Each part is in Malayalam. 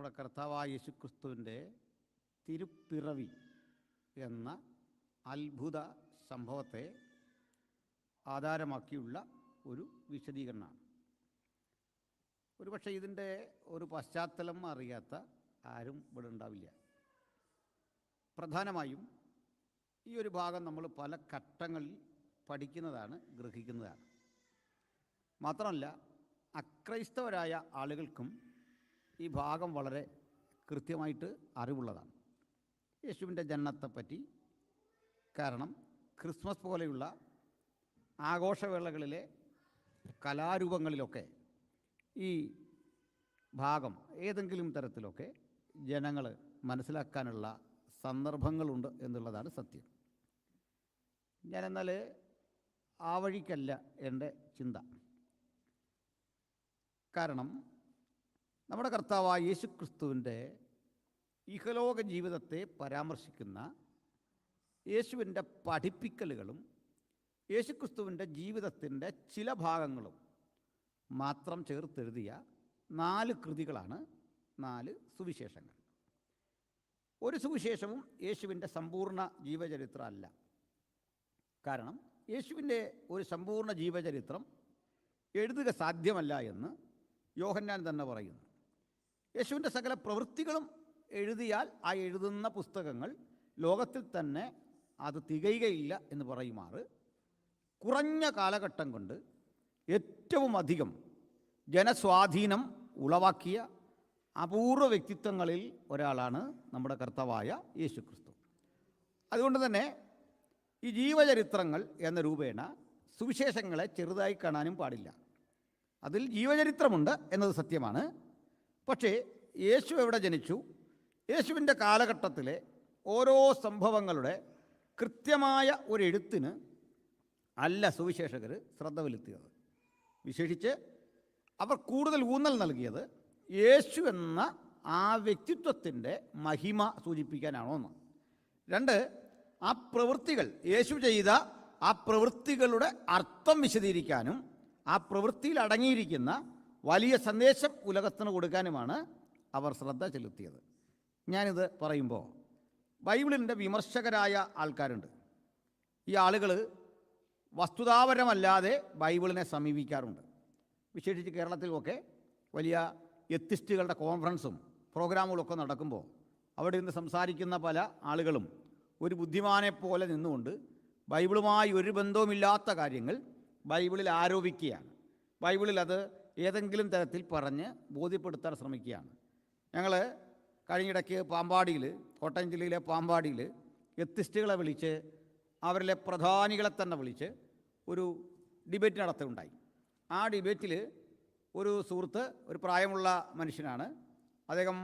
നമ്മുടെ കർത്താവായ യേശുക്രിസ്തുവിൻ്റെ തിരുപ്പിറവി എന്ന അത്ഭുത സംഭവത്തെ ആധാരമാക്കിയുള്ള ഒരു വിശദീകരണമാണ്. ഒരുപക്ഷെ ഇതിൻ്റെ ഒരു പശ്ചാത്തലം അറിയാത്ത ആരും ഇവിടെ ഉണ്ടാവില്ല. പ്രധാനമായും ഈ ഒരു ഭാഗം നമ്മൾ പല ഘട്ടങ്ങളിൽ പഠിക്കുന്നതാണ്, ഗ്രഹിക്കുന്നതാണ്. മാത്രമല്ല അക്രൈസ്തവരായ ആളുകൾക്കും ഈ ഭാഗം വളരെ കൃത്യമായിട്ട് അറിവുള്ളതാണ്. യേശുവിൻ്റെ ജനനത്തെപ്പറ്റി. കാരണം ക്രിസ്മസ് പോലെയുള്ള ആഘോഷവേളകളിലെ കലാരൂപങ്ങളിലൊക്കെ ഈ ഭാഗം ഏതെങ്കിലും തരത്തിലൊക്കെ ജനങ്ങൾ മനസ്സിലാക്കാനുള്ള സന്ദർഭങ്ങളുണ്ട് എന്നുള്ളതാണ് സത്യം. ഞാനെന്നാൽ ആ വഴിക്കല്ല എൻ്റെ ചിന്ത. കാരണം നമ്മുടെ കർത്താവായ യേശുക്രിസ്തുവിൻ്റെ ഇഹലോക ജീവിതത്തെ പരാമർശിക്കുന്ന യേശുവിൻ്റെ പഠിപ്പിക്കലുകളും യേശുക്രിസ്തുവിൻ്റെ ജീവിതത്തിൻ്റെ ചില ഭാഗങ്ങളും മാത്രം ചേർത്തെഴുതിയ 4 കൃതികളാണ് 4 സുവിശേഷങ്ങൾ. ഒരു സുവിശേഷവും യേശുവിൻ്റെ സമ്പൂർണ്ണ ജീവചരിത്രമല്ല. കാരണം യേശുവിൻ്റെ ഒരു സമ്പൂർണ്ണ ജീവചരിത്രം എഴുതുക സാധ്യമല്ല എന്ന് യോഹന്നാൻ തന്നെ പറയുന്നു. യേശുവിൻ്റെ സകല പ്രവൃത്തികളും എഴുതിയാൽ ആ എഴുതുന്ന പുസ്തകങ്ങൾ ലോകത്തിൽ തന്നെ അത് തികയുകയില്ല എന്ന് പറയുമാറ് കുറഞ്ഞ കാലഘട്ടം കൊണ്ട് ഏറ്റവും അധികം ജനസ്വാധീനം ഉളവാക്കിയ അപൂർവ വ്യക്തിത്വങ്ങളിൽ ഒരാളാണ് നമ്മുടെ കർത്താവായ യേശുക്രിസ്തു. അതുകൊണ്ട് തന്നെ ഈ ജീവചരിത്രങ്ങൾ എന്ന രൂപേണ സുവിശേഷങ്ങളെ ചെറുതായി കാണാനും പാടില്ല. അതിൽ ജീവചരിത്രമുണ്ട് എന്നത് സത്യമാണ്. പക്ഷേ യേശു എവിടെ ജനിച്ചു, യേശുവിൻ്റെ കാലഘട്ടത്തിലെ ഓരോ സംഭവങ്ങളുടെ കൃത്യമായ ഒരു എഴുത്തിന് അല്ല സുവിശേഷകർ ശ്രദ്ധ ചെലുത്തിയത്. വിശേഷിച്ച് അവർ കൂടുതൽ ഊന്നൽ നൽകിയത് യേശു എന്ന ആ വ്യക്തിത്വത്തിൻ്റെ മഹിമ സൂചിപ്പിക്കാനാണോ എന്ന്. 2, ആ പ്രവൃത്തികൾ, യേശു ചെയ്ത ആ പ്രവൃത്തികളുടെ അർത്ഥം വിശദീകരിക്കാനും ആ പ്രവൃത്തിയിൽ അടങ്ങിയിരിക്കുന്ന വലിയ സന്ദേശം ഉലകത്തിന് കൊടുക്കാനുമാണ് അവർ ശ്രദ്ധ ചെലുത്തിയത്. ഞാനിത് പറയുമ്പോൾ ബൈബിളിൻ്റെ വിമർശകരായ ആൾക്കാരുണ്ട്. ഈ ആളുകൾ വസ്തുതാപരമല്ലാതെ ബൈബിളിനെ സമീപിക്കാറുണ്ട്. വിശേഷിച്ച് കേരളത്തിലുമൊക്കെ വലിയ എത്തിസ്റ്റുകളുടെ കോൺഫറൻസും പ്രോഗ്രാമുകളൊക്കെ നടക്കുമ്പോൾ അവിടെ നിന്ന് സംസാരിക്കുന്ന പല ആളുകളും ഒരു ബുദ്ധിമാനെ പോലെ നിന്നുകൊണ്ട് ബൈബിളുമായി ഒരു ബന്ധവുമില്ലാത്ത കാര്യങ്ങൾ ബൈബിളിൽ ആരോപിക്കുകയാണ്. ബൈബിളിൽ അത് ഏതെങ്കിലും തരത്തിൽ പറഞ്ഞ് ബോധ്യപ്പെടുത്താൻ ശ്രമിക്കുകയാണ്. ഞങ്ങൾ കഴിഞ്ഞിടയ്ക്ക് പാമ്പാടിയിൽ, കോട്ടയം ജില്ലയിലെ പാമ്പാടിയിൽ എത്തിസ്റ്റുകളെ വിളിച്ച് അവരിലെ പ്രധാനികളെ തന്നെ വിളിച്ച് ഒരു ഡിബേറ്റ് നടത്തുകയുണ്ടായി. ആ ഡിബേറ്റിൽ ഒരു സുഹൃത്ത്, ഒരു പ്രായമുള്ള മനുഷ്യനാണ്, അദ്ദേഹം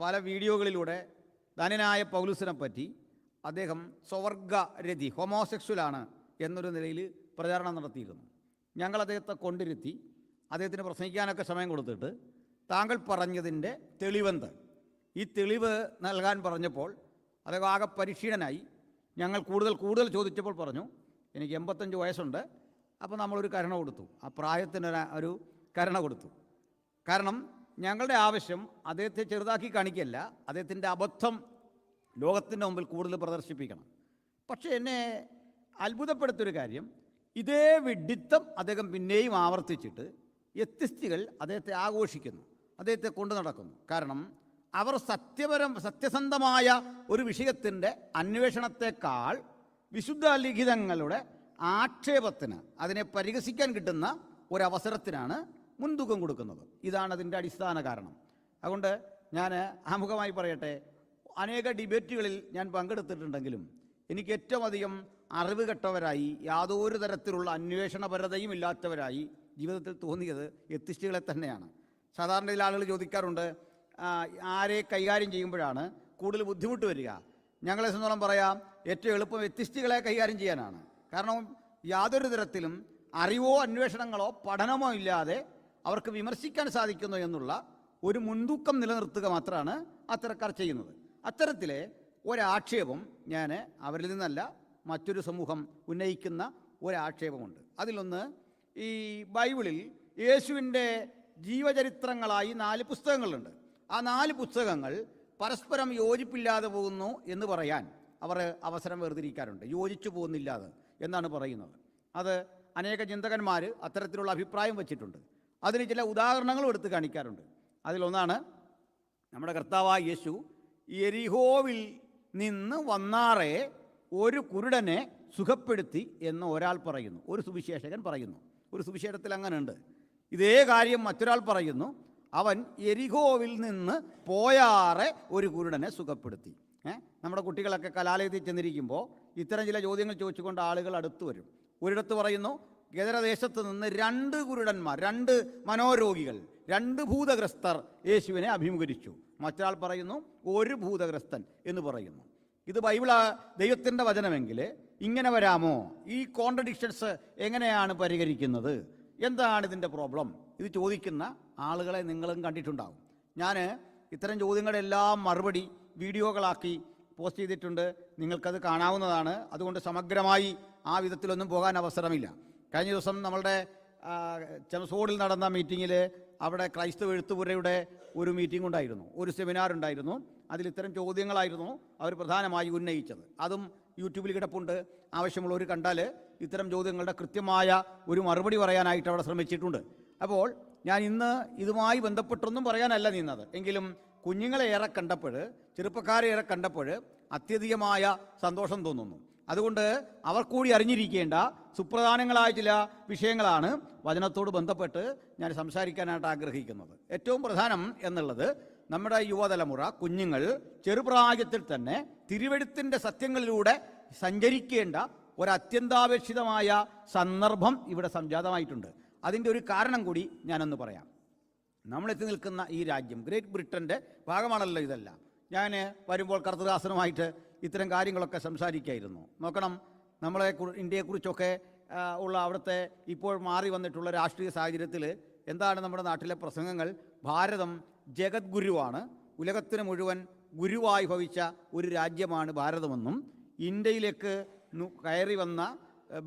പല വീഡിയോകളിലൂടെ ധനനായ പൗലുസിനെ പറ്റി അദ്ദേഹം സ്വവർഗരതി, ഹോമോസെക്സ്വലാണ് എന്നൊരു നിലയിൽ പ്രചാരണം നടത്തിയിരുന്നു. ഞങ്ങൾ അദ്ദേഹത്തെ കൊണ്ടിരുത്തി അദ്ദേഹത്തിന് പ്രസംഗിക്കാനൊക്കെ സമയം കൊടുത്തിട്ട് താങ്കൾ പറഞ്ഞതിൻ്റെ തെളിവെന്ത്, ഈ തെളിവ് നൽകാൻ പറഞ്ഞപ്പോൾ അദ്ദേഹം ആകെ പരിക്ഷീണനായി. ഞങ്ങൾ കൂടുതൽ ചോദിച്ചപ്പോൾ പറഞ്ഞു, എനിക്ക് 85 വയസ്സുണ്ട്. അപ്പോൾ നമ്മളൊരു കരുണ കൊടുത്തു, ആ പ്രായത്തിന് ഒരു കരുണ കൊടുത്തു. കാരണം ഞങ്ങളുടെ ആവശ്യം അദ്ദേഹത്തെ ചെറുതാക്കി കാണിക്കല്ല, അദ്ദേഹത്തിൻ്റെ അബദ്ധം ലോകത്തിൻ്റെ മുമ്പിൽ കൂടുതൽ പ്രദർശിപ്പിക്കണം. പക്ഷേ എന്നെ അത്ഭുതപ്പെടുത്തൊരു കാര്യം, ഇതേ വിഡ്ഢിത്തം അദ്ദേഹം പിന്നെയും ആവർത്തിച്ചിട്ട് എത്തിസ്റ്റുകൾ അദ്ദേഹത്തെ ആഘോഷിക്കുന്നു, അദ്ദേഹത്തെ കൊണ്ടു നടക്കുന്നു. കാരണം അവർ സത്യസന്ധമായ ഒരു വിഷയത്തിൻ്റെ അന്വേഷണത്തെക്കാൾ വിശുദ്ധ ലിഖിതങ്ങളുടെ ആക്ഷേപത്തിന്, അതിനെ പരിഹസിക്കാൻ കിട്ടുന്ന ഒരവസരത്തിനാണ് മുൻതൂക്കം കൊടുക്കുന്നത്. ഇതാണ് അതിൻ്റെ അടിസ്ഥാന കാരണം. അതുകൊണ്ട് ഞാൻ ആമുഖമായി പറയട്ടെ, അനേക ഡിബേറ്റുകളിൽ ഞാൻ പങ്കെടുത്തിട്ടുണ്ടെങ്കിലും എനിക്ക് ഏറ്റവും അധികം അറിവ് കെട്ടവരായി, യാതൊരു തരത്തിലുള്ള അന്വേഷണപരതയും ഇല്ലാത്തവരായി ജീവിതത്തിൽ തോന്നിയത് എത്തിസ്റ്റുകളെ തന്നെയാണ്. സാധാരണ ഇതിൽ ആളുകൾ ചോദിക്കാറുണ്ട്, ആരെ കൈകാര്യം ചെയ്യുമ്പോഴാണ് കൂടുതൽ ബുദ്ധിമുട്ട് വരിക. ഞങ്ങളെ സംബന്ധിച്ചോളം പറയാം, ഏറ്റവും എളുപ്പം എത്തിസ്റ്റുകളെ കൈകാര്യം ചെയ്യാനാണ്. കാരണം യാതൊരു തരത്തിലും അറിവോ അന്വേഷണങ്ങളോ പഠനമോ ഇല്ലാതെ അവർക്ക് വിമർശിക്കാൻ സാധിക്കുന്നു എന്നുള്ള ഒരു മുൻതൂക്കം നിലനിർത്തുക മാത്രമാണ് അത്തരക്കാർ ചെയ്യുന്നത്. അത്തരത്തിലെ ഒരാക്ഷേപം ഞാൻ അവരിൽ നിന്നല്ല, മറ്റൊരു സമൂഹം ഉന്നയിക്കുന്ന ഒരാക്ഷേപമുണ്ട്. അതിലൊന്ന്, ഈ ബൈബിളിൽ യേശുവിൻ്റെ ജീവചരിത്രങ്ങളായി 4 പുസ്തകങ്ങളുണ്ട്. ആ 4 പുസ്തകങ്ങൾ പരസ്പരം യോജിപ്പില്ലാതെ പോകുന്നു എന്ന് പറയാൻ അവർ അവസരം വേർതിരിക്കാറുണ്ട്. യോജിച്ചു പോകുന്നില്ലാതെ എന്നാണ് പറയുന്നത്. അത് അനേക ചിന്തകന്മാർ അത്തരത്തിലുള്ള അഭിപ്രായം വച്ചിട്ടുണ്ട്. അതിന് ചില ഉദാഹരണങ്ങളും എടുത്ത് കാണിക്കാറുണ്ട്. അതിലൊന്നാണ് നമ്മുടെ കർത്താവായ യേശു യെരിഹോവിൽ നിന്ന് വന്നാറെ ഒരു കുരുടനെ സുഖപ്പെടുത്തി എന്ന് ഒരാൾ പറയുന്നു, ഒരു സുവിശേഷകൻ പറയുന്നു. ഒരു സുവിശേഷത്തിൽ അങ്ങനെ ഉണ്ട്. ഇതേ കാര്യം മറ്റൊരാൾ പറയുന്നു, അവൻ യെരിഹോവിൽ നിന്ന് പോയാറെ ഒരു കുരുടനെ സുഖപ്പെടുത്തി. നമ്മുടെ കുട്ടികളൊക്കെ കലാലയത്തിൽ ചെന്നിരിക്കുമ്പോൾ ഇത്തരം ചില ചോദ്യങ്ങൾ ചോദിച്ചുകൊണ്ട് ആളുകൾ അടുത്ത് വരും. ഒരിടത്ത് പറയുന്നു, ഗദരദേശത്ത് നിന്ന് 2 കുരുടന്മാർ, 2 മനോരോഗികൾ, 2 ഭൂതഗ്രസ്തർ യേശുവിനെ അഭിമുഖീകരിച്ചു. മറ്റൊരാൾ പറയുന്നു 1 ഭൂതഗ്രസ്തൻ എന്ന് പറയുന്നു. ഇത് ബൈബിള് ദൈവത്തിൻ്റെ വചനമെങ്കിൽ ഇങ്ങനെ വരാമോ? ഈ കോൺട്രഡിക്ഷൻസ് എങ്ങനെയാണ് പരിഹരിക്കുന്നത്? എന്താണ് ഇതിൻ്റെ പ്രോബ്ലം? ഇത് ചോദിക്കുന്ന ആളുകളെ നിങ്ങളും കണ്ടിട്ടുണ്ടാകും. ഞാൻ ഇത്തരം ചോദ്യങ്ങളുടെ എല്ലാം മറുപടി വീഡിയോകളാക്കി പോസ്റ്റ് ചെയ്തിട്ടുണ്ട്. നിങ്ങൾക്കത് കാണാവുന്നതാണ്. അതുകൊണ്ട് സമഗ്രമായി ആ വിധത്തിലൊന്നും പോകാൻ അവസരമില്ല. കഴിഞ്ഞ ദിവസം നമ്മളുടെ ചെംസോഡിൽ നടന്ന മീറ്റിങ്ങിൽ അവിടെ ക്രൈസ്തവ എഴുത്തുപുരയുടെ ഒരു മീറ്റിംഗ് ഉണ്ടായിരുന്നു, ഒരു സെമിനാർ ഉണ്ടായിരുന്നു. അതിൽ ഇത്തരം ചോദ്യങ്ങളായിരുന്നു അവർ പ്രധാനമായി ഉന്നയിച്ചത്. അതും യൂട്യൂബിൽ കിടപ്പുണ്ട്. ആവശ്യമുള്ളവർ കണ്ടാൽ ഇത്തരം ചോദ്യങ്ങളുടെ കൃത്യമായ ഒരു മറുപടി പറയാനായിട്ട് അവിടെ ശ്രമിച്ചിട്ടുണ്ട്. അപ്പോൾ ഞാൻ ഇന്ന് ഇതുമായി ബന്ധപ്പെട്ടൊന്നും പറയാനല്ല നിന്നത്. എങ്കിലും കുഞ്ഞുങ്ങളെ ഏറെ കണ്ടപ്പോൾ, ചെറുപ്പക്കാരെ ഏറെ കണ്ടപ്പോൾ അത്യധികമായ സന്തോഷം തോന്നുന്നു. അതുകൊണ്ട് അവർ കൂടി അറിഞ്ഞിരിക്കേണ്ട സുപ്രധാനങ്ങളായ ചില വിഷയങ്ങളാണ് വചനത്തോട് ബന്ധപ്പെട്ട് ഞാൻ സംസാരിക്കാനായിട്ട് ആഗ്രഹിക്കുന്നത്. ഏറ്റവും പ്രധാനം എന്നുള്ളത് നമ്മുടെ യുവതലമുറ, കുഞ്ഞുങ്ങൾ ചെറുപ്രായത്തിൽ തന്നെ തിരുവെഴുത്തിൻ്റെ സത്യങ്ങളിലൂടെ സഞ്ചരിക്കേണ്ട ഒരത്യന്താപേക്ഷിതമായ സന്ദർഭം ഇവിടെ സംജാതമായിട്ടുണ്ട്. അതിൻ്റെ ഒരു കാരണം കൂടി ഞാനൊന്ന് പറയാം. നമ്മളെത്തി നിൽക്കുന്ന ഈ രാജ്യം, ഗ്രേറ്റ് ബ്രിട്ടൻ്റെ ഭാഗമാണല്ലോ ഇതെല്ലാം. ഞാൻ വരുമ്പോൾ കർത്തദാസനുമായിട്ട് ഇത്തരം കാര്യങ്ങളൊക്കെ സംസാരിക്കായിരുന്നു. നോക്കണം, നമ്മളെ ഇന്ത്യയെക്കുറിച്ചൊക്കെ ഉള്ള അവിടുത്തെ ഇപ്പോൾ മാറി വന്നിട്ടുള്ള രാഷ്ട്രീയ സാഹചര്യത്തിൽ എന്താണ് നമ്മുടെ നാട്ടിലെ പ്രസംഗങ്ങൾ? ഭാരതം ജഗദ്ഗുരുവാണ്, ഉലകത്തിന് മുഴുവൻ ഗുരുവായി ഭവിച്ച ഒരു രാജ്യമാണ് ഭാരതമെന്നും, ഇന്ത്യയിലേക്ക് കയറി വന്ന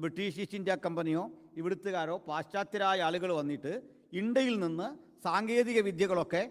ബ്രിട്ടീഷ് ഈസ്റ്റ് ഇന്ത്യ കമ്പനിയോ ഇവിടുത്തുകാരോ പാശ്ചാത്യരായ ആളുകൾ വന്നിട്ട് ഇന്ത്യയിൽ നിന്ന് സാങ്കേതിക വിദ്യകളൊക്കെ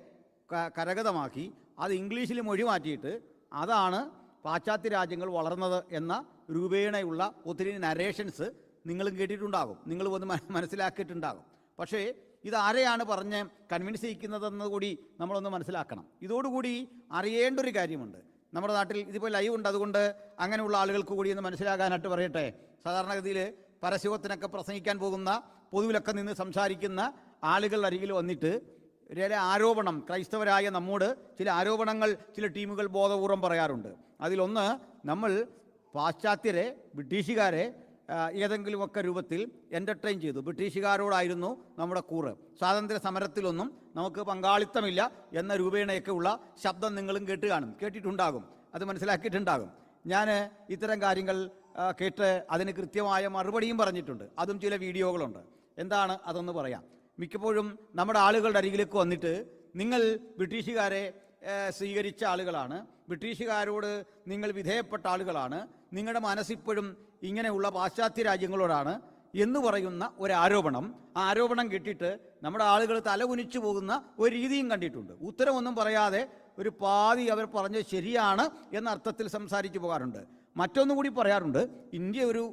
കരഗതമാക്കി അത് ഇംഗ്ലീഷിൽ മൊഴി മാറ്റിയിട്ട് അതാണ് പാശ്ചാത്യ രാജ്യങ്ങൾ വളർന്നത് എന്ന രൂപേണയുള്ള ഒത്തിരി നരേഷൻസ് നിങ്ങളും കേട്ടിട്ടുണ്ടാകും, നിങ്ങൾ വന്ന് മനസ്സിലാക്കിയിട്ടുണ്ടാകും. പക്ഷേ ഇതാരെയാണ് പറഞ്ഞ് കൺവിൻസ് ചെയ്യിക്കുന്നതെന്ന് കൂടി നമ്മളൊന്ന് മനസ്സിലാക്കണം. ഇതോടുകൂടി അറിയേണ്ട ഒരു കാര്യമുണ്ട്. നമ്മുടെ നാട്ടിൽ ഇതിപ്പോൾ ലൈവ് ഉണ്ട്, അതുകൊണ്ട് അങ്ങനെയുള്ള ആളുകൾക്ക് കൂടി ഒന്ന് മനസ്സിലാക്കാനായിട്ട് പറയട്ടെ. സാധാരണഗതിയിൽ പരസ്യത്തിനൊക്കെ പ്രസംഗിക്കാൻ പോകുന്ന, പൊതുവിലൊക്കെ നിന്ന് സംസാരിക്കുന്ന ആളുകളുടെ അരികിൽ വന്നിട്ട് ചില ആരോപണം, ക്രൈസ്തവരായ നമ്മോട് ചില ആരോപണങ്ങൾ ചില ടീമുകൾ ബോധപൂർവം പറയാറുണ്ട്. അതിലൊന്ന്, നമ്മൾ പാശ്ചാത്യരെ, ബ്രിട്ടീഷുകാരെ ഏതെങ്കിലുമൊക്കെ രൂപത്തിൽ എൻ്റർടൈൻ ചെയ്തു. ബ്രിട്ടീഷുകാരോടായിരുന്നു നമ്മുടെ കൂറ്, സ്വാതന്ത്ര്യ സമരത്തിലൊന്നും നമുക്ക് പങ്കാളിത്തമില്ല എന്ന രൂപേണയൊക്കെ ഉള്ള ശബ്ദം നിങ്ങളും കേട്ടിട്ടുണ്ടാകും, അത് മനസ്സിലാക്കിയിട്ടുണ്ടാകും. ഞാൻ ഇത്തരം കാര്യങ്ങൾ കേട്ട് അതിന് കൃത്യമായ മറുപടിയും പറഞ്ഞിട്ടുണ്ട്. അതും ചില വീഡിയോകളുണ്ട്. എന്താണ് അതൊന്ന് പറയാം. മിക്കപ്പോഴും നമ്മുടെ ആളുകളുടെ അരികിലേക്ക് വന്നിട്ട്, നിങ്ങൾ ബ്രിട്ടീഷുകാരെ സ്വീകരിച്ച ആളുകളാണ്, ബ്രിട്ടീഷുകാരോട് നിങ്ങൾ വിധേയപ്പെട്ട ആളുകളാണ്, നിങ്ങളുടെ മനസ്സിപ്പോഴും ഇങ്ങനെയുള്ള പാശ്ചാത്യ രാജ്യങ്ങളോടാണ് എന്ന് പറയുന്ന ഒരു ആരോപണം. ആ ആരോപണം കേട്ടിട്ട് നമ്മുടെ ആളുകൾ തലകുനിച്ചു പോകുന്ന ഒരു രീതിയും കണ്ടിട്ടുണ്ട്. ഉത്തരമൊന്നും പറയാതെ ഒരു പാതി അവർ പറഞ്ഞത് ശരിയാണ് എന്ന അർത്ഥത്തിൽ സംസാരിച്ചു പോകാറുണ്ട്. മറ്റൊന്നുകൂടി പറയാറുണ്ട്, ഇന്ത്യ ഒരു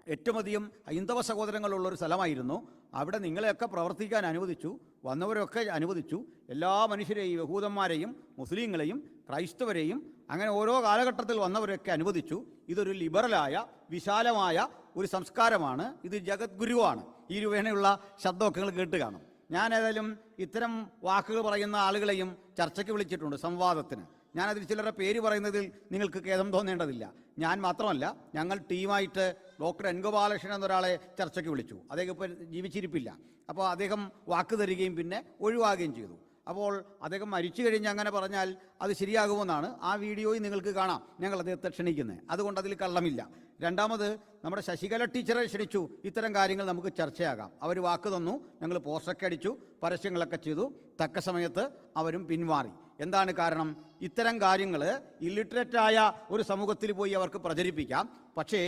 ഏറ്റവും അധികം ഹൈന്ദവ സഹോദരങ്ങളുള്ളൊരു സ്ഥലമായിരുന്നു, അവിടെ നിങ്ങളെയൊക്കെ പ്രവർത്തിക്കാൻ അനുവദിച്ചു, വന്നവരൊക്കെ അനുവദിച്ചു, എല്ലാ മനുഷ്യരെയും, യഹൂദന്മാരെയും മുസ്ലിങ്ങളെയും ക്രൈസ്തവരെയും അങ്ങനെ ഓരോ കാലഘട്ടത്തിൽ വന്നവരൊക്കെ അനുവദിച്ചു. ഇതൊരു ലിബറലായ വിശാലമായ ഒരു സംസ്കാരമാണ്, ഇത് ജഗദ്ഗുരുവാണ്. ഈ രൂപേണയുള്ള ശബ്ദമൊക്കെ നിങ്ങൾ കേട്ട് കാണും. ഞാൻ ഏതായാലും ഇത്തരം വാക്കുകൾ പറയുന്ന ആളുകളെയും ചർച്ചയ്ക്ക് വിളിച്ചിട്ടുണ്ട്, സംവാദത്തിന്. ഞാനതിൽ ചിലരുടെ പേര് പറയുന്നതിൽ നിങ്ങൾക്ക് ഖേദം തോന്നേണ്ടതില്ല. ഞാൻ മാത്രമല്ല, ഞങ്ങൾ ടീമായിട്ട് ഡോക്ടർ എൻ ഗോപാലകൃഷ്ണൻ എന്നൊരാളെ ചർച്ചയ്ക്ക് വിളിച്ചു. അദ്ദേഹം ഇപ്പോൾ ജീവിച്ചിരിപ്പില്ല. അപ്പോൾ അദ്ദേഹം വാക്ക് തരികയും പിന്നെ ഒഴിവാകുകയും ചെയ്തു. അപ്പോൾ അദ്ദേഹം മരിച്ചു കഴിഞ്ഞ് അങ്ങനെ പറഞ്ഞാൽ അത് ശരിയാകുമെന്നാണ് ആ വീഡിയോയിൽ നിങ്ങൾക്ക് കാണാം ഞങ്ങൾ അദ്ദേഹത്തെ ക്ഷണിക്കുന്നത്. അതുകൊണ്ട് അതിൽ കള്ളമില്ല. രണ്ടാമത്, നമ്മുടെ ശശികല ടീച്ചറെ ക്ഷണിച്ചു, ഇത്തരം കാര്യങ്ങൾ നമുക്ക് ചർച്ചയാകാം. അവർ വാക്ക് തന്നു, ഞങ്ങൾ പോസ്റ്ററൊക്കെ അടിച്ചു, പരസ്യങ്ങളൊക്കെ ചെയ്തു. തക്ക സമയത്ത് അവരും പിന്മാറി. എന്താണ് കാരണം? ഇത്തരം കാര്യങ്ങൾ ഇല്ലിറ്ററേറ്റായ ഒരു സമൂഹത്തിൽ പോയി അവർക്ക് പ്രചരിപ്പിക്കാം. പക്ഷേ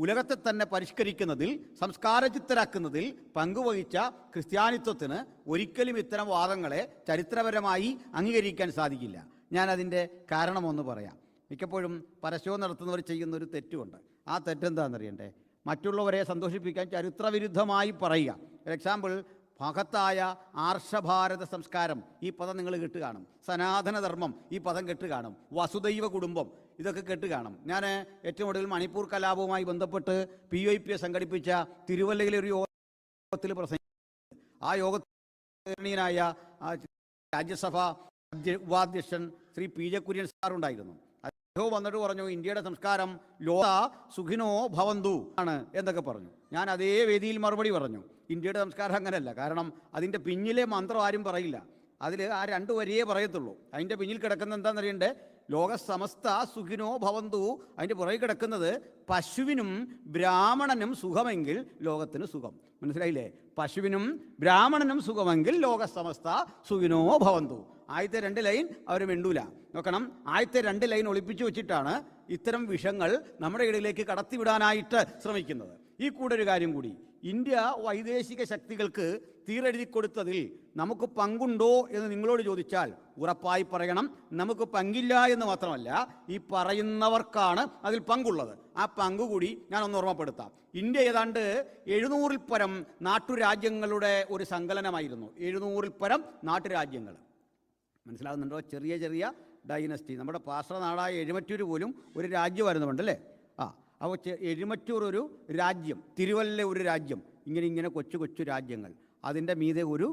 ഉലകത്തെ തന്നെ പരിഷ്കരിക്കുന്നതിൽ, സംസ്കാരചിത്തരാക്കുന്നതിൽ പങ്കുവഹിച്ച ക്രിസ്ത്യാനിത്വത്തിന് ഒരിക്കലും ഇത്തരം വാദങ്ങളെ ചരിത്രപരമായി അംഗീകരിക്കാൻ സാധിക്കില്ല. ഞാനതിൻ്റെ കാരണമൊന്ന് പറയാം. മിക്കപ്പോഴും പരസ്യവും നടത്തുന്നവർ ചെയ്യുന്നൊരു തെറ്റുമുണ്ട്. ആ തെറ്റെന്താണെന്നറിയണ്ടേ? മറ്റുള്ളവരെ സന്തോഷിപ്പിക്കാൻ ചരിത്രവിരുദ്ധമായി പറയുക. ഫോർ എക്സാമ്പിൾ, മഹത്തായ ആർഷഭാരത സംസ്കാരം, ഈ പദം നിങ്ങൾ കേട്ട് കാണും. സനാതനധർമ്മം, ഈ പദം കേട്ട് കാണും. വസുദൈവ കുടുംബം, ഇതൊക്കെ കേട്ട് കാണും. ഞാൻ ഏറ്റവും ഒടുവിൽ മണിപ്പൂർ കലാപവുമായി ബന്ധപ്പെട്ട് PYP സംഘടിപ്പിച്ച തിരുവല്ലയിലെ ഒരു യോഗത്തിൽ പ്രസംഗിച്ചു. ആ യോഗത്തിനായ രാജ്യസഭാ ഉപാധ്യക്ഷൻ ശ്രീ PJ കുര്യൻ സാറുണ്ടായിരുന്നു. അദ്ദേഹം വന്നിട്ട് പറഞ്ഞു, ഇന്ത്യയുടെ സംസ്കാരം ലോക സുഖിനോ ഭവന്തു ആണ് എന്നൊക്കെ പറഞ്ഞു. ഞാൻ അതേ വേദിയിൽ മറുപടി പറഞ്ഞു, ഇന്ത്യയുടെ സംസ്കാരം അങ്ങനെയല്ല. കാരണം അതിൻ്റെ പിന്നിലെ മന്ത്രം ആരും പറയില്ല. അതിൽ ആ 2 വരിയേ പറയത്തുള്ളൂ. അതിൻ്റെ പിന്നിൽ കിടക്കുന്ന എന്താണെന്നറിയണ്ടേ? ലോക സമസ്ത സുഖിനോ ഭവന്തു. അതിൻ്റെ പുറകെ കിടക്കുന്നത് പശുവിനും ബ്രാഹ്മണനും സുഖമെങ്കിൽ ലോകത്തിന് സുഖം. മനസ്സിലായില്ലേ? പശുവിനും ബ്രാഹ്മണനും സുഖമെങ്കിൽ ലോക സമസ്ത സുഖിനോ ഭവന്തു. ആദ്യത്തെ 2 ലൈൻ അവർ മിണ്ടൂല. നോക്കണം, ആദ്യത്തെ 2 ലൈൻ ഒളിപ്പിച്ചു വെച്ചിട്ടാണ് ഇത്തരം വിഷങ്ങൾ നമ്മുടെ ഇടയിലേക്ക് കടത്തിവിടാനായിട്ട് ശ്രമിക്കുന്നത്. ഈ കൂടെ ഒരു കാര്യം കൂടി, ഇന്ത്യ വൈദേശിക ശക്തികൾക്ക് തീരെഴുതി കൊടുത്തതിൽ നമുക്ക് പങ്കുണ്ടോ എന്ന് നിങ്ങളോട് ചോദിച്ചാൽ ഉറപ്പായി പറയണം, നമുക്ക് പങ്കില്ല എന്ന് മാത്രമല്ല, ഈ പറയുന്നവർക്കാണ് അതിൽ പങ്കുള്ളത്. ആ പങ്കുകൂടി ഞാനൊന്ന് ഓർമ്മപ്പെടുത്താം. ഇന്ത്യ ഏതാണ്ട് 700-ൽ പരം നാട്ടുരാജ്യങ്ങളുടെ ഒരു സങ്കലനമായിരുന്നു. 700-ൽ പരം നാട്ടുരാജ്യങ്ങൾ. മനസ്സിലാകുന്നുണ്ടോ? ചെറിയ ചെറിയ ഡൈനസ്റ്റി. നമ്മുടെ പാർശ്വ നാടായ എഴുമറ്റൂർ പോലും ഒരു രാജ്യമായിരുന്നു പണ്ടല്ലേ? അപ്പോൾ എഴുമറ്റൂർ ഒരു രാജ്യം, തിരുവല്ല ഒരു രാജ്യം, ഇങ്ങനെ കൊച്ചു കൊച്ചു രാജ്യങ്ങൾ. അതിൻ്റെ മീതെ ഒരു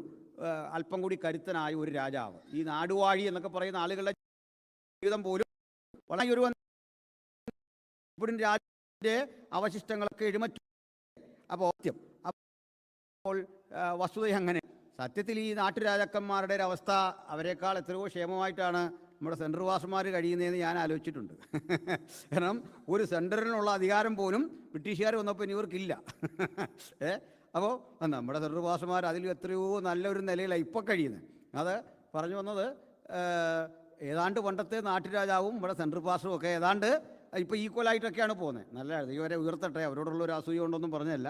അല്പം കൂടി കരുത്തനായ ഒരു രാജാവ്. ഈ നാടുവാഴി എന്നൊക്കെ പറയുന്ന ആളുകളുടെ ജീവിതം പോലും വളരെ ഒരു ഇപ്പോഴും രാജ്യത്തിൻ്റെ അവശിഷ്ടങ്ങളൊക്കെ എഴുമറ്റൂർ. അപ്പോൾ വസ്തുത അങ്ങനെ. സത്യത്തിൽ ഈ നാട്ടുരാജാക്കന്മാരുടെ ഒരു അവസ്ഥ അവരെക്കാൾ എത്രയോ ക്ഷേമമായിട്ടാണ് നമ്മുടെ സെൻട്രൽ വാസന്മാർ കഴിയുന്നതെന്ന് ഞാൻ ആലോചിച്ചിട്ടുണ്ട്. കാരണം ഒരു സെൻട്രലിനുള്ള അധികാരം പോലും ബ്രിട്ടീഷുകാർ വന്നപ്പോൾ ഇവർക്കില്ല. അപ്പോൾ നമ്മുടെ സെൻട്രൽ വാസന്മാർ അതിൽ എത്രയോ നല്ലൊരു നിലയിലാണ് ഇപ്പോൾ കഴിയുന്നത്. അത് പറഞ്ഞു വന്നത്, ഏതാണ്ട് പണ്ടത്തെ നാട്ടുരാജാവും നമ്മുടെ സെൻട്രൽ പാസ്റ്ററും ഒക്കെ ഏതാണ്ട് ഇപ്പോൾ ഈക്വലായിട്ടൊക്കെയാണ് പോകുന്നത്. നല്ല ദൈവരെ ഉയർത്തട്ടെ, അവരോടുള്ള ഒരു അസൂയ കൊണ്ടൊന്നും പറഞ്ഞല്ല.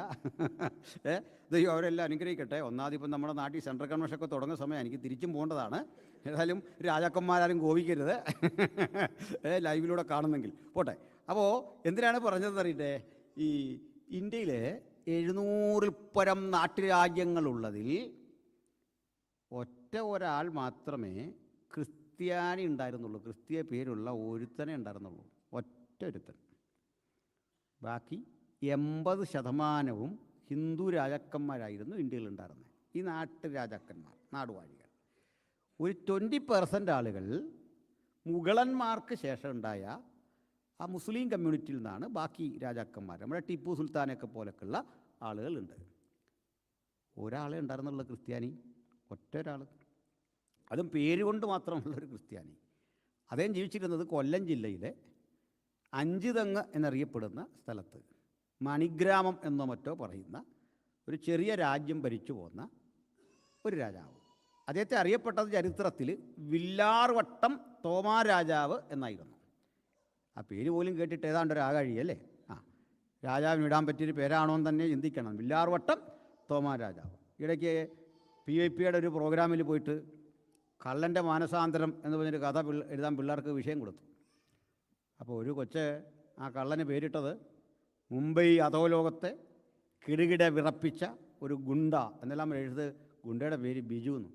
ദൈവം അവരെല്ലാം അനുഗ്രഹിക്കട്ടെ. ഒന്നാമതിപ്പം നമ്മുടെ നാട്ടിൽ സെൻട്രൽ കൺവെൻഷനൊക്കെ തുടങ്ങുന്ന സമയം എനിക്ക് തിരിച്ചും പോകേണ്ടതാണ്. ഏതായാലും രാജാക്കന്മാരാരും കോപിക്കരുത്, ലൈവിലൂടെ കാണുന്നെങ്കിൽ പോട്ടെ. അപ്പോൾ എന്തിനാണ് പറഞ്ഞതെന്നറിയട്ടെ? ഈ ഇന്ത്യയിലെ 700-ൽ പരം നാട്ടുരാജ്യങ്ങളുള്ളതിൽ ഒരാൾ മാത്രമേ ക്രിസ്ത്യാനി ഉണ്ടായിരുന്നുള്ളൂ. ക്രിസ്തീയ പേരുള്ള ഒരുത്തനെ ഉണ്ടായിരുന്നുള്ളൂ, ഒറ്റൊരുത്തൻ. ബാക്കി 80% ഹിന്ദു രാജാക്കന്മാരായിരുന്നു ഇന്ത്യയിലുണ്ടായിരുന്നത്. ഈ നാട്ടുരാജാക്കന്മാർ, നാടുവാഴികൾ. ഒരു 20% ആളുകൾ മുഗളന്മാർക്ക് ശേഷം ഉണ്ടായ ആ മുസ്ലിം കമ്മ്യൂണിറ്റിയിൽ നിന്നാണ് ബാക്കി രാജാക്കന്മാർ. നമ്മുടെ ടിപ്പു സുൽത്താനൊക്കെ പോലൊക്കെയുള്ള ആളുകളുണ്ട്. ഒരാളെ ഉണ്ടായിരുന്നുള്ള ക്രിസ്ത്യാനി, ഒറ്റൊരാൾ. അതും പേരുകൊണ്ട് മാത്രമുള്ളൊരു ക്രിസ്ത്യാനി. അദ്ദേഹം ജീവിച്ചിരുന്നത് കൊല്ലം ജില്ലയിലെ അഞ്ചുതെങ്ങ് എന്നറിയപ്പെടുന്ന സ്ഥലത്ത്, മണിഗ്രാമം എന്നോ മറ്റോ പറയുന്ന ഒരു ചെറിയ രാജ്യം ഭരിച്ചു പോന്ന ഒരു രാജാവ്. അദ്ദേഹത്തെ അറിയപ്പെട്ടത് ചരിത്രത്തിൽ വില്ലാർവട്ടം തോമാ രാജാവ് എന്നായിരുന്നു. ആ പേര് പോലും കേട്ടിട്ട് ഏതാണ്ട് ഒരു കഴിയല്ലേ? രാജാവിന് ഇടാൻ പറ്റിയൊരു പേരാണോ എന്ന് തന്നെ ചിന്തിക്കണം. വില്ലാർവട്ടം തോമാ രാജാവ്. ഇടയ്ക്ക് PYPയുടെ ഒരു പ്രോഗ്രാമിൽ പോയിട്ട് കള്ളൻ്റെ മാനസാന്തരം എന്ന് പറഞ്ഞൊരു കഥ എഴുതാൻ പിള്ളേർക്ക് വിഷയം കൊടുത്തു. അപ്പോൾ ഒരു കൊച്ച് ആ കള്ളന് പേരിട്ടത് മുംബൈ അധോലോകത്തെ കിടുകിട വിറപ്പിച്ച ഒരു ഗുണ്ട എന്നെല്ലാം എഴുത്. ഗുണ്ടയുടെ പേര് ബിജു എന്ന്.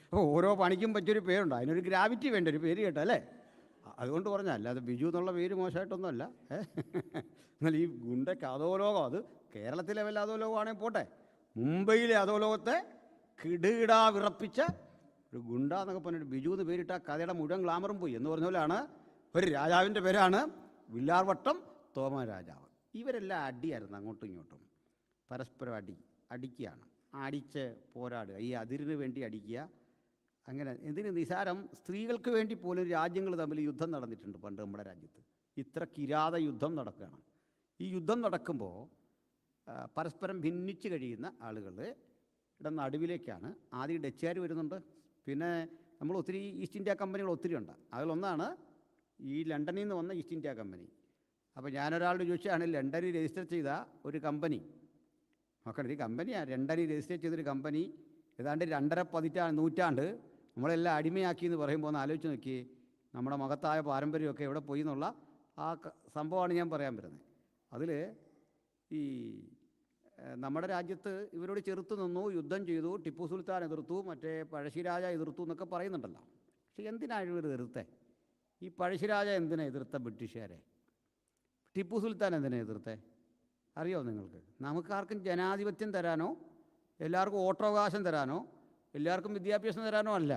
അപ്പോൾ ഓരോ പണിക്കും പറ്റിയൊരു പേരുണ്ട്, അതിനൊരു ഗ്രാവിറ്റി വേണ്ട ഒരു പേര് കേട്ടല്ലേ? അതുകൊണ്ട് പറഞ്ഞാൽ അല്ലാതെ ബിജു എന്നുള്ള പേര് മോശമായിട്ടൊന്നുമല്ല. എന്നാൽ ഈ ഗുണ്ടയ്ക്ക് അധോലോകം, അത് കേരളത്തിലെ വല്ല അധോലോകമാണെങ്കിൽ പോട്ടെ, മുംബൈയിലെ അധോലോകത്തെ കിടുകിട വിറപ്പിച്ച ഒരു ഗുണ്ട എന്നൊക്കെ പറഞ്ഞിട്ട് ബിജു എന്ന് പേരിട്ട കഥയുടെ മുഴുവൻ ഗ്ലാമറും പോയി എന്ന് പറഞ്ഞ പോലെയാണ്. ഒരു രാജാവിൻ്റെ പേരാണ് വില്ലാർവട്ടം തോമ രാജാവ്. ഇവരെല്ലാം അടിയായിരുന്നു, അങ്ങോട്ടും ഇങ്ങോട്ടും പരസ്പരം അടിക്കുകയാണ്, അടിച്ച് പോരാടുക, ഈ അതിരിന് വേണ്ടി അടിക്കുക. അങ്ങനെ എന്തിന് നിസാരം സ്ത്രീകൾക്ക് വേണ്ടി പോലും രാജ്യങ്ങൾ തമ്മിൽ യുദ്ധം നടന്നിട്ടുണ്ട് പണ്ട് നമ്മുടെ രാജ്യത്ത്. ഇത്ര കിരാത യുദ്ധം നടക്കുകയാണ്. ഈ യുദ്ധം നടക്കുമ്പോൾ പരസ്പരം ഭിന്നിച്ച് കഴിയുന്ന ആളുകളുടെ നടുവിലേക്കാണ് ആദ്യം ഡച്ചുകാർ വരുന്നുണ്ട്. പിന്നെ നമ്മൾ ഒത്തിരി ഈസ്റ്റ് ഇന്ത്യ കമ്പനികൾ ഒത്തിരി ഉണ്ട്. അതിലൊന്നാണ് ഈ ലണ്ടനിൽ നിന്ന് വന്ന ഈസ്റ്റ് ഇന്ത്യ കമ്പനി. അപ്പോൾ ഞാനൊരാളോട് ചോദിച്ചാണ് ലണ്ടനിൽ രജിസ്റ്റർ ചെയ്ത ഒരു കമ്പനി, നോക്കണം ഈ കമ്പനിയാണ് ലണ്ടനിൽ രജിസ്റ്റർ ചെയ്തൊരു കമ്പനി ഏതാണ്ട് 2.5 നൂറ്റാണ്ട് നമ്മളെല്ലാം അടിമയാക്കി എന്ന് പറയുമ്പോൾ ഒന്ന് ആലോചിച്ച് നോക്കി, നമ്മുടെ മഹത്തായ പാരമ്പര്യമൊക്കെ എവിടെ പോയി എന്നുള്ള ആ സംഭവമാണ് ഞാൻ പറയാൻ വരുന്നത്. അതിൽ ഈ നമ്മുടെ രാജ്യത്ത് ഇവരോട് ചെറുത്ത് നിന്നു, യുദ്ധം ചെയ്തു, ടിപ്പു സുൽത്താൻ എതിർത്തു, മറ്റേ പഴശ്ശിരാജ എതിർത്തു എന്നൊക്കെ പറയുന്നുണ്ടല്ലോ. പക്ഷെ എന്തിനാണ് ഇവർ എതിർത്തേ? ഈ പഴശ്ശിരാജ എന്തിനാണ് എതിർത്ത ബ്രിട്ടീഷുകാരെ? ടിപ്പു സുൽത്താൻ എന്തിനാണ് എതിർത്തേ? അറിയോ നിങ്ങൾക്ക്? നമുക്കാർക്കും ജനാധിപത്യം തരാനോ എല്ലാവർക്കും വോട്ടവകാശം തരാനോ എല്ലാവർക്കും വിദ്യാഭ്യാസം തരാനോ അല്ല,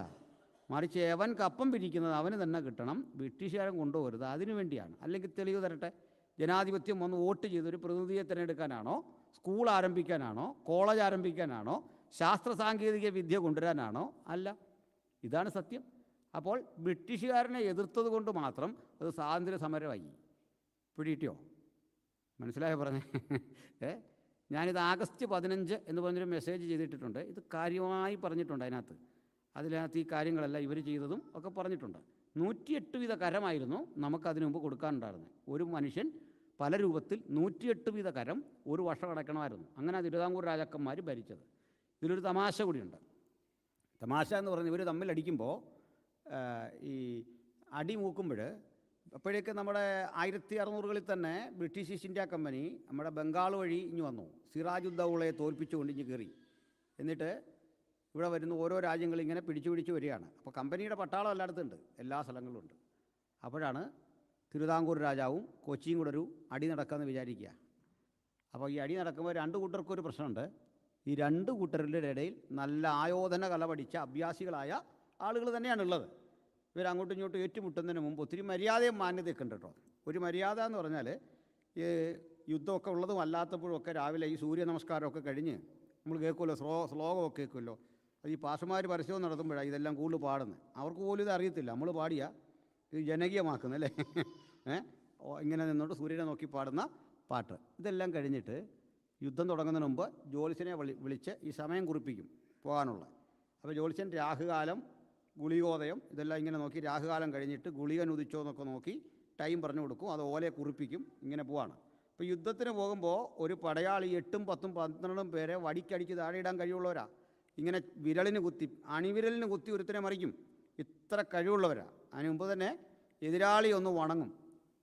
മറിച്ച് എവൻ കപ്പം പിരിക്കുന്നത് അവന് തന്നെ കിട്ടണം, ബ്രിട്ടീഷുകാരൻ കൊണ്ടുപോകരുത്, അതിനു വേണ്ടിയാണ്. അല്ലെങ്കിൽ തെളിവ് തരട്ടെ. ജനാധിപത്യം വന്ന് വോട്ട് ചെയ്തൊരു പ്രതിനിധിയെ തിരഞ്ഞെടുക്കാനാണോ, സ്കൂൾ ആരംഭിക്കാനാണോ, കോളേജ് ആരംഭിക്കാനാണോ, ശാസ്ത്ര സാങ്കേതിക വിദ്യ കൊണ്ടുവരാനാണോ? അല്ല. ഇതാണ് സത്യം. അപ്പോൾ ബ്രിട്ടീഷുകാരനെ എതിർത്തത് കൊണ്ട് മാത്രം അത് സ്വാതന്ത്ര്യ സമരമായി. പിടികിട്ടിയോ? മനസ്സിലായോ പറഞ്ഞേ? ഞാനിത് ആഗസ്റ്റ് 15 എന്ന് പറഞ്ഞൊരു മെസ്സേജ് ചെയ്തിട്ടുണ്ട്. ഇത് കാര്യമായി പറഞ്ഞിട്ടുണ്ട് അതിനകത്ത് ഈ കാര്യങ്ങളെല്ലാം ഇവർ ചെയ്തതും ഒക്കെ പറഞ്ഞിട്ടുണ്ട്. 108 വീത കരമായിരുന്നു നമുക്കതിനു മുമ്പ് കൊടുക്കാനുണ്ടായിരുന്നത്. ഒരു മനുഷ്യൻ പല രൂപത്തിൽ 108 വീത കരം ഒരു വർഷം അടയ്ക്കണമായിരുന്നു. അങ്ങനെ തിരുവിതാംകൂർ രാജാക്കന്മാർ ഭരിച്ചത്. ഇതിലൊരു തമാശ കൂടിയുണ്ട്. തമാശ എന്ന് പറഞ്ഞാൽ ഇവർ തമ്മിൽ അടിക്കുമ്പോൾ ഈ അടി മൂക്കുമ്പോൾ അപ്പോഴേക്ക് നമ്മുടെ 1600-കളിൽ തന്നെ ബ്രിട്ടീഷ് ഈസ്റ്റ് ഇന്ത്യ കമ്പനി നമ്മുടെ ബംഗാൾ വഴി ഇങ്ങ് വന്നു. സിറാജുദ്ദൗളയെ തോൽപ്പിച്ചുകൊണ്ട് ഇങ്ങ് കയറി. എന്നിട്ട് ഇവിടെ വരുന്ന ഓരോ രാജ്യങ്ങളും ഇങ്ങനെ പിടിച്ചു വരികയാണ്. അപ്പോൾ കമ്പനിയുടെ പട്ടാളം എല്ലായിടത്തുണ്ട്, എല്ലാ സ്ഥലങ്ങളിലും ഉണ്ട്. അപ്പോഴാണ് തിരുവിതാംകൂർ രാജാവും കൊച്ചിയും കൂടെ ഒരു അടി നടക്കാമെന്ന് വിചാരിക്കുക. അപ്പോൾ ഈ അടി നടക്കുമ്പോൾ 2 കൂട്ടർക്കും ഒരു പ്രശ്നമുണ്ട്. ഈ 2 കൂട്ടരുടെ ഇടയിൽ നല്ല ആയോധന കല പഠിച്ച അഭ്യാസികളായ ആളുകൾ തന്നെയാണുള്ളത്. ഇവരങ്ങോട്ടും ഇങ്ങോട്ടും ഏറ്റുമുട്ടുന്നതിന് മുമ്പ് ഒത്തിരി മര്യാദയും മാന്യതയൊക്കെ ഉണ്ട് കേട്ടോ. ഒരു മര്യാദ എന്ന് പറഞ്ഞാൽ ഈ യുദ്ധമൊക്കെ ഉള്ളതും അല്ലാത്തപ്പോഴും ഒക്കെ രാവിലെ ഈ സൂര്യ നമസ്കാരമൊക്കെ കഴിഞ്ഞ് നമ്മൾ കേൾക്കുമല്ലോ, ശ്ലോകമൊക്കെ കേൾക്കുമല്ലോ. അത് ഈ പാഷമാർ പരസ്യവും നടത്തുമ്പോഴാണ് ഇതെല്ലാം കൂടുതൽ പാടുന്നത്. അവർക്ക് പോലും ഇത് അറിയത്തില്ല. നമ്മൾ പാടിയ ഇത് ജനകീയമാക്കുന്നല്ലേ? ഇങ്ങനെ നിന്നോണ്ട് സൂര്യനെ നോക്കി പാടുന്ന പാട്ട്. ഇതെല്ലാം കഴിഞ്ഞിട്ട് യുദ്ധം തുടങ്ങുന്നതിന് മുമ്പ് ജ്യോത്സ്യനെ വിളിച്ച് ഈ സമയം കുറിപ്പിക്കും പോകാനുള്ള. അപ്പോൾ ജ്യോത്സ്യൻ രാഹുകാലം, ഗുളികോദയം ഇതെല്ലാം ഇങ്ങനെ നോക്കി രാഹുകാലം കഴിഞ്ഞിട്ട് ഗുളികൻ ഉദിച്ചോ എന്നൊക്കെ നോക്കി ടൈം പറഞ്ഞു കൊടുക്കും. അത് ഓലയെ കുറിപ്പിക്കും. ഇങ്ങനെ പോവാണ്. അപ്പോൾ യുദ്ധത്തിന് പോകുമ്പോൾ ഒരു പടയാളി 8, 10, 12 പേരെ വടിക്കടിക്ക് താഴെ ഇടാൻ കഴിവുള്ളവരാ. ഇങ്ങനെ വിരലിന് കുത്തി, അണിവിരലിന് കുത്തി ഒരുത്തനെ മറിക്കും. ഇത്ര കഴിവുള്ളവരാണ്. അതിന് മുമ്പ് തന്നെ എതിരാളി ഒന്ന്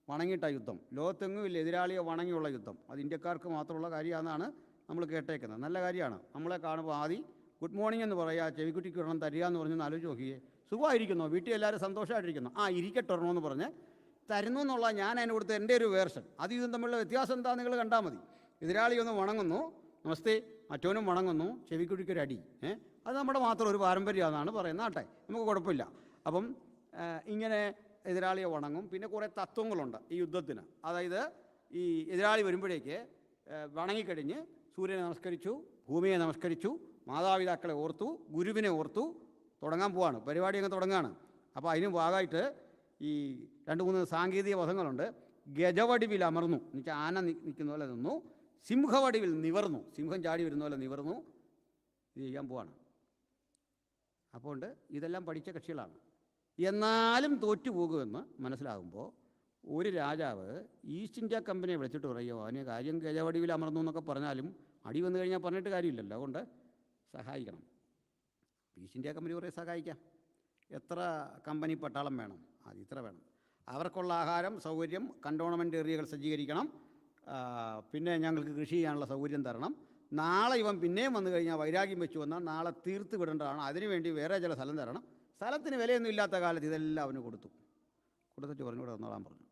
വണങ്ങിയിട്ടാണ് യുദ്ധം. ലോകത്തെങ്ങും ഇല്ല എതിരാളിയെ വണങ്ങിയുള്ള യുദ്ധം. അത് ഇന്ത്യക്കാർക്ക് മാത്രമുള്ള കാര്യമാണെന്നാണ് നമ്മൾ കേട്ടേക്കുന്നത്. നല്ല കാര്യമാണ്. നമ്മളെ കാണുമ്പോൾ ആദ്യം ഗുഡ് മോർണിംഗ് എന്ന് പറയുക, ചെവിക്കുട്ടിക്ക് ഒരെണ്ണം തരിക എന്ന് പറഞ്ഞൊന്ന് ആലോചിച്ച് നോക്കിയേ. സുഖമായിരിക്കുന്നോ? വീട്ടിൽ എല്ലാവരും സന്തോഷമായിട്ടിരിക്കുന്നു. ഇരിക്കട്ടെ ഒരെണ്ണമെന്ന് പറഞ്ഞ് തരുന്നു എന്നുള്ള ഞാൻ അതിന് കൊടുത്ത എൻ്റെ ഒരു വേർഷൻ. അത് ഇതും തമ്മിലുള്ള വ്യത്യാസം എന്താണെന്ന് നിങ്ങൾ കണ്ടാൽ മതി. എതിരാളി ഒന്ന് വണങ്ങുന്നു, നമസ്തേ, മറ്റോനും വണങ്ങുന്നു, ചെവിക്കുട്ടിക്കൊരടി. അത് നമ്മുടെ മാത്രം ഒരു പാരമ്പര്യമാണെന്നാണ് പറയുന്നത്. ആട്ടെ, നമുക്ക് കുഴപ്പമില്ല. അപ്പം ഇങ്ങനെ എതിരാളിയെ വണങ്ങും. പിന്നെ കുറേ തത്വങ്ങളുണ്ട് ഈ യുദ്ധത്തിന്. അതായത് ഈ എതിരാളി വരുമ്പോഴേക്ക് വണങ്ങിക്കഴിഞ്ഞ് സൂര്യനെ നമസ്കരിച്ചു, ഭൂമിയെ നമസ്കരിച്ചു, മാതാപിതാക്കളെ ഓർത്തു, ഗുരുവിനെ ഓർത്തു തുടങ്ങാൻ പോവാണ്. പരിപാടി അങ്ങ് തുടങ്ങുകയാണ്. അപ്പോൾ അതിന് ഭാഗമായിട്ട് ഈ 2-3 സാങ്കേതിക പദങ്ങളുണ്ട്. ഗജവടിവിൽ അമർന്നു എന്ന് വെച്ചാൽ ആന നിൽക്കുന്ന പോലെ നിന്നു, സിംഹവടിവിൽ നിവർന്നു, സിംഹം ചാടി വരുന്ന പോലെ നിവർന്നു. ഇത് ചെയ്യാൻ പോവാണ്. അപ്പോൾ ഇതെല്ലാം പഠിച്ച കക്ഷികളാണ്. എന്നാലും തോറ്റുപോകുമെന്ന് മനസ്സിലാകുമ്പോൾ ഒരു രാജാവ് ഈസ്റ്റ് ഇന്ത്യ കമ്പനിയെ വിളിച്ചിട്ട് പറയുമോ, അതിന് കാര്യം ഗജവടിവിൽ അമർന്നു എന്നൊക്കെ പറഞ്ഞാലും അടി വന്നു കഴിഞ്ഞാൽ പറഞ്ഞിട്ട് കാര്യമില്ലല്ലോ. അതുകൊണ്ട് സഹായിക്കണം. ഈസ്റ്റ് ഇന്ത്യ കമ്പനി കുറേ സഹായിക്കാം. എത്ര കമ്പനി പട്ടാളം വേണം? അത് ഇത്ര വേണം. അവർക്കുള്ള ആഹാരം, സൗകര്യം, കണ്ടോൺമെൻറ്റ് ഏരിയകൾ സജ്ജീകരിക്കണം. പിന്നെ ഞങ്ങൾക്ക് കൃഷി ചെയ്യാനുള്ള സൗകര്യം തരണം. നാളെ ഇവൻ പിന്നെയും വന്നു കഴിഞ്ഞാൽ വൈരാഗ്യം വെച്ച് വന്നാൽ നാളെ തീർത്ത് വിടേണ്ടതാണ്. അതിനുവേണ്ടി വേറെ ചില സ്ഥലം തരണം. സ്ഥലത്തിന് വിലയൊന്നും ഇല്ലാത്ത കാലത്ത് ഇതെല്ലാം അവന് കൊടുത്തിട്ട് പറഞ്ഞു ഇവിടെ വന്നോളാൻ പറഞ്ഞു.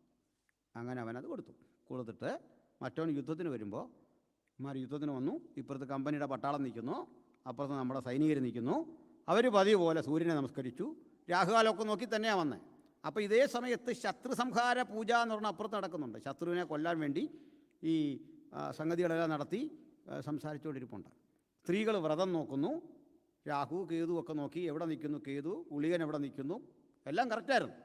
അങ്ങനെ അവനത് കൊടുത്തിട്ട് മറ്റവൻ യുദ്ധത്തിന് വരുമ്പോൾ യുദ്ധത്തിന് വന്നു. ഇപ്പുറത്ത് കമ്പനിയുടെ പട്ടാളം നിൽക്കുന്നു, അപ്പുറത്ത് നമ്മുടെ സൈനികർ നിൽക്കുന്നു. അവർ പതിവ് പോലെ സൂര്യനെ നമസ്കരിച്ചു, രാഹുകാലമൊക്കെ നോക്കി തന്നെയാണ് വന്നത്. അപ്പോൾ ഇതേ സമയത്ത് ശത്രു സംഹാര പൂജ എന്ന് പറഞ്ഞാൽ അപ്പുറത്ത് നടക്കുന്നുണ്ട്. ശത്രുവിനെ കൊല്ലാൻ വേണ്ടി ഈ സംഗതികളെല്ലാം നടത്തി സംസാരിച്ചുകൊണ്ടിരിപ്പുണ്ട്. സ്ത്രീകൾ വ്രതം നോക്കുന്നു, രാഹു കേതു ഒക്കെ നോക്കി എവിടെ നിൽക്കുന്നു കേതു, ഗുളികൻ എവിടെ നിൽക്കുന്നു, എല്ലാം കറക്റ്റായിരുന്നു.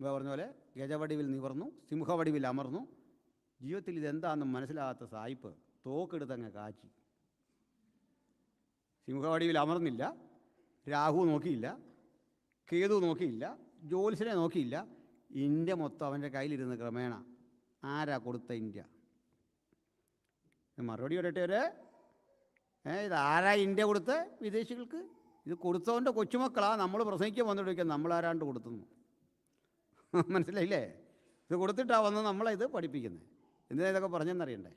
പറഞ്ഞ പോലെ ഗജവടിവിൽ നിവർന്നു, സിംഹവടിവിൽ അമർന്നു. ജീവിതത്തിൽ ഇതെന്താണെന്നും മനസ്സിലാകാത്ത സായിപ്പ് തോക്കെടുത്തങ്ങ് കാച്ചി. സിംഹവടിവിൽ അമർന്നില്ല, രാഹു നോക്കിയില്ല, കേതു നോക്കിയില്ല, ജ്യോത്സ്യനെ നോക്കിയില്ല. ഇന്ത്യ മൊത്തം അവൻ്റെ കയ്യിലിരുന്ന് ക്രമേണ ആരാ കൊടുത്ത ഇന്ത്യ? മറുപടി പറയട്ടെ ഒരു ഇതാരാ ഇന്ത്യ കൊടുത്ത് വിദേശികൾക്ക്? ഇത് കൊടുത്തവൻ്റെ കൊച്ചുമക്കളാണ് നമ്മൾ പ്രസംഗിക്കാൻ വന്നിട്ട് നമ്മളാരാണ്ട് കൊടുത്തുന്നു. മനസ്സിലായില്ലേ? ഇത് കൊടുത്തിട്ടാണ് വന്ന് നമ്മളെ പഠിപ്പിക്കുന്നത്. എന്തിനാ ഇതൊക്കെ പറഞ്ഞെന്നറിയണ്ടേ?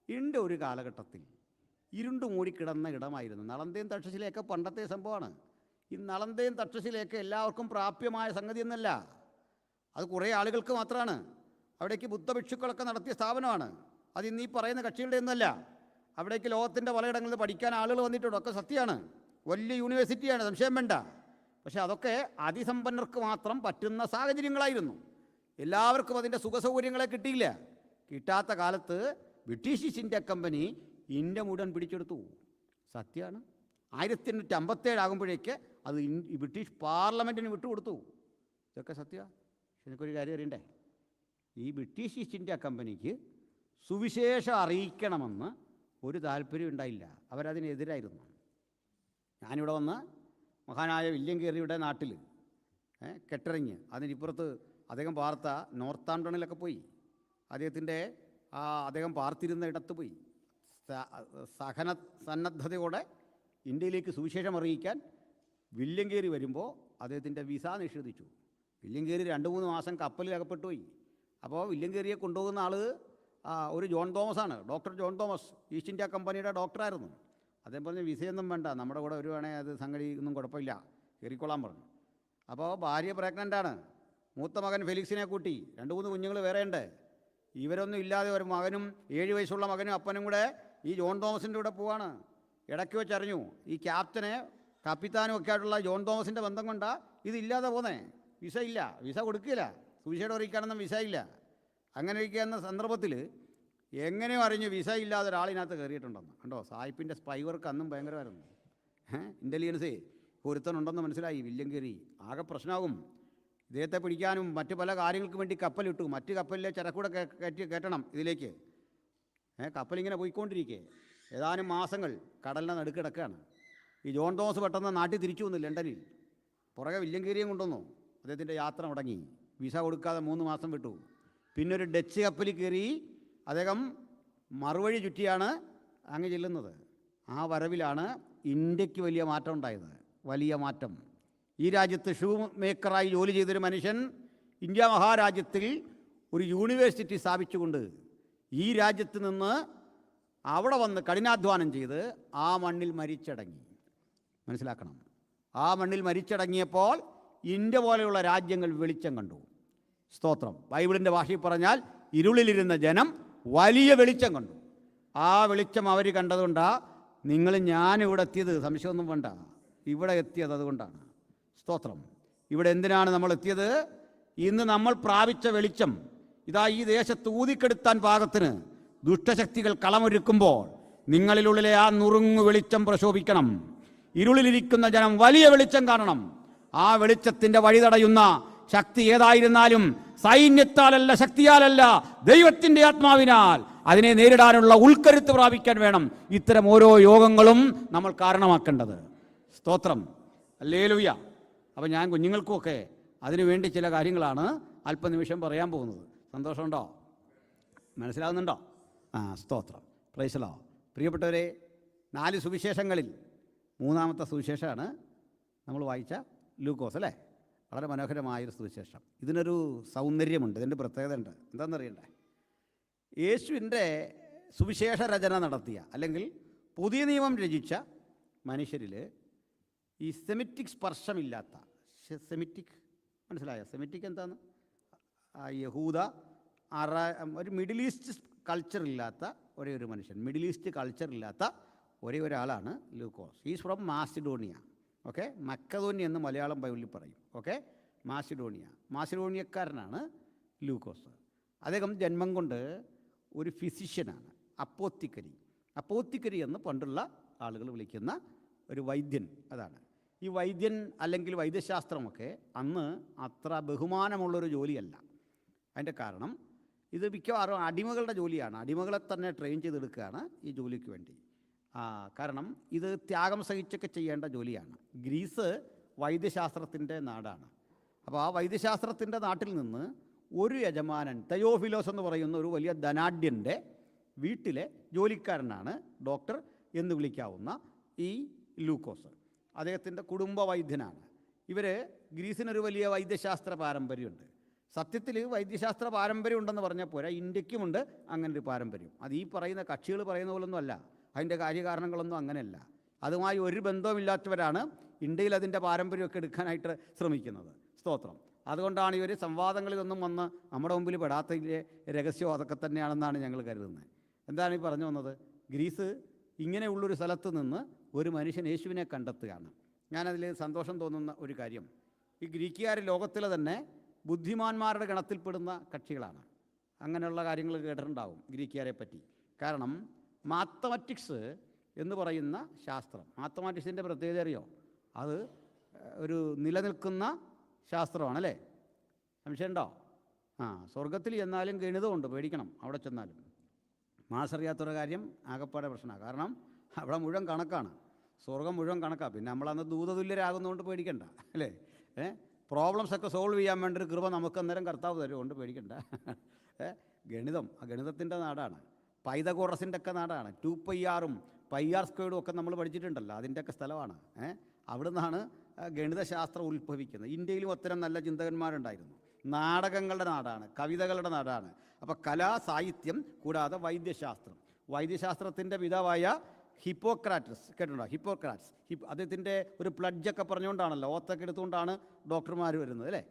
ഇന്ത്യ ഒരു കാലഘട്ടത്തിൽ ഇരുണ്ടു മൂടിക്കിടന്ന ഇടമായിരുന്നു. നളന്തയും തക്ഷശിലയൊക്കെ പണ്ടത്തെ സംഭവമാണ്. ഈ നളന്തയും തക്ഷശിലയൊക്കെ എല്ലാവർക്കും പ്രാപ്യമായ സംഗതി എന്നല്ല. അത് കുറേ ആളുകൾക്ക് മാത്രമാണ്. അവിടേക്ക് ബുദ്ധഭിക്ഷുക്കളൊക്കെ നടത്തിയ സ്ഥാപനമാണ്. അത് ഇന്ന് ഈ പറയുന്ന കക്ഷികളുടെ ഒന്നുമല്ല. അവിടേക്ക് ലോകത്തിൻ്റെ പലയിടങ്ങളിൽ നിന്ന് പഠിക്കാൻ ആളുകൾ വന്നിട്ടുണ്ട്. ഒക്കെ സത്യമാണ്. വലിയ യൂണിവേഴ്സിറ്റിയാണ്, സംശയം വേണ്ട. പക്ഷേ അതൊക്കെ അതിസമ്പന്നർക്ക് മാത്രം പറ്റുന്ന സാഹചര്യങ്ങളായിരുന്നു. എല്ലാവർക്കും അതിൻ്റെ സുഖസൗകര്യങ്ങളെ കിട്ടിയില്ല. കിട്ടാത്ത കാലത്ത് British east India company India മുഴുവൻ പിടിച്ചെടുത്തു. സത്യമാണ്. 1857 ആകുമ്പോഴേക്ക് അത് ബ്രിട്ടീഷ് പാർലമെൻറ്റിന് വിട്ടുകൊടുത്തു. ഇതൊക്കെ സത്യമാണ്. എനിക്കൊരു കാര്യം അറിയണ്ടേ? ഈ ബ്രിട്ടീഷ് ഈസ്റ്റ് ഇന്ത്യ കമ്പനിക്ക് സുവിശേഷം അറിയിക്കണമെന്ന് ഒരു താല്പര്യം ഉണ്ടായില്ല. അവരതിനെതിരായിരുന്നു. ഞാനിവിടെ വന്ന് മഹാനായ വില്യം കേറിയുടെ നാട്ടിൽ കെട്ടറിഞ്ഞ് അതിനിപ്പുറത്ത് അദ്ദേഹം പാർത്ത നോർത്താംപ്ടണിലൊക്കെ പോയി. അദ്ദേഹം പാർത്തിരുന്ന ഇടത്ത് പോയി സന്നദ്ധതയോടെ ഇന്ത്യയിലേക്ക് സുവിശേഷം അറിയിക്കാൻ വില്യം കേറി വരുമ്പോൾ അദ്ദേഹത്തിൻ്റെ വിസ നിഷേധിച്ചു. വില്യം കേറി 2-3 മാസം കപ്പലിൽ അകപ്പെട്ടു പോയി. അപ്പോൾ വില്യം കേറിയെ കൊണ്ടുപോകുന്ന ആൾ ഒരു ജോൺ തോമസാണ്, doctor John Thomas. East India കമ്പനിയുടെ ഡോക്ടറായിരുന്നു. അദ്ദേഹം പറഞ്ഞ് വിസയൊന്നും വേണ്ട, നമ്മുടെ കൂടെ വരുവാണെങ്കിൽ അത് സംഗതി ഒന്നും കുഴപ്പമില്ല, കയറിക്കൊള്ളാൻ പറഞ്ഞു. അപ്പോൾ ഭാര്യ പ്രഗ്നൻ്റാണ്. മൂത്ത മകൻ ഫെലിക്സിനെ കൂട്ടി 2-3 കുഞ്ഞുങ്ങൾ വേറെയുണ്ട്. ഇവരൊന്നും ഇല്ലാതെ ഒരു മകനും 7 വയസ്സുള്ള മകനും അപ്പനും കൂടെ ഈ ജോൺ തോമസിൻ്റെ കൂടെ പോവാണ്. ഇടയ്ക്ക് വെച്ചറിഞ്ഞു ഈ കപ്പിത്താനും ഒക്കെ ആയിട്ടുള്ള ജോൺ തോമസിൻ്റെ ബന്ധം കൊണ്ടാണ് ഇതില്ലാതെ പോന്നേ. വിസ ഇല്ല, വിസ കൊടുക്കില്ല, സുവിശേഷം അറിയിക്കാനൊന്നും വിസ ഇല്ല. അങ്ങനെ ഇരിക്കുന്ന സന്ദർഭത്തിൽ എങ്ങനെയോ അറിഞ്ഞു വിസ ഇല്ലാതെ ഒരാളിനകത്ത് കയറിയിട്ടുണ്ടെന്ന്. കണ്ടോ, സായിപ്പിൻ്റെ സ്പൈ വർക്ക് അന്നും ഭയങ്കരമായിരുന്നു. ഇൻ്റലിജൻസേ ഒരുത്തനുണ്ടെന്ന് മനസ്സിലായി. വില്യം കേറി ആകെ പ്രശ്നമാകും. ഇദ്ദേഹത്തെ പിടിക്കാനും മറ്റു പല കാര്യങ്ങൾക്കും വേണ്ടി കപ്പലിട്ടു. മറ്റ് കപ്പലിലെ ചരക്കൂടെ കയറ്റണം ഇതിലേക്ക്. കപ്പലിങ്ങനെ പോയിക്കൊണ്ടിരിക്കെ ഏതാനും മാസങ്ങൾ കടലിനെ നടുക്കിടക്കുകയാണ്. ഈ ജോൺ തോമസ് പെട്ടെന്ന് നാട്ടിൽ തിരിച്ചു വന്നു ലണ്ടനിൽ. പുറകെ വില്യം കേറിയും കൊണ്ടുവന്നു. അദ്ദേഹത്തിൻ്റെ യാത്ര മുടങ്ങി. വിസ കൊടുക്കാതെ 3 മാസം വിട്ടു. പിന്നെ ഒരു ഡച്ച് കപ്പലിൽ കയറി അദ്ദേഹം മറുവഴി ചുറ്റിയാണ് അങ്ങ് ചെല്ലുന്നത്. ആ വരവിലാണ് ഇന്ത്യക്ക് വലിയ മാറ്റം ഉണ്ടായത്. വലിയ മാറ്റം. ഈ രാജ്യത്ത് ഷൂ മേക്കറായി ജോലി ചെയ്തൊരു മനുഷ്യൻ ഇന്ത്യ മഹാരാജ്യത്തിൽ ഒരു യൂണിവേഴ്സിറ്റി സ്ഥാപിച്ചുകൊണ്ട് ഈ രാജ്യത്ത് നിന്ന് അവിടെ വന്ന് കഠിനാധ്വാനം ചെയ്ത് ആ മണ്ണിൽ മരിച്ചടങ്ങി. മനസ്സിലാക്കണം. ആ മണ്ണിൽ മരിച്ചടങ്ങിയപ്പോൾ ഇന്ത്യ പോലെയുള്ള രാജ്യങ്ങൾ വെളിച്ചം കണ്ടു. സ്തോത്രം. ബൈബിളിൻ്റെ ഭാഷയിൽ പറഞ്ഞാൽ ഇരുളിലിരുന്ന ജനം വലിയ വെളിച്ചം കണ്ടു. ആ വെളിച്ചം അവർ കണ്ടതുകൊണ്ടാണ് ഞാനിവിടെ എത്തിയത്. സംശയമൊന്നും വേണ്ട, ഇവിടെ എത്തിയത് അതുകൊണ്ടാണ്. സ്തോത്രം. ഇവിടെ എന്തിനാണ് നമ്മൾ എത്തിയത്? ഇന്ന് നമ്മൾ പ്രാപിച്ച വെളിച്ചം ഇതാ ഈ ദേശത്ത് ഊതിക്കെടുത്താൻ പാകത്തിന് ദുഷ്ടശക്തികൾ കളമൊരുക്കുമ്പോൾ നിങ്ങളിലുള്ളിലെ ആ നുറുങ്ങു വെളിച്ചം പ്രശോഭിക്കണം. ഇരുളിലിരിക്കുന്ന ജനം വലിയ വെളിച്ചം കാണണം. ആ വെളിച്ചത്തിൻ്റെ വഴി തടയുന്ന ശക്തി ഏതായിരുന്നാലും സൈന്യത്താലല്ല, ശക്തിയാലല്ല, ദൈവത്തിൻ്റെ ആത്മാവിനാൽ അതിനെ നേരിടാനുള്ള ഉൾക്കരുത്ത് പ്രാപിക്കാൻ വേണം ഇത്തരം ഓരോ യോഗങ്ങളും നമ്മൾ കാരണമാക്കേണ്ടത്. സ്തോത്രം. ഹല്ലേലൂയ. അപ്പം ഞാൻ കുഞ്ഞുങ്ങൾക്കുമൊക്കെ അതിനുവേണ്ടി ചില കാര്യങ്ങളാണ് അല്പനിമിഷം പറയാൻ പോകുന്നത്. സന്തോഷമുണ്ടോ? മനസ്സിലാകുന്നുണ്ടോ? സ്തോത്രം. Praise the Lord. പ്രിയപ്പെട്ടവരെ, 4 സുവിശേഷങ്ങളിൽ 3-ാമത്തെ സുവിശേഷമാണ് നമ്മൾ വായിച്ച ലൂക്കോസ്, അല്ലേ? വളരെ മനോഹരമായൊരു സുവിശേഷം. ഇതിനൊരു സൗന്ദര്യമുണ്ട്, ഇതിൻ്റെ പ്രത്യേകത ഉണ്ട്. എന്താണെന്നറിയണ്ടേ? യേശുവിൻ്റെ സുവിശേഷ രചന നടത്തിയ അല്ലെങ്കിൽ പുതിയ നിയമം രചിച്ച മനുഷ്യരിൽ ഈ സെമിറ്റിക് സ്പർശമില്ലാത്ത, സെമിറ്റിക് മനസ്സിലായോ? സെമിറ്റിക് എന്താണ്? യഹൂദ ഒരു മിഡിൽ ഈസ്റ്റ് കൾച്ചറില്ലാത്ത ഒരേ ഒരു മനുഷ്യൻ, മിഡിൽ ഈസ്റ്റ് കൾച്ചറില്ലാത്ത ഒരേ ഒരാളാണ് Lukose. Is from Macedonia. Okay, മക്കതോന്യ എന്ന് മലയാളം ബൈബിളിൽ പറയും. ഓക്കെ, മാസിഡോണിയക്കാരനാണ് ലൂക്കോസ്. അദ്ദേഹം ജന്മം കൊണ്ട് ഒരു ഫിസിഷ്യനാണ്, അപ്പോത്തിക്കരി എന്ന് പണ്ടുള്ള ആളുകൾ വിളിക്കുന്ന ഒരു വൈദ്യൻ. അതാണ് ഈ വൈദ്യൻ അല്ലെങ്കിൽ വൈദ്യശാസ്ത്രമൊക്കെ അന്ന് അത്ര ബഹുമാനമുള്ളൊരു ജോലിയല്ല. അതിൻ്റെ കാരണം ഇത് മിക്കവാറും അടിമകളുടെ ജോലിയാണ്. അടിമകളെ തന്നെ ട്രെയിൻ ചെയ്തെടുക്കുകയാണ് ഈ ജോലിക്ക് വേണ്ടി. കാരണം ഇത് ത്യാഗം സഹിച്ചൊക്കെ ചെയ്യേണ്ട ജോലിയാണ്. ഗ്രീസ് വൈദ്യശാസ്ത്രത്തിൻ്റെ നാടാണ്. അപ്പോൾ ആ വൈദ്യശാസ്ത്രത്തിൻ്റെ നാട്ടിൽ നിന്ന് ഒരു യജമാനൻ തയോഫിലോസ് എന്ന് പറയുന്ന ഒരു വലിയ ധനാഢ്യൻ്റെ വീട്ടിലെ ജോലിക്കാരനാണ് ഡോക്ടർ എന്ന് വിളിക്കാവുന്ന ഈ ലൂക്കോസ്. അദ്ദേഹത്തിൻ്റെ കുടുംബ വൈദ്യനാണ്. ഇവർ ഗ്രീസിനൊരു വലിയ വൈദ്യശാസ്ത്ര പാരമ്പര്യമുണ്ട്. സത്യത്തിൽ വൈദ്യശാസ്ത്ര പാരമ്പര്യം ഉണ്ടെന്ന് പറഞ്ഞാൽ പോരാ, ഇന്ത്യക്കുമുണ്ട് അങ്ങനൊരു പാരമ്പര്യം. അത് ഈ പറയുന്ന കക്ഷികൾ പറയുന്ന പോലൊന്നും അല്ല, അതിൻ്റെ കാര്യകാരണങ്ങളൊന്നും അങ്ങനെയല്ല. അതുമായി ഒരു ബന്ധവുമില്ലാത്തവരാണ് ഇന്ത്യയിൽ അതിൻ്റെ പാരമ്പര്യമൊക്കെ എടുക്കാനായിട്ട് ശ്രമിക്കുന്നത്. സ്തോത്രം. അതുകൊണ്ടാണ് ഇവർ സംവാദങ്ങളിലൊന്നും വന്ന് നമ്മുടെ മുമ്പിൽ പെടാത്തതിൻ്റെ രഹസ്യം അതൊക്കെ തന്നെയാണെന്നാണ് ഞങ്ങൾ കരുതുന്നത്. എന്താണ് ഈ പറഞ്ഞു വന്നത്? ഗ്രീസ് ഇങ്ങനെയുള്ളൊരു സ്ഥലത്ത് നിന്ന് ഒരു മനുഷ്യൻ യേശുവിനെ കണ്ടെത്തുകയാണ്. ഞാനതിൽ സന്തോഷം തോന്നുന്ന ഒരു കാര്യം, ഈ ഗ്രീക്കുകാർ ലോകത്തിലെ തന്നെ ബുദ്ധിമാന്മാരുടെ ഗണത്തിൽപ്പെടുന്ന കക്ഷികളാണ്. അങ്ങനെയുള്ള കാര്യങ്ങൾ കേട്ടിട്ടുണ്ടാവും ഗ്രീക്കുകാരെ പറ്റി. കാരണം മാത്തമാറ്റിക്സ് എന്ന് പറയുന്ന ശാസ്ത്രം, മാത്തമാറ്റിക്സിൻ്റെ പ്രത്യേകത അറിയോ? അത് ഒരു നിലനിൽക്കുന്ന ശാസ്ത്രമാണല്ലേ? സംശയമുണ്ടോ? സ്വർഗത്തിൽ ചെന്നാലും ഗണിതമുണ്ട്, പേടിക്കണം. അവിടെ ചെന്നാലും മാസറിയാത്തൊരു കാര്യം ആകപ്പാടെ പ്രശ്നമാണ്. കാരണം അവിടെ മുഴുവൻ കണക്കാണ്, സ്വർഗം മുഴുവൻ കണക്കാണ്. പിന്നെ നമ്മളന്ന് ദൂതതുല്യരാകുന്നതുകൊണ്ട് പേടിക്കണ്ട അല്ലേ? പ്രോബ്ലംസൊക്കെ സോൾവ് ചെയ്യാൻ വേണ്ടി ഒരു കൃപ നമുക്ക് അന്നേരം കർത്താവ് തരും, കൊണ്ട് പേടിക്കണ്ട. ഗണിതം, ആ ഗണിതത്തിൻ്റെ നാടാണ്. പൈതഗോറസിൻ്റെ ഒക്കെ നാടാണ്. 2πr πr² ഒക്കെ നമ്മൾ പഠിച്ചിട്ടുണ്ടല്ലോ, അതിൻ്റെയൊക്കെ സ്ഥലമാണ്. അവിടെ നിന്നാണ് ഗണിതശാസ്ത്രം ഉത്ഭവിക്കുന്നത്. ഇന്ത്യയിലും അത്തരം നല്ല ചിന്തകന്മാരുണ്ടായിരുന്നു. നാടകങ്ങളുടെ നാടാണ്, കവിതകളുടെ നാടാണ്. അപ്പോൾ കലാ, സാഹിത്യം കൂടാതെ വൈദ്യശാസ്ത്രം. വൈദ്യശാസ്ത്രത്തിൻ്റെ പിതാവായ ഹിപ്പോക്രാറ്റസ് കേട്ടിട്ടുണ്ടോ? ഹിപ്പോക്രാറ്റ്സ് അദ്ദേഹത്തിൻ്റെ ഒരു പ്ലഡ്ജൊക്കെ പറഞ്ഞുകൊണ്ടാണല്ലോ, ഓത്തൊക്കെ എടുത്തുകൊണ്ടാണ് ഡോക്ടർമാർ വരുന്നത് അല്ലേ?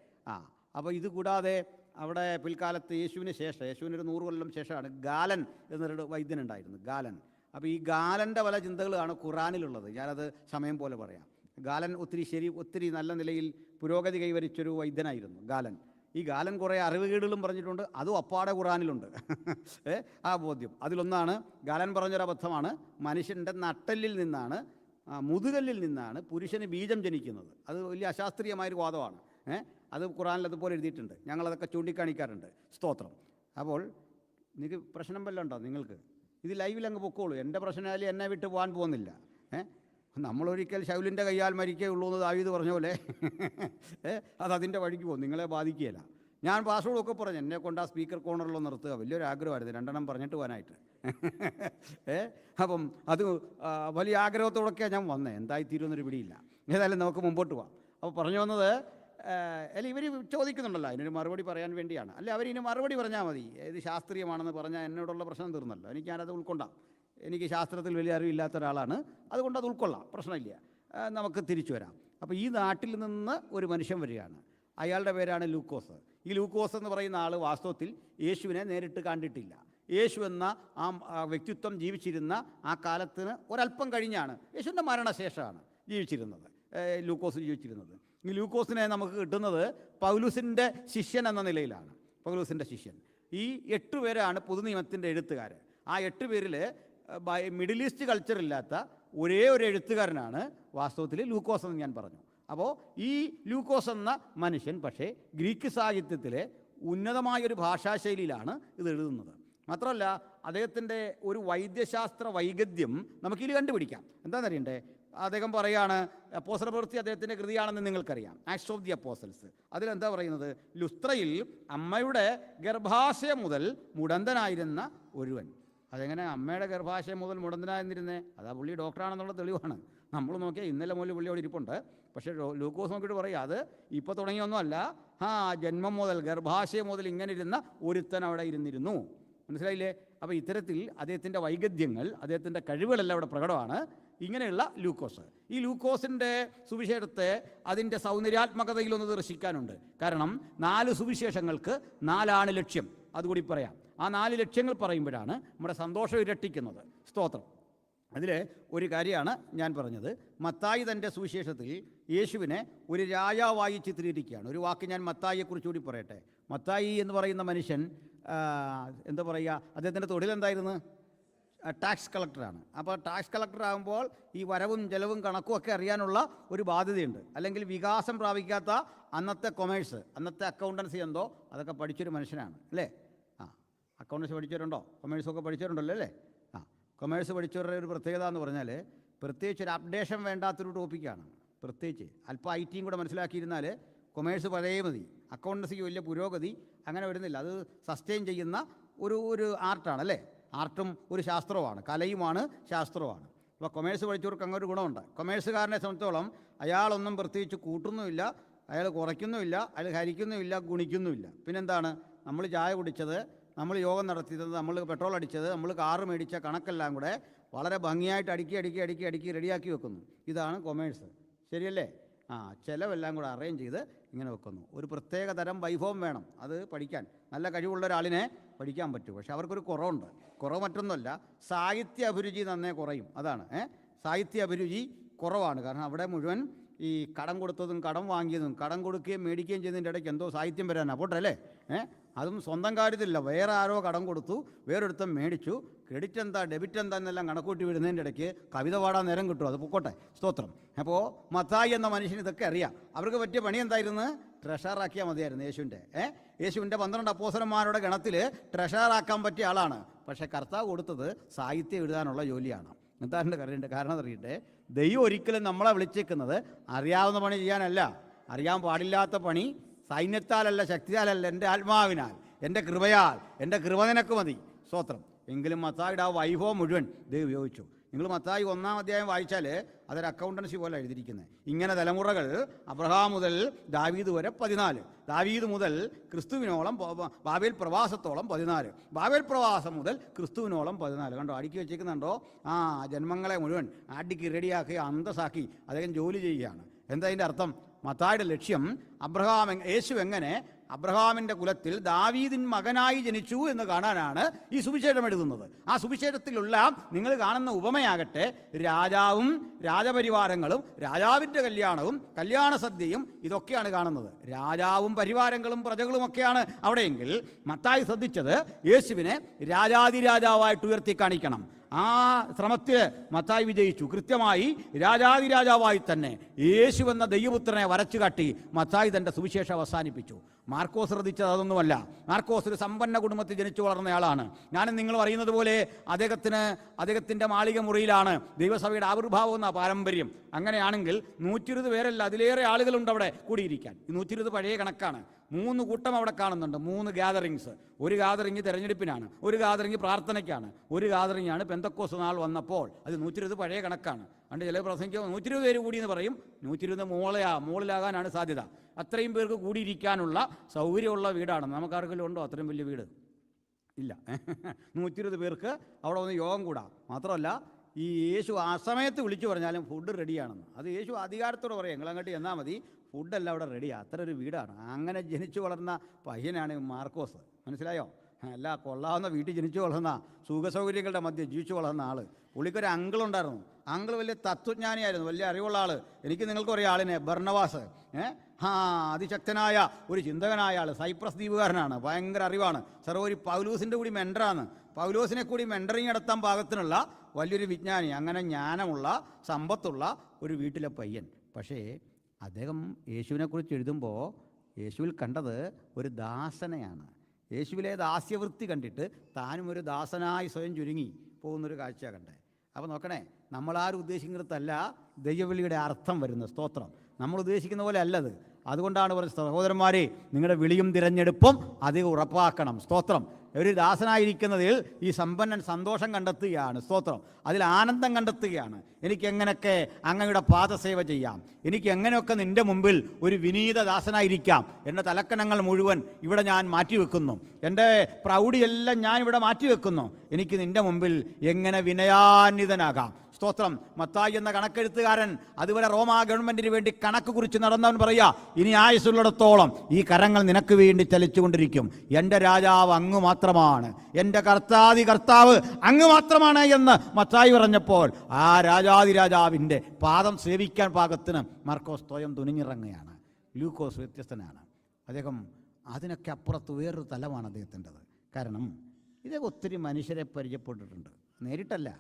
അപ്പോൾ ഇത് കൂടാതെ അവിടെ പിൽക്കാലത്ത് യേശുവിന് ശേഷം, യേശുവിനൊരു 100 കൊല്ലം ശേഷമാണ് ഗാലൻ എന്നൊരു വൈദ്യനുണ്ടായിരുന്നു, ഗാലൻ. അപ്പോൾ ഈ ഗാലൻ്റെ പല ചിന്തകളാണ് ഖുറാനിലുള്ളത്. ഞാനത് സമയം പോലെ പറയാം. ഗാലൻ ഒത്തിരി നല്ല നിലയിൽ പുരോഗതി കൈവരിച്ചൊരു വൈദ്യനായിരുന്നു ഗാലൻ. ഈ ഗാലൻ കുറേ അറിവുകേടുകളും പറഞ്ഞിട്ടുണ്ട്, അതും അപ്പാടെ ഖുറാനിലുണ്ട്. ആ ബോധ്യം അതിലൊന്നാണ് ഗാലൻ പറഞ്ഞൊരബദ്ധമാണ്, മനുഷ്യൻ്റെ നട്ടെല്ലിൽ നിന്നാണ്, മുതുകല്ലിൽ നിന്നാണ് പുരുഷന് ബീജം ജനിക്കുന്നത്. അത് വലിയ അശാസ്ത്രീയമായൊരു വാദമാണ്. അത് ഖുറാനിൽ അതുപോലെ എഴുതിയിട്ടുണ്ട്, ഞങ്ങളതൊക്കെ ചൂണ്ടിക്കാണിക്കാറുണ്ട്. സ്തോത്രം. അപ്പോൾ നിങ്ങൾക്ക് പ്രശ്നം വല്ലതും ഉണ്ടോ? നിങ്ങൾക്ക് ഇത് ലൈവിൽ അങ്ങ് പൊക്കോളൂ. എൻ്റെ പ്രശ്നമായാലും എന്നെ വിട്ട് പോകാൻ പോകുന്നില്ല. നമ്മളൊരിക്കൽ ശൗലിൻ്റെ കയ്യാൽ മരിക്കുകയുള്ളൂ എന്ന് ദാവീദ് പറഞ്ഞ പോലെ അതതിൻ്റെ വഴിക്ക് പോകും, നിങ്ങളെ ബാധിക്കുകയില്ല. ഞാൻ പാസ്വേഡൊക്കെ പറഞ്ഞു, എന്നെ കൊണ്ട് ആ സ്പീക്കർ കോർണറിലോ നിർത്തുക വലിയൊരു ആഗ്രഹമായിരുന്നു, 2 പറഞ്ഞിട്ട് പോകാനായിട്ട്. അപ്പം അത് വലിയ ആഗ്രഹത്തോടൊക്കെയാണ് ഞാൻ വന്നത്, എന്തായിത്തീരുമെന്നൊരു പിടിയില്ല. ഏതായാലും നമുക്ക് മുമ്പോട്ട് പോവാം. അപ്പോൾ പറഞ്ഞു വന്നത്, അല്ല ഇവർ ചോദിക്കുന്നുണ്ടല്ലോ, അതിനൊരു മറുപടി പറയാൻ വേണ്ടിയാണ്. അല്ല അവരിന് മറുപടി പറഞ്ഞാൽ മതി, ഇത് ശാസ്ത്രീയമാണെന്ന് പറഞ്ഞാൽ എന്നോടുള്ള പ്രശ്നം തീർന്നല്ലോ. ഞാനത് ഉൾക്കൊണ്ടാം. എനിക്ക് ശാസ്ത്രത്തിൽ വലിയ അറിവില്ലാത്ത ഒരാളാണ്, അതുകൊണ്ട് അത് ഉൾക്കൊള്ളാം, പ്രശ്നമില്ല. നമുക്ക് തിരിച്ചു വരാം. അപ്പോൾ ഈ നാട്ടിൽ നിന്ന് ഒരു മനുഷ്യൻ വരികയാണ്, അയാളുടെ പേരാണ് ലൂക്കോസ്. ഈ ലൂക്കോസ് എന്ന് പറയുന്ന ആൾ വാസ്തവത്തിൽ യേശുവിനെ നേരിട്ട് കണ്ടിട്ടില്ല. യേശു എന്ന ആ വ്യക്തിത്വം ജീവിച്ചിരുന്ന ആ കാലത്തിന് ഒരല്പം കഴിഞ്ഞാണ്, യേശുവിൻ്റെ മരണശേഷമാണ് ജീവിച്ചിരുന്നത് ലൂക്കോസ് ജീവിച്ചിരുന്നത്. ഈ ലൂക്കോസിനെ നമുക്ക് കിട്ടുന്നത് പൗലൂസിൻ്റെ ശിഷ്യൻ എന്ന നിലയിലാണ്. പൗലൂസിൻ്റെ ശിഷ്യൻ. ഈ 8 പേരാണ് പുതുനിയമത്തിൻ്റെ എഴുത്തുകാർ. ആ 8 പേരിൽ മിഡിൽ ഈസ്റ്റ് കൾച്ചറില്ലാത്ത ഒരേ ഒരു എഴുത്തുകാരനാണ് വാസ്തവത്തിൽ ലൂക്കോസ് എന്ന് ഞാൻ പറഞ്ഞു. അപ്പോൾ ഈ ലൂക്കോസ് എന്ന മനുഷ്യൻ പക്ഷേ ഗ്രീക്ക് സാഹിത്യത്തിലെ ഉന്നതമായൊരു ഭാഷാശൈലിയിലാണ് ഇത് എഴുതുന്നത്. മാത്രമല്ല അദ്ദേഹത്തിൻ്റെ ഒരു വൈദ്യശാസ്ത്ര വൈഗദ്ധ്യം നമുക്കിതിൽ കണ്ടുപിടിക്കാം. എന്താണെന്നറിയണ്ടേ? അദ്ദേഹം പറയുകയാണ്, അപ്പോസ്തല പ്രവൃത്തി അദ്ദേഹത്തിൻ്റെ കൃതിയാണെന്ന് നിങ്ങൾക്കറിയാം, ആക്ട്സ് ഓഫ് ദി അപ്പോസ്റ്റൽസ്. അതിലെന്താ പറയുന്നത്? ലുസ്ത്രയിൽ അമ്മയുടെ ഗർഭാശയം മുതൽ മുടന്തനായിരുന്ന ഒരുവൻ. അതെങ്ങനെ അമ്മയുടെ ഗർഭാശയം മുതൽ മുടന്തനായിരുന്നിരുന്നേ? അതാ പുള്ളി ഡോക്ടറാണെന്നുള്ള തെളിവാണ്. നമ്മൾ നോക്കിയാൽ ഇന്നലെ മുതൽ പുള്ളി അവിടെ ഇരിപ്പുണ്ട്. പക്ഷേ ലൂക്കോസ് നോക്കിയിട്ട് പറയുക, അത് ഇപ്പോൾ തുടങ്ങിയൊന്നുമല്ല, ജന്മം മുതൽ ഗർഭാശയം മുതൽ ഇങ്ങനെ ഇരുന്ന ഒരുത്തൻ അവിടെ ഇരുന്നിരുന്നു. മനസ്സിലായില്ലേ? അപ്പോൾ ഇത്തരത്തിൽ അദ്ദേഹത്തിൻ്റെ വൈഗദ്ധ്യങ്ങൾ, അദ്ദേഹത്തിൻ്റെ കഴിവുകളെല്ലാം അവിടെ പ്രകടമാണ്. ഇങ്ങനെയുള്ള ലൂക്കോസ്, ഈ ലൂക്കോസിൻ്റെ സുവിശേഷത്തെ അതിൻ്റെ സൗന്ദര്യാത്മകതയിലൊന്ന് ദർശിക്കാനുണ്ട്. കാരണം 4 സുവിശേഷങ്ങൾക്ക് 4 ലക്ഷ്യം. അതുകൂടി പറയാം. ആ 4 ലക്ഷ്യങ്ങൾ പറയുമ്പോഴാണ് നമ്മുടെ സന്തോഷം ഇരട്ടിക്കുന്നത്. സ്തോത്രം. അതിൽ ഒരു കാര്യമാണ് ഞാൻ പറഞ്ഞത്. മത്തായി തൻ്റെ സുവിശേഷത്തിൽ യേശുവിനെ ഒരു രാജാവായി ചിത്രീകരിക്കുകയാണ്. ഒരു വാക്ക് ഞാൻ മത്തായിയെക്കുറിച്ച് കൂടി പറയട്ടെ. മത്തായി എന്ന് പറയുന്ന മനുഷ്യൻ എന്താ പറയുക, അദ്ദേഹത്തിൻ്റെ തൊഴിലെന്തായിരുന്നു? ടാക്സ് കളക്ടറാണ്. അപ്പോൾ ടാക്സ് കളക്ടർ ആകുമ്പോൾ ഈ വരവും ചെലവും കണക്കും ഒക്കെ അറിയാനുള്ള ഒരു ബാധ്യതയുണ്ട്. അല്ലെങ്കിൽ വികാസം പ്രാപിക്കാത്ത അന്നത്തെ കൊമേഴ്സ്, അന്നത്തെ അക്കൗണ്ടൻസി എന്തോ അതൊക്കെ പഠിച്ചൊരു മനുഷ്യനാണ് അല്ലേ? അക്കൗണ്ടൻസി പഠിച്ചവരുണ്ടോ? കൊമേഴ്സൊക്കെ പഠിച്ചവരുണ്ടല്ലോ അല്ലേ? കൊമേഴ്സ് പഠിച്ചവരുടെ ഒരു പ്രത്യേകത എന്ന് പറഞ്ഞാൽ പ്രത്യേകിച്ച് ഒരു അപ്ഡേഷൻ വേണ്ടാത്തൊരു ടോപ്പിക്കാണ്. പ്രത്യേകിച്ച് അല്പം IT കൂടെ മനസ്സിലാക്കിയിരുന്നാൽ കൊമേഴ്സ് പഴയ മതി, അക്കൗണ്ടൻസിക്ക് വലിയ പുരോഗതി അങ്ങനെ വരുന്നില്ല. അത് സസ്റ്റെയിൻ ചെയ്യുന്ന ഒരു ആർട്ടാണ് അല്ലേ. ആർട്ടും ഒരു ശാസ്ത്രവുമാണ്, കലയുമാണ്, ശാസ്ത്രവുമാണ്. അപ്പോൾ കൊമേഴ്സ് പഠിച്ചവർക്ക് അങ്ങനെ ഒരു ഗുണമുണ്ട്. കൊമേഴ്സുകാരനെ സംബന്ധിച്ചോളം അയാളൊന്നും പ്രത്യേകിച്ച് കൂട്ടുന്നുമില്ല, അയാൾ കുറയ്ക്കുന്നുമില്ല, അയാൾ ഹരിക്കുന്നുമില്ല, ഗുണിക്കുന്നുമില്ല. പിന്നെന്താണ്, നമ്മൾ ചായ കുടിച്ചത്, നമ്മൾ യോഗം നടത്തിയത്, നമ്മൾ പെട്രോൾ അടിച്ചത്, നമ്മൾ കാറ് മേടിച്ച കണക്കെല്ലാം കൂടെ വളരെ ഭംഗിയായിട്ട് അടുക്കി റെഡിയാക്കി വെക്കുന്നു. ഇതാണ് കൊമേഴ്സ്, ശരിയല്ലേ? ചിലവെല്ലാം കൂടെ അറേഞ്ച് ചെയ്ത് ഇങ്ങനെ വെക്കുന്നു. ഒരു പ്രത്യേക തരം വൈഭവം വേണം അത് പഠിക്കാൻ. നല്ല കഴിവുള്ള ഒരാളിനെ പഠിക്കാൻ പറ്റും. പക്ഷെ അവർക്കൊരു കുറവുണ്ട്. കുറവ് മറ്റൊന്നുമല്ല, സാഹിത്യ അഭിരുചി നന്നേ കുറയും. അതാണ് സാഹിത്യ അഭിരുചി കുറവാണ്. കാരണം അവിടെ മുഴുവൻ ഈ കടം കൊടുത്തതും കടം വാങ്ങിയതും കടം കൊടുക്കുകയും മേടിക്കുകയും ചെയ്യുന്നതിൻ്റെ ഇടയ്ക്ക് എന്തോ സാഹിത്യം വരാനാണ്. പോട്ടെ അല്ലേ. അതും സ്വന്തം കാര്യത്തിലില്ല, വേറെ ആരോ കടം കൊടുത്തു, വേറൊരുത്തം മേടിച്ചു, ക്രെഡിറ്റ് എന്താ ഡെബിറ്റ് എന്താ എന്നെല്ലാം കണക്കൂട്ടി വിടുന്നതിൻ്റെ ഇടയ്ക്ക് കവിത പാടാൻ നേരം കിട്ടും. അത് പൊക്കോട്ടെ, സ്തോത്രം. അപ്പോൾ മത്തായി എന്ന മനുഷ്യന് ഇതൊക്കെ അറിയാം. അവർക്ക് പറ്റിയ പണി എന്തായിരുന്നു? ട്രഷറാക്കിയാൽ മതിയായിരുന്നു യേശുവിൻ്റെ 12 അപ്പോസ്തലന്മാരുടെ ഗണത്തിൽ ട്രഷറാക്കാൻ പറ്റിയ ആളാണ്. പക്ഷേ കർത്താവ് കൊടുത്തത് സാഹിത്യം എഴുതാനുള്ള ജോലിയാണ്. കാരണം അറിയട്ടെ, ദൈവം ഒരിക്കലും നമ്മളെ വിളിച്ചേക്കുന്നത് അറിയാവുന്ന പണി ചെയ്യാനല്ല. അറിയാൻ പാടില്ലാത്ത പണി സൈന്യത്താലല്ല, ശക്തിയാലല്ല, എൻ്റെ ആത്മാവിനാൽ, എൻ്റെ കൃപയാൽ, എൻ്റെ കൃപ നിനക്ക് മതി, സ്തോത്രം. എങ്കിലും മത്തായിയുടെ ആ വൈഭവം മുഴുവൻ ദൈവം ഉപയോഗിച്ചു. നിങ്ങൾ മത്തായി 1-ാം അധ്യായം വായിച്ചാൽ അതൊരു അക്കൗണ്ടൻസി പോലെ എഴുതിയിരിക്കുന്നത്. ഇങ്ങനെ തലമുറകൾ അബ്രഹാം മുതൽ ദാവീദ് വരെ 14, ദാവീദ് മുതൽ ക്രിസ്തുവിനോളം ബാബേൽ പ്രവാസത്തോളം 14, ബാബേൽ പ്രവാസം മുതൽ ക്രിസ്തുവിനോളം 14. കണ്ടോ, അടുക്കി വെച്ചേക്കുന്നുണ്ടോ? ജന്മങ്ങളെ മുഴുവൻ അടുക്കി റെഡിയാക്കി അന്തസ്സാക്കി അദ്ദേഹം ജോലി ചെയ്യുകയാണ്. എന്താ അതിൻ്റെ അർത്ഥം? മത്തായിയുടെ ലക്ഷ്യം യേശു എങ്ങനെ അബ്രഹാമിൻ്റെ കുലത്തിൽ ദാവീദിൻ മകനായി ജനിച്ചു എന്ന് കാണാനാണ് ഈ സുവിശേഷം എഴുതുന്നത്. ആ സുവിശേഷത്തിലുള്ള നിങ്ങൾ കാണുന്ന ഉപമയാകട്ടെ രാജാവും രാജപരിവാരങ്ങളും രാജാവിൻ്റെ കല്യാണവും കല്യാണ സദ്യയും ഇതൊക്കെയാണ് കാണുന്നത്. രാജാവും പരിവാരങ്ങളും പ്രജകളുമൊക്കെയാണ് അവിടെയെങ്കിൽ മത്തായി ശ്രദ്ധിച്ചത് യേശുവിനെ രാജാതിരാജാവായിട്ട് ഉയർത്തി കാണിക്കണം. ആ ശ്രമത്തിൽ മത്തായി വിജയിച്ചു. കൃത്യമായി രാജാതിരാജാവായി തന്നെ യേശു എന്ന ദൈവപുത്രനെ വരച്ചു കാട്ടി മത്തായി തൻ്റെ സുവിശേഷം അവസാനിപ്പിച്ചു. മാർക്കോസ് ശ്രദ്ധിച്ചത് അതൊന്നുമല്ല. മാർക്കോസ് ഒരു സമ്പന്ന കുടുംബത്തിൽ ജനിച്ചു വളർന്നയാളാണ്. ഞാനും നിങ്ങൾ അറിയുന്നത് പോലെ അദ്ദേഹത്തിൻ്റെ മാളിക മുറിയിലാണ് ദൈവസഭയുടെ ആവിർഭാവം എന്ന പാരമ്പര്യം. അങ്ങനെയാണെങ്കിൽ 120 പേരല്ല അതിലേറെ ആളുകളുണ്ട് അവിടെ കൂടിയിരിക്കാൻ. ഈ 120 പഴയ കണക്കാണ്. 3 കൂട്ടം അവിടെ കാണുന്നുണ്ട്, 3 ഗ്യാതറിങ്സ്. ഒരു ഗ്യാതറിങ് തെരഞ്ഞെടുപ്പിനാണ്, ഒരു ഗ്യാതറിങ് പ്രാർത്ഥനയ്ക്കാണ്, ഒരു ഗ്യാതറിങ്ങാണ് പെന്തക്കോസ്ത് നാൾ വന്നപ്പോൾ. അത് 120 പഴയ കണക്കാണ്. അതുകൊണ്ട് ചില പ്രസംഗിക്കുക 120 പേര് കൂടിയെന്ന് പറയും. 120 മുകളിലാകാനാണ് സാധ്യത. അത്രയും പേർക്ക് കൂടിയിരിക്കാനുള്ള സൗകര്യമുള്ള വീടാണ്. നമുക്കാർക്കെങ്കിലും ഉണ്ടോ അത്രയും വലിയ വീട്? ഇല്ല. 120 പേർക്ക് അവിടെ വന്ന് യോഗം കൂടാം. മാത്രമല്ല ഈ യേശു ആ സമയത്ത് വിളിച്ചു പറഞ്ഞാലും ഫുഡ് റെഡിയാണെന്ന്. അത് യേശു അധികാരത്തോടെ പറയാം, നിങ്ങളങ്ങോട്ട് ചെന്നാൽ മതി, ഫുഡെല്ലാം അവിടെ റെഡിയാണ്. അത്ര ഒരു വീടാണ്. അങ്ങനെ ജനിച്ചു വളർന്ന പയ്യനാണ് മാർക്കോസ്. മനസ്സിലായോ? അല്ല, കൊള്ളാവുന്ന വീട്ടിൽ ജനിച്ചു വളർന്ന സുഖസൗകര്യങ്ങളുടെ മധ്യം ജീവിച്ചു വളർന്ന ആൾ. പുള്ളിക്കൊരു അങ്കിളുണ്ടായിരുന്നു. അങ്കിൾ വലിയ തത്വജ്ഞാനിയായിരുന്നു, വലിയ അറിവുള്ള ആൾ. എനിക്ക് നിങ്ങൾക്ക് പറയാം ആളിനെ, ബർണവാസ്. അതിശക്തനായ ഒരു ചിന്തകനായ ആൾ. സൈപ്രസ് ദ്വീപുകാരനാണ്, ഭയങ്കര അറിവാണ്. സർവോരി പൗലൂസിൻ്റെ കൂടി മെൻഡറാണ്. പൗലോസിനെ കൂടി മെൻഡറിങ് നടത്താൻ പാകത്തിനുള്ള വലിയൊരു വിജ്ഞാനി. അങ്ങനെ ജ്ഞാനമുള്ള സമ്പത്തുള്ള ഒരു വീട്ടിലെ പയ്യൻ. പക്ഷേ അദ്ദേഹം യേശുവിനെക്കുറിച്ച് എഴുതുമ്പോൾ യേശുവിൽ കണ്ടത് ഒരു ദാസനെയാണ്. യേശുവിലെ ദാസ്യവൃത്തി കണ്ടിട്ട് താനും ഒരു ദാസനായി സ്വയം ചുരുങ്ങി പോകുന്നൊരു കാഴ്ച കണ്ടേ. അപ്പോൾ നോക്കണേ, നമ്മളാരും ഉദ്ദേശിക്കുന്നിടത്തല്ല ദൈവവിളിയുടെ അർത്ഥം വരുന്നത്. സ്തോത്രം. നമ്മൾ ഉദ്ദേശിക്കുന്ന പോലെ അല്ലത്. അതുകൊണ്ടാണ് പറഞ്ഞ സഹോദരന്മാരെ, നിങ്ങളുടെ വിളിയും തിരഞ്ഞെടുപ്പും അധികം ഉറപ്പാക്കണം. സ്തോത്രം. ഒരു ദാസനായിരിക്കുന്നതിൽ ഈ സമ്പന്നൻ സന്തോഷം കണ്ടെത്തുകയാണ്. സ്തോത്രം. അതിൽ ആനന്ദം കണ്ടെത്തുകയാണ്. എനിക്കെങ്ങനെയൊക്കെ അങ്ങയുടെ പാദസേവ ചെയ്യാം, എനിക്ക് എങ്ങനെയൊക്കെ നിൻ്റെ മുമ്പിൽ ഒരു വിനീത ദാസനായിരിക്കാം. എൻ്റെ തലക്കനങ്ങൾ മുഴുവൻ ഇവിടെ ഞാൻ മാറ്റിവെക്കുന്നു, എൻ്റെ പ്രൗഢിയെല്ലാം ഞാൻ ഇവിടെ മാറ്റിവെക്കുന്നു. എനിക്ക് നിൻ്റെ മുമ്പിൽ എങ്ങനെ വിനയാന്വിതനാകാം. സ്തോത്രം. മത്തായി എന്ന കണക്കെഴുത്തുകാരൻ അതുവരെ റോമാ ഗവൺമെൻറ്റിന് വേണ്ടി കണക്ക് കുറിച്ച് നടന്നവൻ പറയാ, ഇനി ആയുസ്സുള്ളിടത്തോളം ഈ കരങ്ങൾ നിനക്ക് വേണ്ടി ചലിച്ചുകൊണ്ടിരിക്കും. എൻ്റെ രാജാവ് അങ്ങ് മാത്രമാണ്, എൻ്റെ കർത്താവ് അങ്ങ് മാത്രമാണ് എന്ന് മത്തായി പറഞ്ഞപ്പോൾ ആ രാജാതിരാജാവിൻ്റെ പാദം സേവിക്കാൻ പാകത്തിന് മാർക്കോസ് സ്വയം തുനിഞ്ഞിറങ്ങുകയാണ്. ലൂക്കോസ് വ്യത്യസ്തനാണ്. അദ്ദേഹം അതിനൊക്കെ അപ്പുറത്ത് വേറൊരു തലമാണ് അദ്ദേഹത്തിൻ്റെത്. കാരണം ഇദ്ദേഹം ഒത്തിരി മനുഷ്യരെ പരിചയപ്പെട്ടിട്ടുണ്ട്. നേരിട്ടല്ല,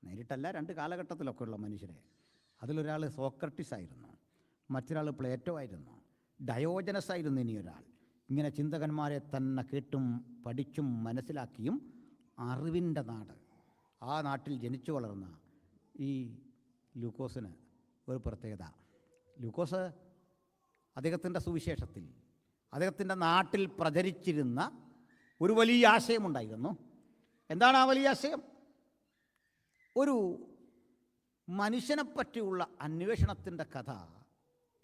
2 കാലഘട്ടത്തിലൊക്കെ ഉള്ള മനുഷ്യരെ. അതിലൊരാൾ സോക്രട്ടീസ് ആയിരുന്നു, മറ്റൊരാൾ പ്ലേറ്റോ ആയിരുന്നു, ഡയോജനസ് ആയിരുന്നു, ഇനിയൊരാൾ. ഇങ്ങനെ ചിന്തകന്മാരെ തന്നെ കേട്ടും പഠിച്ചും മനസ്സിലാക്കിയും അറിവിൻ്റെ നാട്, ആ നാട്ടിൽ ജനിച്ചു വളർന്ന ഈ ലൂക്കോസിന് ഒരു പ്രത്യേകത. ലൂക്കോസ് അദ്ദേഹത്തിൻ്റെ സുവിശേഷത്തിൽ അദ്ദേഹത്തിൻ്റെ നാട്ടിൽ പ്രചരിച്ചിരുന്ന ഒരു വലിയ ആശയമുണ്ടായിരുന്നു. എന്താണ് ആ വലിയ ആശയം? ഒരു മനുഷ്യനെപ്പറ്റിയുള്ള അന്വേഷണത്തിൻ്റെ കഥ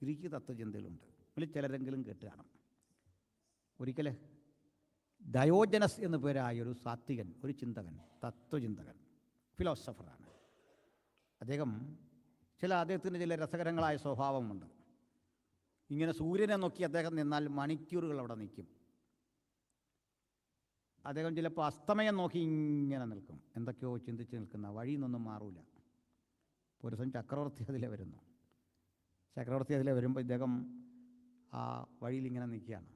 ഗ്രീക്ക് തത്വചിന്തയിലുണ്ട്. ഇതിൽ ചിലരെങ്കിലും കേട്ട് കാണും. ഒരിക്കൽ ഡയോജനസ് എന്നു പേരായ ഒരു സാത്വികൻ, ഒരു ചിന്തകൻ, തത്വചിന്തകൻ, ഫിലോസഫറാണ്. അദ്ദേഹത്തിന് ചില രസകരങ്ങളായ സ്വഭാവമുണ്ട്. ഇങ്ങനെ സൂര്യനെ നോക്കി അദ്ദേഹം നിന്നാൽ മണിക്കൂറുകൾ അവിടെ നിൽക്കും. അദ്ദേഹം ചിലപ്പോൾ അസ്തമയം നോക്കി ഇങ്ങനെ നിൽക്കും, എന്തൊക്കെയോ ചിന്തിച്ച് നിൽക്കുന്ന, വഴിയിൽ നിന്നൊന്നും മാറൂല. ഒരു ദിവസം ചക്രവർത്തി അതിലെ വരുമ്പോൾ ഇദ്ദേഹം ആ വഴിയിൽ ഇങ്ങനെ നിൽക്കുകയാണ്.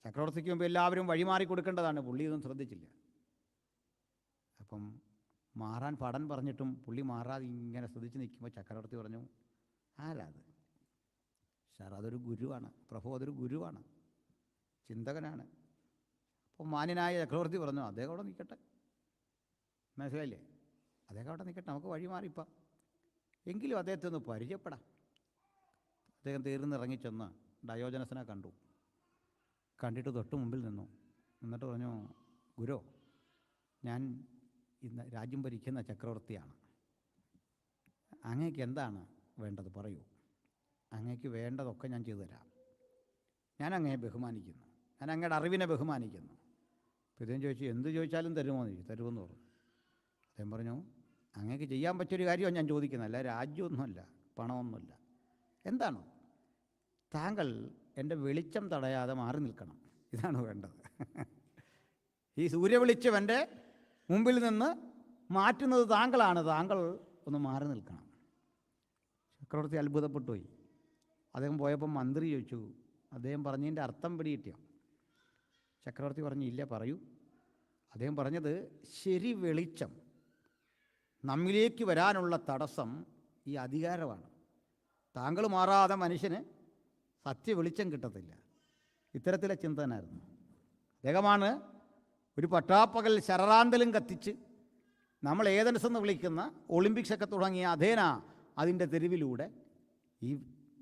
ചക്രവർത്തിക്ക് മുമ്പ് എല്ലാവരും വഴി മാറി കൊടുക്കേണ്ടതാണ്, പുള്ളി ഇതൊന്നും ശ്രദ്ധിച്ചില്ല. അപ്പം മാറാൻ പടൻ പറഞ്ഞിട്ടും പുള്ളി മാറാതെ ഇങ്ങനെ ശ്രദ്ധിച്ച് നിൽക്കുമ്പോൾ ചക്രവർത്തി പറഞ്ഞു, ആരാ അത്? സാർ, അതൊരു ഗുരുവാണ് പ്രഭു, അതൊരു ഗുരുവാണ്, ചിന്തകനാണ്. അപ്പോൾ മാന്യനായ ചക്രവർത്തി പറഞ്ഞു, അദ്ദേഹം അവിടെ നിൽക്കട്ടെ. മനസ്സിലായില്ലേ? അദ്ദേഹം അവിടെ നിൽക്കട്ടെ, നമുക്ക് വഴി മാറിയിപ്പം, എങ്കിലും അദ്ദേഹത്തെ ഒന്ന് പരിചയപ്പെടാം. അദ്ദേഹം തീർന്നിറങ്ങിച്ചെന്ന് ഡയോജനസിനെ കണ്ടിട്ട് തൊട്ട് മുമ്പിൽ എന്നിട്ട് പറഞ്ഞു, ഗുരു, ഞാൻ ഇന്ന് രാജ്യം ഭരിക്കുന്ന ചക്രവർത്തിയാണ്. അങ്ങേക്ക് എന്താണ് വേണ്ടത് പറയൂ, അങ്ങേക്ക് വേണ്ടതൊക്കെ ഞാൻ ചെയ്തു തരാം. ഞാൻ അങ്ങയെ ബഹുമാനിക്കുന്നു, ഞാൻ അങ്ങയുടെ അറിവിനെ ബഹുമാനിക്കുന്നു. അപ്പോൾ ഇദ്ദേഹം ചോദിച്ചു, എന്ത് ചോദിച്ചാലും തരുമെന്ന് പറഞ്ഞു. അദ്ദേഹം പറഞ്ഞു, അങ്ങേക്ക് ചെയ്യാൻ പറ്റിയൊരു കാര്യമാണ് ഞാൻ ചോദിക്കുന്നത്, രാജ്യമൊന്നുമല്ല, പണമൊന്നുമില്ല. എന്താണ്? താങ്കൾ എൻ്റെ വെളിച്ചം തടയാതെ മാറി നിൽക്കണം, ഇതാണ് വേണ്ടത്. ഈ സൂര്യവെളിച്ചം എൻ്റെ മുമ്പിൽ നിന്ന് മാറ്റുന്നത് താങ്കളാണ്, താങ്കൾ ഒന്ന് മാറി നിൽക്കണം. ചക്രവർത്തി അത്ഭുതപ്പെട്ടു പോയി. അദ്ദേഹം പോയപ്പോൾ മന്ത്രി ചോദിച്ചു, അദ്ദേഹം പറഞ്ഞതിൻ്റെ അർത്ഥം പിടികിട്ടിയോ? ചക്രവർത്തി പറഞ്ഞു, ഇല്ല, പറയൂ. അദ്ദേഹം പറഞ്ഞത്, ശരി വെളിച്ചം നമ്മിലേക്ക് വരാനുള്ള തടസ്സം ഈ അധികാരമാണ്. താങ്കൾ മാറാതെ മനുഷ്യന് സത്യവെളിച്ചം കിട്ടത്തില്ല. ഇത്തരത്തിലെ ചിന്തനായിരുന്നു അദ്ദേഹമാണ്. ഒരു പട്ടാപ്പകൽ ശരറാന്തലും കത്തിച്ച് നമ്മൾ ഏതൻസ് എന്ന് വിളിക്കുന്ന ഒളിമ്പിക്സൊക്കെ തുടങ്ങിയ അഥേന അതിൻ്റെ തെരുവിലൂടെ ഈ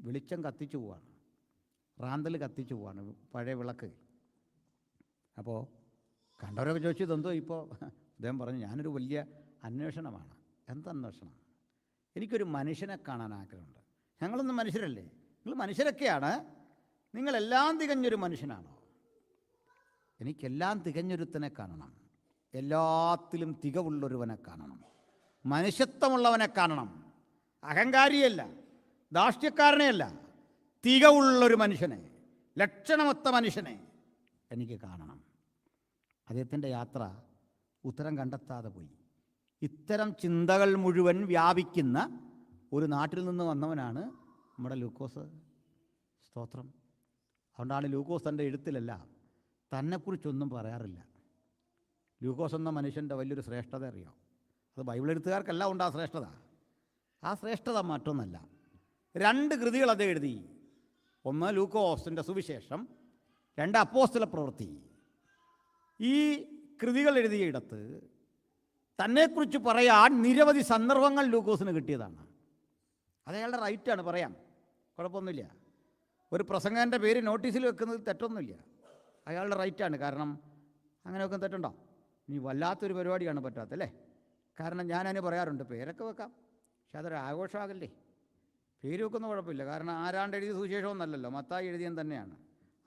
വെളിച്ചം കത്തിച്ചു പോവാണ്, റാന്തൽ കത്തിച്ചു പോവാണ്, പഴയ വിളക്ക്. അപ്പോൾ കണ്ടവരൊക്കെ ചോദിച്ചു, ഇതെന്തോ ഇപ്പോൾ? അദ്ദേഹം പറഞ്ഞു, ഞാനൊരു വലിയ അന്വേഷണമാണ്. എന്തന്വേഷണം? എനിക്കൊരു മനുഷ്യനെ കാണാൻ ആഗ്രഹമുണ്ട്. ഞങ്ങളൊന്നും മനുഷ്യരല്ലേ? നിങ്ങൾ മനുഷ്യരൊക്കെയാണ്, നിങ്ങളെല്ലാം തികഞ്ഞൊരു മനുഷ്യനാണോ? എനിക്കെല്ലാം തികഞ്ഞൊരുത്തനെ കാണണം, എല്ലാത്തിലും തികവുള്ളൊരുവനെ കാണണം, മനുഷ്യത്വമുള്ളവനെ കാണണം, അഹങ്കാരിയല്ല, ധാർഷ്ട്യക്കാരനെയല്ല, തികവുള്ളൊരു മനുഷ്യനെ, ലക്ഷണമൊത്ത മനുഷ്യനെ എനിക്ക് കാണണം. അദ്ദേഹത്തിൻ്റെ യാത്ര ഉത്തരം കണ്ടെത്താതെ പോയി. ഇത്തരം ചിന്തകൾ മുഴുവൻ വ്യാപിക്കുന്ന ഒരു നാട്ടിൽ നിന്ന് വന്നവനാണ് നമ്മുടെ ലൂക്കോസ്. സ്തോത്രം. അതുകൊണ്ടാണ് ലൂക്കോസ് തൻ്റെ എഴുത്തിലെല്ലാം തന്നെക്കുറിച്ചൊന്നും പറയാറില്ല. ലൂക്കോസ് എന്ന മനുഷ്യൻ്റെ വലിയൊരു ശ്രേഷ്ഠത അറിയാം. അത് ബൈബിൾ എഴുത്തുകാർക്കെല്ലാം ഉണ്ട് ആ ശ്രേഷ്ഠത. ആ ശ്രേഷ്ഠത മറ്റൊന്നല്ല. 2 കൃതികൾ അദ്ദേഹം എഴുതി. ഒന്ന് ലൂക്കോസിൻ്റെ സുവിശേഷം, 2 അപ്പോസ്തല പ്രവൃത്തി. ഈ കൃതികൾ എഴുതിയിടത്ത് തന്നെക്കുറിച്ച് പറയാൻ നിരവധി സന്ദർഭങ്ങൾ ലൂക്കോസിന് കിട്ടിയതാണ്. അത് അയാളുടെ റൈറ്റാണ്, പറയാം, കുഴപ്പമൊന്നുമില്ല. ഒരു പ്രസംഗൻ്റെ പേര് നോട്ടീസിൽ വെക്കുന്നത് തെറ്റൊന്നുമില്ല, അയാളുടെ റൈറ്റാണ്. കാരണം അങ്ങനെ വെക്കാൻ തെറ്റുണ്ടോ? ഇനി വല്ലാത്തൊരു പരിപാടിയാണ് പറ്റാത്തല്ലേ. കാരണം ഞാനതിന് പറയാറുണ്ട്, പേരൊക്കെ വെക്കാം, പക്ഷെ അതൊരു ആഘോഷമാകല്ലേ. പേര് വെക്കുന്ന കുഴപ്പമില്ല. കാരണം ആരാണ്ട് എഴുതിയ സുവിശേഷമൊന്നല്ലല്ലോ, മത്തായി എഴുതിയൻ തന്നെയാണ്.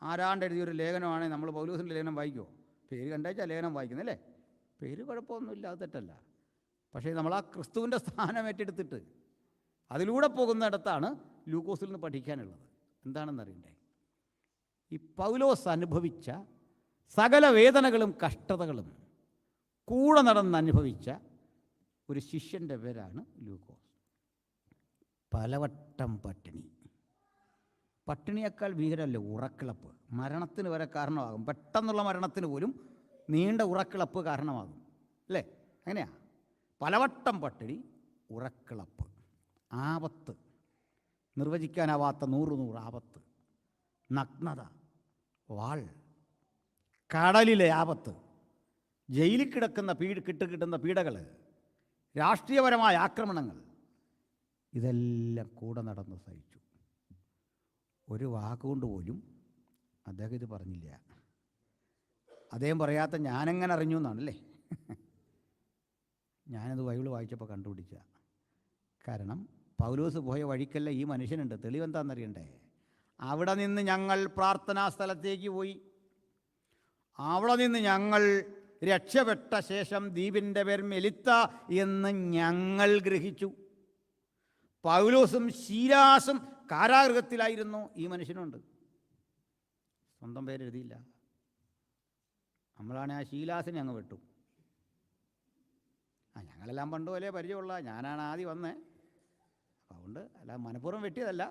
ആരാണ്ട് എഴുതിയൊരു ലേഖനമാണെങ്കിൽ നമ്മൾ പൗലോസിൻ്റെ ലേഖനം വായിക്കുമോ? പേര് കണ്ടേച്ചാൽ ലേഖനം വായിക്കുന്നല്ലേ. പേര് കുഴപ്പമൊന്നുമില്ല, അത് തെറ്റല്ല. പക്ഷേ നമ്മൾ ആ ക്രിസ്തുവിൻ്റെ സ്ഥാനം ഏറ്റെടുത്തിട്ട് അതിലൂടെ പോകുന്നിടത്താണ് ലൂക്കോസിൽ നിന്ന് പഠിക്കാനുള്ളത്. എന്താണെന്നറിയണ്ടേ? ഈ പൗലോസ് അനുഭവിച്ച സകല വേദനകളും കഷ്ടതകളും കൂടെ നടന്നനുഭവിച്ച ഒരു ശിഷ്യൻ്റെ പേരാണ് ലൂക്കോസ്. പലവട്ടം പട്ടിണിയേക്കാൾ ഭീകരമല്ലേ ഉറക്കിളപ്പ്. മരണത്തിന് വരെ കാരണമാകും. പെട്ടെന്നുള്ള മരണത്തിന് പോലും നീണ്ട ഉറക്കിളപ്പ് കാരണമാകും, അല്ലേ? അങ്ങനെയാ. പലവട്ടം പട്ടിണി, ഉറക്കിളപ്പ്, ആപത്ത്, നിർവചിക്കാനാവാത്ത 100 ആപത്ത്, നഗ്നത, വാൾ, കടലിലെ ആപത്ത്, ജയിലിൽ കിട്ടുന്ന പീഡകൾ, രാഷ്ട്രീയപരമായ ആക്രമണങ്ങൾ, ഇതെല്ലാം കൂടെ നടന്ന് സഹിച്ചു. ഒരു വാക്കുകൊണ്ട് പോലും അദ്ദേഹം ഇത് പറഞ്ഞില്ല. അദ്ദേഹം പറയാത്ത ഞാനെങ്ങനെ അറിഞ്ഞു എന്നാണല്ലേ. ഞാനത് ബൈബിൾ വായിച്ചപ്പോൾ കണ്ടുപിടിച്ച. കാരണം പൗലോസ് പോയ വഴിക്കല്ല ഈ മനുഷ്യനുണ്ട്. തെളിവെന്താണെന്നറിയണ്ടേ? അവിടെ നിന്ന് ഞങ്ങൾ പ്രാർത്ഥനാ സ്ഥലത്തേക്ക് പോയി. അവിടെ നിന്ന് ഞങ്ങൾ രക്ഷപ്പെട്ട ശേഷം ദ്വീപിൻ്റെ പേർ മെലിത്ത എന്ന് ഞങ്ങൾ ഗ്രഹിച്ചു. പൗലോസും ശീലാസും കാരാഗൃഹത്തിലായിരുന്നു. ഈ മനുഷ്യനുണ്ട്. സ്വന്തം പേരെഴുതിയില്ല. നമ്മളാണ് ആ ശീലാസിനെ അങ്ങ് വിട്ടു. ഞങ്ങളെല്ലാം പണ്ട് പോലെ പരിചയമുള്ള, ഞാനാണ് ആദ്യം വന്നേ. അപ്പം അതുകൊണ്ട് അല്ല, മനഃപൂർവ്വം വെട്ടിയതല്ല.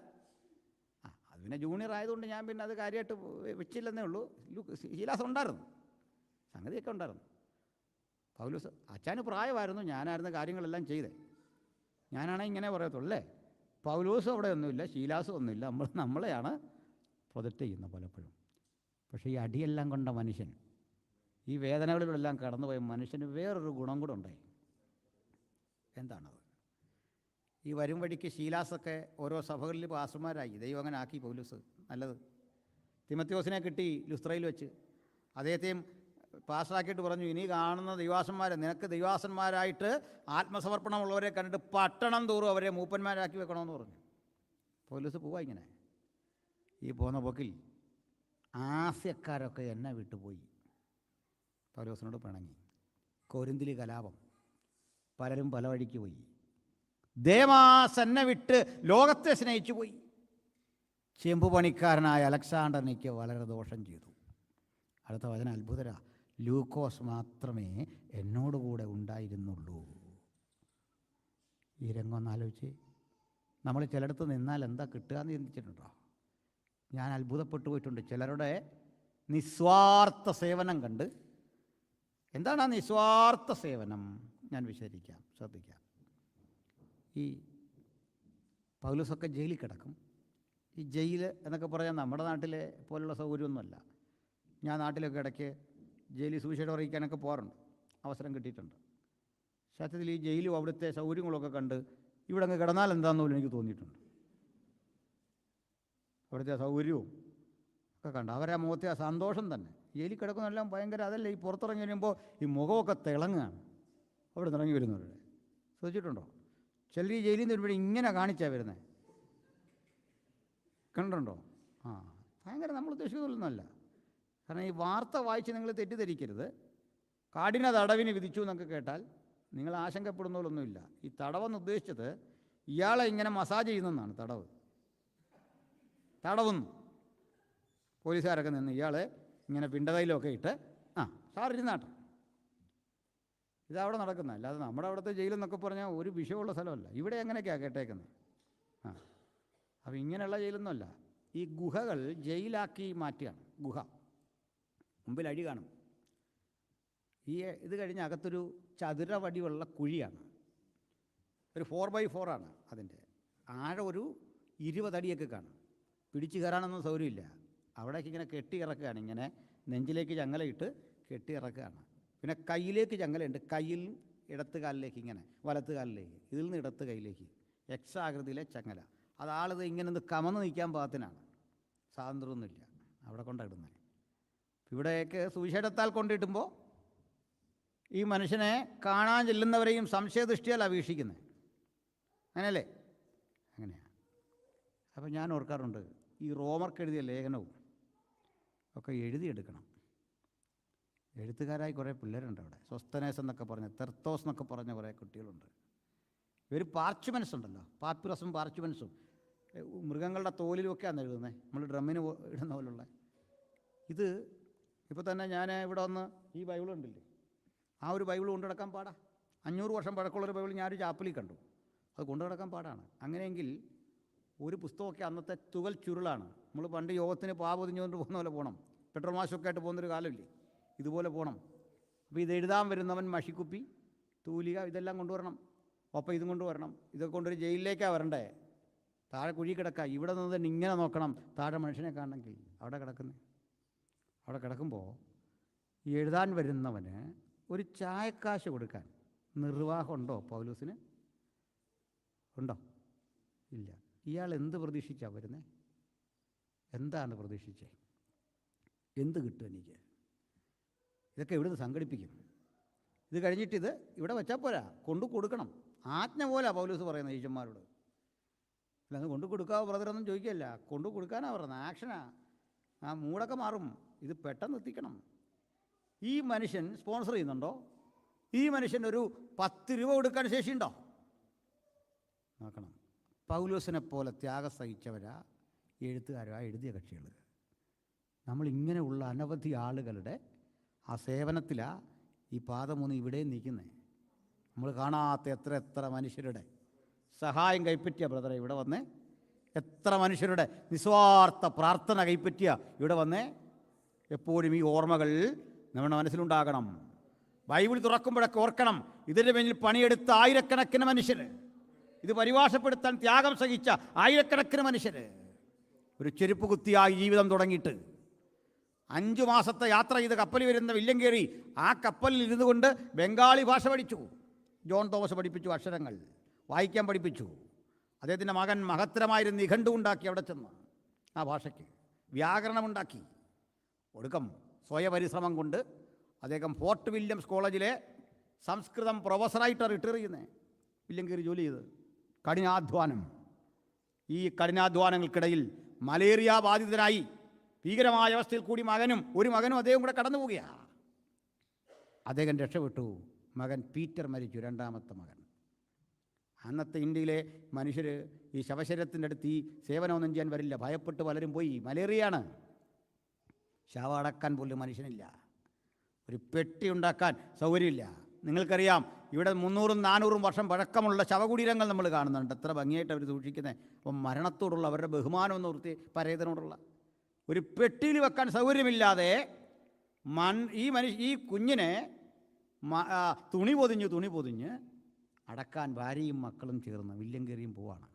അത് പിന്നെ ജൂനിയർ ആയതുകൊണ്ട് ഞാൻ പിന്നെ അത് കാര്യമായിട്ട് വെച്ചില്ലെന്നേ ഉള്ളൂ. ശീലാസ് ഉണ്ടായിരുന്നു, സംഗതിയൊക്കെ ഉണ്ടായിരുന്നു. പൗലോസ് അച്ഛന് പ്രായമായിരുന്നു, ഞാനായിരുന്നു കാര്യങ്ങളെല്ലാം ചെയ്തേ. ഞാനാണെങ്കിൽ ഇങ്ങനെ പറയത്തുള്ളൂ അല്ലേ. പൗലോസും അവിടെ ഒന്നുമില്ല, ശീലാസും ഒന്നുമില്ല, നമ്മളെയാണ് പ്രൊജക്റ്റ് ചെയ്യുന്നത് പലപ്പോഴും. പക്ഷേ ഈ അടിയെല്ലാം കൊണ്ട മനുഷ്യൻ, ഈ വേദനകളിലെല്ലാം കടന്നുപോയ മനുഷ്യന് വേറൊരു ഗുണം കൂടെ ഉണ്ടായി. എന്താണത്? ഈ വരും വഴിക്ക് ശീലാസൊക്കെ ഓരോ സഭകളിൽ പാസ്റ്റർമാരായി. ദൈവം അങ്ങനെ ആക്കി പൗലോസ്. നല്ലത്. തിമത്യോസിനെ കിട്ടി ലുസ്ത്രയിൽ വെച്ച്. അദ്ദേഹത്തെയും പാസ്റ്ററാക്കിയിട്ട് പറഞ്ഞു, ഇനി കാണുന്ന ദൈവാസന്മാരെ നിനക്ക് ദൈവാസന്മാരായിട്ട് ആത്മസമർപ്പണമുള്ളവരെ കണ്ടിട്ട് പട്ടണം തോറും അവരെ മൂപ്പന്മാരാക്കി വെക്കണമെന്ന് പറഞ്ഞു. പൗലോസ് പോവാ ഇങ്ങനെ. ഈ പോന്ന പോക്കിൽ ആസ്യക്കാരൊക്കെ എന്നെ വിട്ടുപോയി. പൗലോസിനോട് പിണങ്ങി. കൊരിന്തിൽ കലാപം, പലരും പല വഴിക്ക് പോയി. ദേമാസ് എന്നെ വിട്ട് ലോകത്തെ സ്നേഹിച്ചു പോയി. ചെമ്പു പണിക്കാരനായ അലക്സാണ്ടറിനിക്ക് വളരെ ദോഷം ചെയ്തു. അടുത്ത വചനം അത്ഭുതരാ. ലൂക്കോസ് മാത്രമേ എന്നോടുകൂടെ ഉണ്ടായിരുന്നുള്ളൂ. ഈ രംഗം ഒന്ന് ആലോചിച്ച്. നമ്മൾ ചിലയിടത്ത് നിന്നാൽ എന്താ കിട്ടുക എന്ന് ചിന്തിച്ചിട്ടുണ്ടോ? ഞാൻ അത്ഭുതപ്പെട്ടു പോയിട്ടുണ്ട് ചിലരുടെ നിസ്വാർത്ഥ സേവനം കണ്ട്. എന്താണ് ആ നിസ്വാർത്ഥ സേവനം? ഞാൻ വിശദീകരിക്കാം, ശ്രദ്ധിക്കാം. ഈ പൗലോസൊക്കെ ജയിലിൽ കിടക്കും. ഈ ജയിൽ എന്നൊക്കെ പറയാൻ നമ്മുടെ നാട്ടിലെ പോലുള്ള സൗകര്യമൊന്നുമല്ല. ഞാൻ നാട്ടിലൊക്കെ ഇടയ്ക്ക് ജയിലിൽ സുവിശേഷം അറിയിക്കാനൊക്കെ പോകാറുണ്ട്, അവസരം കിട്ടിയിട്ടുണ്ട്. സത്യത്തിൽ ഈ ജയിലും അവിടുത്തെ സൗകര്യങ്ങളൊക്കെ കണ്ട് ഇവിടെ അങ്ങ് കിടന്നാൽ എന്താണെന്ന് പോലും എനിക്ക് തോന്നിയിട്ടുണ്ട്. അവിടുത്തെ സൗകര്യവും ഒക്കെ കണ്ട് അവരെ മുഖത്തെ ആ സന്തോഷം തന്നെ. ജയിലിൽ കിടക്കുന്നതെല്ലാം ഭയങ്കര, അതല്ലേ ഈ പുറത്തിറങ്ങി വരുമ്പോൾ ഈ മുഖമൊക്കെ തിളങ്ങുകയാണ് അവിടെ നിന്ന് ഇറങ്ങി വരുന്നവരുടെ. ശ്രദ്ധിച്ചിട്ടുണ്ടോ? ചിലർ ഈ ജയിലിൽ നിന്ന് വരുമ്പോഴേ ഇങ്ങനെ കാണിച്ചാൽ വരുന്നത്, കണ്ടിട്ടുണ്ടോ? ഭയങ്കര നമ്മൾ ഉദ്ദേശിക്കുന്നതൊന്നുമല്ല. കാരണം ഈ വാർത്ത വായിച്ച് നിങ്ങൾ തെറ്റിദ്ധരിക്കരുത്. കാഠിന തടവിന് വിധിച്ചു എന്നൊക്കെ കേട്ടാൽ നിങ്ങൾ ആശങ്കപ്പെടുന്നതിലൊന്നുമില്ല. ഈ തടവെന്ന് ഉദ്ദേശിച്ചത് ഇയാളെ ഇങ്ങനെ മസാജ് ചെയ്യുന്നതെന്നാണ്. തടവുന്നു പോലീസുകാരൊക്കെ നിന്ന് ഇയാളെ ഇങ്ങനെ പിണ്ടകയിലൊക്കെ ഇട്ട് സാറിരുന്നാട്ടെ. ഇതവിടെ നടക്കുന്ന, അല്ലാതെ നമ്മുടെ അവിടുത്തെ ജയിലെന്നൊക്കെ പറഞ്ഞാൽ ഒരു വിഷയമുള്ള സ്ഥലമല്ല. ഇവിടെ എങ്ങനെയൊക്കെയാണ് കേട്ടേക്കുന്നത്. അപ്പം ഇങ്ങനെയുള്ള ജയിലൊന്നുമല്ല. ഈ ഗുഹകൾ ജയിലാക്കി മാറ്റുകയാണ്. ഗുഹ മുമ്പിൽ അഴി കാണും. ഇത് കഴിഞ്ഞ് അകത്തൊരു ചതുരവടിയുള്ള കുഴിയാണ്. ഒരു 4x4 ആണ് അതിൻ്റെ ആഴം. ഒരു 20 അടിയൊക്കെ കാണും. പിടിച്ചു കയറാനൊന്നും സൗകര്യമില്ല. അവിടേക്ക് ഇങ്ങനെ കെട്ടി ഇറക്കുകയാണ്. ഇങ്ങനെ നെഞ്ചിലേക്ക് ചങ്ങലയിട്ട് കെട്ടി ഇറക്കുകയാണ്. പിന്നെ കയ്യിലേക്ക് ചങ്ങലയുണ്ട്. കയ്യിൽ ഇടത്ത് കാലിലേക്ക്, ഇങ്ങനെ വലത്ത് കാലിലേക്ക്, ഇതിൽ നിന്ന് ഇടത്ത് കൈയിലേക്ക് എക്സ് ആകൃതിയിലെ ചങ്ങല. അതാളിത് ഇങ്ങനെ ഒന്ന് കമന്ന് നിൽക്കാൻ പാകത്തിനാണ്. സ്വാതന്ത്ര്യമൊന്നുമില്ല. അവിടെ കൊണ്ടിടുന്നത്. ഇവിടേക്ക് സുവിശേഷത്താൽ കൊണ്ടിട്ടുമ്പോൾ ഈ മനുഷ്യനെ കാണാൻ ചെല്ലുന്നവരെയും സംശയദൃഷ്ടിയല്ല വീക്ഷിക്കുന്നത്. അങ്ങനെയല്ലേ? അങ്ങനെയാണ്. അപ്പം ഞാൻ ഓർക്കാറുണ്ട്, ഈ റോമർക്ക് എഴുതിയ ലേഖനവും ഒക്കെ എഴുതിയെടുക്കണം. എഴുത്തുകാരായി കുറേ പിള്ളേരുണ്ട് അവിടെ. സ്വസ്തനേസ് എന്നൊക്കെ പറഞ്ഞ്, തെർത്തോസ് എന്നൊക്കെ പറഞ്ഞ കുറേ കുട്ടികളുണ്ട്. ഇവർ പാർച്ച്മെൻസ് ഉണ്ടല്ലോ, പാപ്പിറസും പാർച്ച്മെൻസും മൃഗങ്ങളുടെ തോലിലുമൊക്കെയാണ് എഴുതുന്നത്. നമ്മൾ ഡ്രമ്മിന് ഇടുന്ന പോലുള്ള. ഇത് ഇപ്പോൾ തന്നെ ഞാൻ ഇവിടെ വന്ന് ഈ ബൈബിൾ ഉണ്ടില്ലേ, ആ ഒരു ബൈബിൾ കൊണ്ടു നടക്കാൻ പാടാ. 500 വർഷം പഴക്കമുള്ളൊരു ബൈബിൾ ഞാനൊരു ചാപ്പലിൽ കണ്ടു. അത് കൊണ്ടു നടക്കാൻ പാടാണ്. അങ്ങനെയെങ്കിൽ ഒരു പുസ്തകമൊക്കെ അന്നത്തെ തുകൽ ചുരുളാണ്. നമ്മൾ പണ്ട് യോഗത്തിന് പൊതിഞ്ഞുകൊണ്ട് പോകുന്ന പോലെ പോകണം. പെട്രോൾ മാഷൊക്കെ ആയിട്ട് പോകുന്നൊരു കാലമില്ലേ, ഇതുപോലെ പോകണം. അപ്പോൾ ഇത് എഴുതാൻ വരുന്നവൻ മഷിക്കുപ്പി, തൂലിക ഇതെല്ലാം കൊണ്ടുവരണം. ഒപ്പം ഇതും കൊണ്ടുവരണം. ഇതൊക്കെ കൊണ്ടൊരു ജയിലിലേക്കാണ് വരണ്ടേ. താഴെ കുഴി കിടക്കുക. ഇവിടെ നിന്ന് തന്നെ ഇങ്ങനെ നോക്കണം താഴെ മനുഷ്യനെ കാണണമെങ്കിൽ. അവിടെ കിടക്കുമ്പോൾ ഈ എഴുതാൻ വരുന്നവന് ഒരു ചായക്കാശ് കൊടുക്കാൻ നിർവാഹമുണ്ടോ പൗലോസിന്? ഉണ്ടോ? ഇല്ല. ഇയാൾ എന്ത് പ്രതീക്ഷിച്ചാണ് വരുന്നത്? എന്താണ് പ്രതീക്ഷിച്ചേ? എന്ത് കിട്ടും എനിക്ക്? ഇതൊക്കെ ഇവിടുന്ന് സംഘടിപ്പിക്കും. ഇത് കഴിഞ്ഞിട്ടിത് ഇവിടെ വെച്ചാൽ പോരാ, കൊണ്ടു കൊടുക്കണം. ആജ്ഞ പോലെ പൗലോസ് പറയുന്നത് ഈശന്മാരോട്. അല്ലാതെ കൊണ്ടു കൊടുക്കാവോ ബ്രദറൊന്നും ചോദിക്കുകയല്ല, കൊണ്ടു കൊടുക്കാനാണ് പറയുന്നത്. ആക്ഷനാ. ആ മൂടൊക്കെ മാറും. ഇത് പെട്ടെന്ന് എത്തിക്കണം. ഈ മനുഷ്യൻ സ്പോൺസർ ചെയ്യുന്നുണ്ടോ? ഈ മനുഷ്യൻ ഒരു 10 രൂപ കൊടുക്കാൻ ശേഷിയുണ്ടോ? നോക്കണം. പൗലോസിനെ പോലെ ത്യാഗം സഹിച്ചവരാ എഴുത്തുകാരാ എഴുതിയ കക്ഷികൾ. നമ്മളിങ്ങനെയുള്ള അനവധി ആളുകളുടെ ആ സേവനത്തിലാണ് ഈ പാദമൂന്ന് ഇവിടെ നിൽക്കുന്നത്. നമ്മൾ കാണാത്ത എത്ര മനുഷ്യരുടെ സഹായം കൈപ്പറ്റിയ ബ്രദറെ ഇവിടെ വന്നേ. എത്ര മനുഷ്യരുടെ നിസ്വാർത്ഥ പ്രാർത്ഥന കൈപ്പറ്റിയ ഇവിടെ വന്നേ. എപ്പോഴും ഈ ഓർമ്മകൾ നമ്മുടെ മനസ്സിലുണ്ടാകണം. ബൈബിൾ തുറക്കുമ്പോഴൊക്കെ ഓർക്കണം, ഇതിൻ്റെ പിന്നിൽ പണിയെടുത്ത ആയിരക്കണക്കിന് മനുഷ്യർ, ഇത് പരിഭാഷപ്പെടുത്താൻ ത്യാഗം സഹിച്ച ആയിരക്കണക്കിന് മനുഷ്യർ. ഒരു ചെരുപ്പ് കുത്തിയായി ജീവിതം തുടങ്ങിയിട്ട് 5 മാസത്തെ യാത്ര ചെയ്ത് കപ്പലിൽ വരുന്ന വില്യം കയറി ആ കപ്പലിൽ ഇരുന്നു കൊണ്ട് ബംഗാളി ഭാഷ പഠിച്ചു. ജോൺ തോമസ് പഠിപ്പിച്ചു, അക്ഷരങ്ങൾ വായിക്കാൻ പഠിപ്പിച്ചു. അദ്ദേഹത്തിൻ്റെ മകൻ മഹത്തരമായൊരു നിഘണ്ടു ഉണ്ടാക്കി അവിടെ ചെന്ന് ആ ഭാഷയ്ക്ക് വ്യാകരണമുണ്ടാക്കി. ഒടുക്കം സ്വയപരിശ്രമം കൊണ്ട് അദ്ദേഹം ഫോർട്ട് വില്യംസ് കോളേജിലെ സംസ്കൃതം പ്രൊഫസറായിട്ട് റിട്ടയർ ചെയ്യുന്നത്. വില്യം കയറി ജോലി ചെയ്ത് കഠിനാധ്വാനം. ഈ കഠിനാധ്വാനങ്ങൾക്കിടയിൽ മലേറിയ ബാധിതനായി ഭീകരമായ അവസ്ഥയിൽ കൂടി ഒരു മകനും അദ്ദേഹം കൂടെ കടന്നു പോവുകയാണ്. അദ്ദേഹം രക്ഷപ്പെട്ടു. മകൻ പീറ്റർ മരിച്ചു, 2ാമത്തെ മകൻ. അന്നത്തെ ഇന്ത്യയിലെ മനുഷ്യർ ഈ ശവശരീരത്തിൻ്റെ അടുത്ത് ഈ സേവനമൊന്നും ചെയ്യാൻ വരില്ല, ഭയപ്പെട്ട് പലരും പോയി. മലേറിയയാണ്. ശവം അടക്കാൻ പോലും മനുഷ്യനില്ല. ഒരു പെട്ടി ഉണ്ടാക്കാൻ സൗകര്യമില്ല. നിങ്ങൾക്കറിയാം, ഇവിടെ 300-400 വർഷം പഴക്കമുള്ള ശവകുടീരങ്ങൾ നമ്മൾ കാണുന്നുണ്ട്. എത്ര ഭംഗിയായിട്ട് അവർ സൂക്ഷിക്കുന്നത്. അപ്പം മരണത്തോടുള്ള അവരുടെ ബഹുമാനം എന്ന് ഓർത്തി, പരേതനോടുള്ള ഒരു പെട്ടിയിൽ വെക്കാൻ സൗകര്യമില്ലാതെ ഈ കുഞ്ഞിനെ തുണി പൊതിഞ്ഞ് അടക്കാൻ ഭാര്യയും മക്കളും ചേർന്ന് വില്യം കയറിയും പോവാണ്.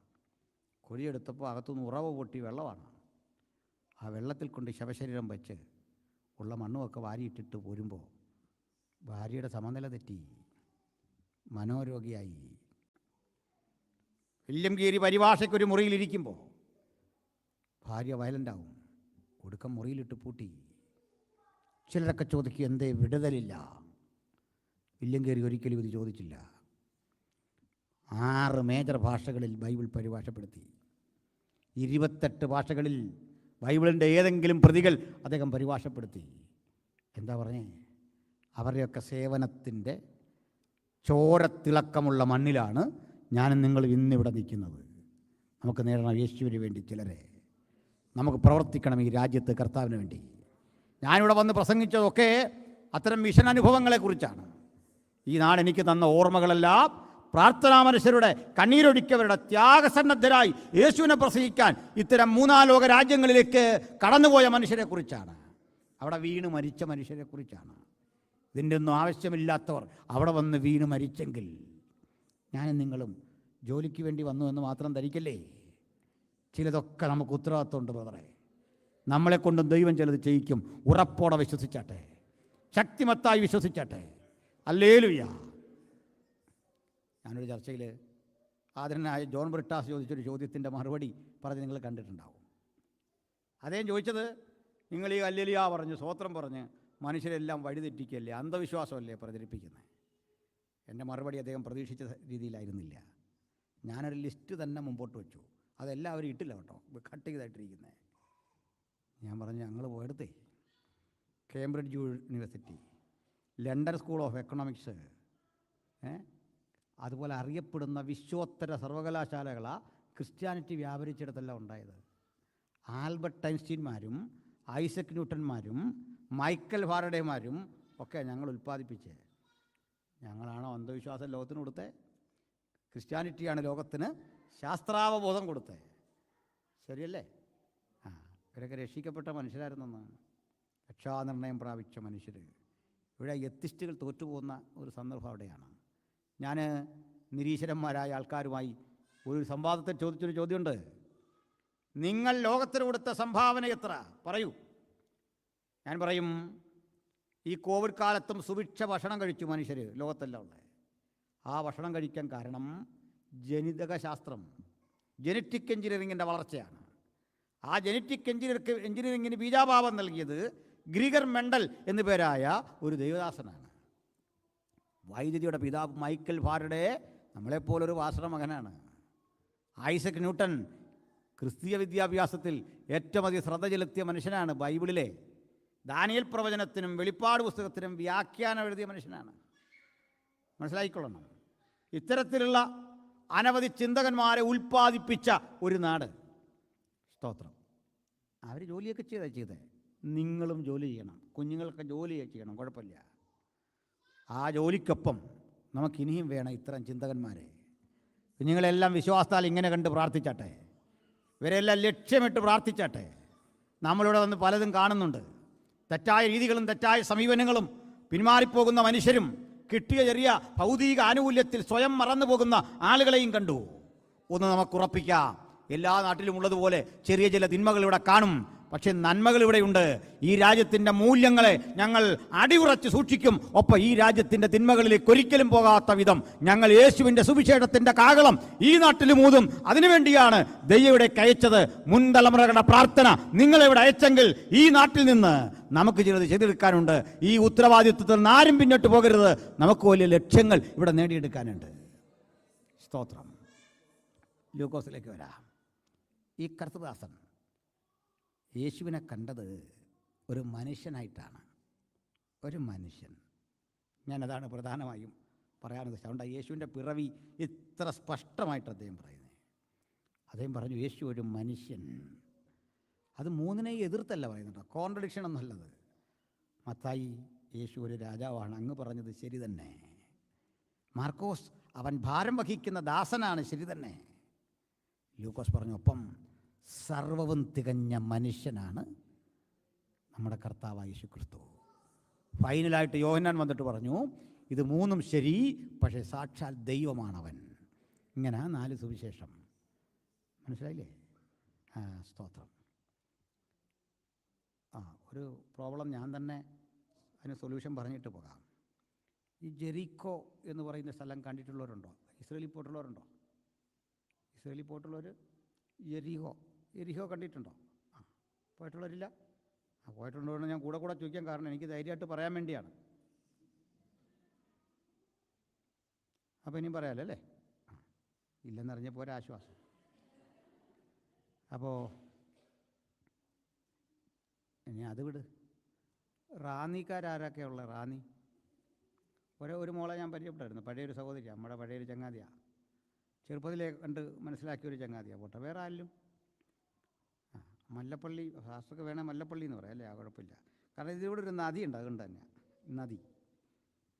കുഴിയെടുത്തപ്പോൾ അകത്തുനിന്ന് ഉറവ് പൊട്ടി വെള്ളമാണ്. ആ വെള്ളത്തിൽ കൊണ്ട് ശവശരീരം വെച്ച് ഉള്ള മണ്ണുമൊക്കെ വാരിയിട്ടിട്ട് പോരുമ്പോൾ ഭാര്യയുടെ സമനില തെറ്റി, മനോരോഗിയായി. വില്യം കയറി പരിഭാഷയ്ക്കൊരു മുറിയിലിരിക്കുമ്പോൾ ഭാര്യ വയലൻ്റാവും. ഒടുക്കം മുറിയിലിട്ട് പൂട്ടി. ചിലരൊക്കെ ചോദിക്കും, എന്തേ വിടുതലില്ല? വില്യം കയറി ഒരിക്കലും ഇത് ചോദിച്ചില്ല. 6 മേജർ ഭാഷകളിൽ ബൈബിൾ പരിഭാഷപ്പെടുത്തി. 28 ഭാഷകളിൽ ബൈബിളിൻ്റെ ഏതെങ്കിലും പ്രതികൾ അദ്ദേഹം പരിഭാഷപ്പെടുത്തി. എന്താ പറഞ്ഞേ? അവരുടെയൊക്കെ സേവനത്തിൻ്റെ ചോരത്തിളക്കമുള്ള മണ്ണിലാണ് ഞാനും നിങ്ങളും ഇന്നിവിടെ നിൽക്കുന്നത്. നമുക്ക് നേടണം യേശുവിന് വേണ്ടി ചിലരെ. നമുക്ക് പ്രവർത്തിക്കണം ഈ രാജ്യത്ത് കർത്താവിന് വേണ്ടി. ഞാനിവിടെ വന്ന് പ്രസംഗിച്ചതൊക്കെ അത്തരം മിഷൻ അനുഭവങ്ങളെക്കുറിച്ചാണ്. ഈ നാട് എനിക്ക് തന്ന ഓർമ്മകളെല്ലാം പ്രാർത്ഥനാ മനുഷ്യരുടെ കണ്ണീരൊഴുക്കിയവരുടെ ത്യാഗസന്നദ്ധരായി യേശുവിനെ പ്രസംഗിക്കാൻ ഇത്തരം 3-4 ലോക രാജ്യങ്ങളിലേക്ക് കടന്നുപോയ മനുഷ്യരെക്കുറിച്ചാണ്. അവിടെ വീണ് മരിച്ച മനുഷ്യരെക്കുറിച്ചാണ്. ഇതിൻ്റെ ഒന്നും ആവശ്യമില്ലാത്തവർ അവിടെ വന്ന് വീണ് മരിച്ചെങ്കിൽ ഞാനും നിങ്ങളും ജോലിക്ക് വേണ്ടി വന്നു എന്ന് മാത്രം ധരിക്കല്ലേ. ചിലതൊക്കെ നമുക്ക് ഉത്തരവാദിത്വമുണ്ട് ബ്രദറെ. നമ്മളെക്കൊണ്ടും ദൈവം ചിലത് ചെയ്യിക്കും. ഉറപ്പോടെ വിശ്വസിച്ചാട്ടെ, ശക്തിമത്തായി വിശ്വസിച്ചാട്ടെ. ഹല്ലേലൂയ. ഞാനൊരു ചർച്ചയിൽ ആദരനായ ജോൺ ബ്രിട്ടാസ് ചോദിച്ചൊരു ചോദ്യത്തിൻ്റെ മറുപടി പറഞ്ഞ് നിങ്ങൾ കണ്ടിട്ടുണ്ടാവും. അദ്ദേഹം ചോദിച്ചത്, നിങ്ങൾ ഈ ഹല്ലേലൂയ പറഞ്ഞ് സ്വോത്രം പറഞ്ഞ് മനുഷ്യരെല്ലാം വഴിതെറ്റിക്കല്ലേ, അന്ധവിശ്വാസമല്ലേ പ്രചരിപ്പിക്കുന്നത്? എൻ്റെ മറുപടി അദ്ദേഹം പ്രതീക്ഷിച്ച രീതിയിലായിരുന്നില്ല. ഞാനൊരു ലിസ്റ്റ് തന്നെ മുമ്പോട്ട് വെച്ചു. അതെല്ലാവരും ഇട്ടില്ല കേട്ടോ, കട്ട് ചെയ്തായിട്ടിരിക്കുന്നത്. ഞാൻ പറഞ്ഞു, ഞങ്ങൾ പോയെടുത്തേ Cambridge university, London school of economics, അതുപോലെ അറിയപ്പെടുന്ന വിശ്വോത്തര സർവകലാശാലകളാണ് ക്രിസ്ത്യാനിറ്റി വ്യാപരിച്ചിടത്തെല്ലാം ഉണ്ടായത്. ആൽബർട്ട് ഐൻസ്റ്റീൻമാരും ഐസക് ന്യൂട്ടന്മാരും മൈക്കൽ ഫാരഡേമാരും ഒക്കെ ഞങ്ങൾ ഉൽപ്പാദിപ്പിച്ച്. ഞങ്ങളാണോ അന്ധവിശ്വാസം ലോകത്തിന് കൊടുത്തേ? ക്രിസ്ത്യാനിറ്റിയാണ് ലോകത്തിന് ശാസ്ത്രാവബോധം കൊടുത്തേ. ശരിയല്ലേ? ഇവരൊക്കെ രക്ഷിക്കപ്പെട്ട മനുഷ്യരായിരുന്നെന്ന്, രക്ഷാനിർണയം പ്രാപിച്ച മനുഷ്യർ. ഇവിടെ എത്തിസ്റ്റുകൾ തോറ്റുപോകുന്ന ഒരു സന്ദർഭം അവിടെയാണ്. ഞാൻ നിരീശ്വരന്മാരായ ആൾക്കാരുമായി ഒരു സംവാദത്തിൽ ചോദിച്ചൊരു ചോദ്യമുണ്ട്. നിങ്ങൾ ലോകത്തിന് കൊടുത്ത സംഭാവന എത്ര? പറയൂ. ഞാൻ പറയും, ഈ കോവിഡ് കാലത്തും സുഭിക്ഷ ഭക്ഷണം കഴിച്ചു മനുഷ്യർ ലോകത്തെല്ലാം ഉള്ളത്. ആ ഭക്ഷണം കഴിക്കാൻ കാരണം ജനിതക ശാസ്ത്രം, ജനറ്റിക് എഞ്ചിനീയറിങ്ങിൻ്റെ വളർച്ചയാണ്. ആ ജനറ്റിക് എഞ്ചിനീയറിങ്ങിന് ബീജാഭാവം നൽകിയത് ഗ്രിഗർ മെണ്ടൽ എന്നു പേരായ ഒരു ദൈവദാസനാണ്. വൈദ്യുതിയുടെ പിതാവ് മൈക്കൽ ഫാരഡെ നമ്മളെപ്പോലൊരു വാസന മകനാണ്. ഐസക് ന്യൂട്ടൺ ക്രിസ്തീയ വിദ്യാഭ്യാസത്തിൽ ഏറ്റവും അധികം ശ്രദ്ധ ചെലുത്തിയ മനുഷ്യനാണ്. ബൈബിളിലെ ദാനിയേൽ പ്രവചനത്തിനും വെളിപ്പാട് പുസ്തകത്തിനും വ്യാഖ്യാനം എഴുതിയ മനുഷ്യനാണ്. മനസ്സിലായിക്കൊള്ളണം. ഇത്തരത്തിലുള്ള അനവധി ചിന്തകന്മാരെ ഉൽപ്പാദിപ്പിച്ച ഒരു നാട്. സ്തോത്രം. അവർ ജോലിയൊക്കെ ചെയ്തേ. നിങ്ങളും ജോലി ചെയ്യണം, കുഞ്ഞുങ്ങൾക്ക് ജോലി ചെയ്യണം, കുഴപ്പമില്ല. ആ ജോലിക്കൊപ്പം നമുക്കിനിയും വേണം ഇത്തരം ചിന്തകന്മാരെ. കുഞ്ഞുങ്ങളെല്ലാം വിശ്വാസത്താൽ ഇങ്ങനെ കണ്ട് പ്രാർത്ഥിച്ചാട്ടെ, ഇവരെല്ലാം ലക്ഷ്യമിട്ട് പ്രാർത്ഥിച്ചാട്ടെ. നമ്മളിവിടെ വന്ന് പലതും കാണുന്നുണ്ട്. തെറ്റായ രീതികളും തെറ്റായ സമീപനങ്ങളും പിന്മാറിപ്പോകുന്ന മനുഷ്യരും കിട്ടിയ ചെറിയ ഭൗതിക ആനുകൂല്യത്തിൽ സ്വയം മറന്നു പോകുന്ന ആളുകളെയും കണ്ടു. ഒന്ന് നമുക്ക് ഉറപ്പിക്കാം, എല്ലാ നാട്ടിലും ഉള്ളതുപോലെ ചെറിയ ചില തിന്മകൾ ഇവിടെ കാണും, പക്ഷെ നന്മകൾ ഇവിടെയുണ്ട്. ഈ രാജ്യത്തിൻ്റെ മൂല്യങ്ങളെ ഞങ്ങൾ അടിയുറച്ച് സൂക്ഷിക്കും. ഒപ്പം ഈ രാജ്യത്തിൻ്റെ തിന്മകളിലേക്ക് ഒരിക്കലും പോകാത്ത വിധം ഞങ്ങൾ യേശുവിൻ്റെ സുവിശേഷത്തിൻ്റെ കാഹളം ഈ നാട്ടിലും ഊതും. അതിനുവേണ്ടിയാണ് ദൈവം ഇവിടെ അയച്ചത്. മുൻ തലമുറകളുടെ പ്രാർത്ഥന നിങ്ങളിവിടെ അയച്ചെങ്കിൽ ഈ നാട്ടിൽ നിന്ന് നമുക്ക് ചിലത് ചെയ്തെടുക്കാനുണ്ട്. ഈ ഉത്തരവാദിത്വത്തിൽ നിന്ന് ആരും പിന്നോട്ട് പോകരുത്. നമുക്ക് വലിയ ലക്ഷ്യങ്ങൾ ഇവിടെ നേടിയെടുക്കാനുണ്ട്. സ്തോത്രം. ലൂക്കോസിലേക്ക് വരാം. ഈ കർത്തദാസൻ യേശുവിനെ കണ്ടത് ഒരു മനുഷ്യനായിട്ടാണ്. ഒരു മനുഷ്യൻ. ഞാനതാണ് പ്രധാനമായും പറയാനുള്ളത്. അതുകൊണ്ടാണ് യേശുവിൻ്റെ പിറവി ഇത്ര സ്പഷ്ടമായിട്ട് അദ്ദേഹം പറയുന്നത്. അദ്ദേഹം പറഞ്ഞു യേശു ഒരു മനുഷ്യൻ. അത് മൂന്നിനെയും എതിർത്തല്ല പറയുന്നുണ്ട്, കോൺട്രഡിക്ഷൻ ഒന്നുമല്ലത്. മത്തായി യേശു ഒരു രാജാവാണ്, അങ്ങ് പറഞ്ഞത് ശരി തന്നെ. മാർക്കോസ് അവൻ ഭാരം വഹിക്കുന്ന ദാസനാണ്, ശരി തന്നെ. ലൂക്കോസ് പറഞ്ഞു ഒപ്പം സർവവും തികഞ്ഞ മനുഷ്യനാണ് നമ്മുടെ കർത്താവായ യേശു ക്രിസ്തു. ഫൈനലായിട്ട് യോഹന്നാൻ വന്നിട്ട് പറഞ്ഞു ഇത് മൂന്നും ശരി, പക്ഷേ സാക്ഷാൽ ദൈവമാണവൻ. ഇങ്ങനെ 4 സുവിശേഷം. മനസ്സിലായില്ലേ? സ്തോത്രം. ഒരു പ്രോബ്ലം ഞാൻ തന്നെ അതിന് സൊല്യൂഷൻ പറഞ്ഞിട്ട് പോകാം. ഈ ജെറിക്കോ എന്ന് പറയുന്ന സ്ഥലം കണ്ടിട്ടുള്ളവരുണ്ടോ? ഇസ്രയേലിൽ പോയിട്ടുള്ളവരുണ്ടോ? ഇസ്രയേലിൽ പോയിട്ടുള്ളവർ എരിഹോ കണ്ടിട്ടുണ്ടോ? പോയിട്ടുള്ളവരില്ല? പോയിട്ടുള്ളവരെന്ന് ഞാൻ കൂടെ ചോദിക്കാൻ കാരണം എനിക്ക് ധൈര്യമായിട്ട് പറയാൻ വേണ്ടിയാണ്. അപ്പോൾ ഇനിയും പറയാമല്ലോ അല്ലേ? ഇല്ലെന്നറിഞ്ഞപ്പോൾ ഒരാശ്വാസം. അപ്പോൾ ഇനി അത് വിട്. റാന്നിക്കാരൊക്കെയുള്ള റാന്നി ഒരു മോളെ ഞാൻ പരിചയപ്പെട്ടായിരുന്നു. പഴയൊരു സഹോദരിയാണ്, നമ്മുടെ പഴയൊരു ചങ്ങാതിയാണ്. ചെറുപ്പത്തിലെ കണ്ട് മനസ്സിലാക്കിയൊരു ചങ്ങാതിയാണ്. പോട്ടെ, വേറെ ആരിലും. മല്ലപ്പള്ളി ശാസ്ത്രക്ക് വേണേൽ മല്ലപ്പള്ളി എന്ന് പറയാം അല്ലേ? കുഴപ്പമില്ല. കാരണം ഇതിലൂടെ ഒരു നദിയുണ്ട്, അതുകൊണ്ട് തന്നെ നദി.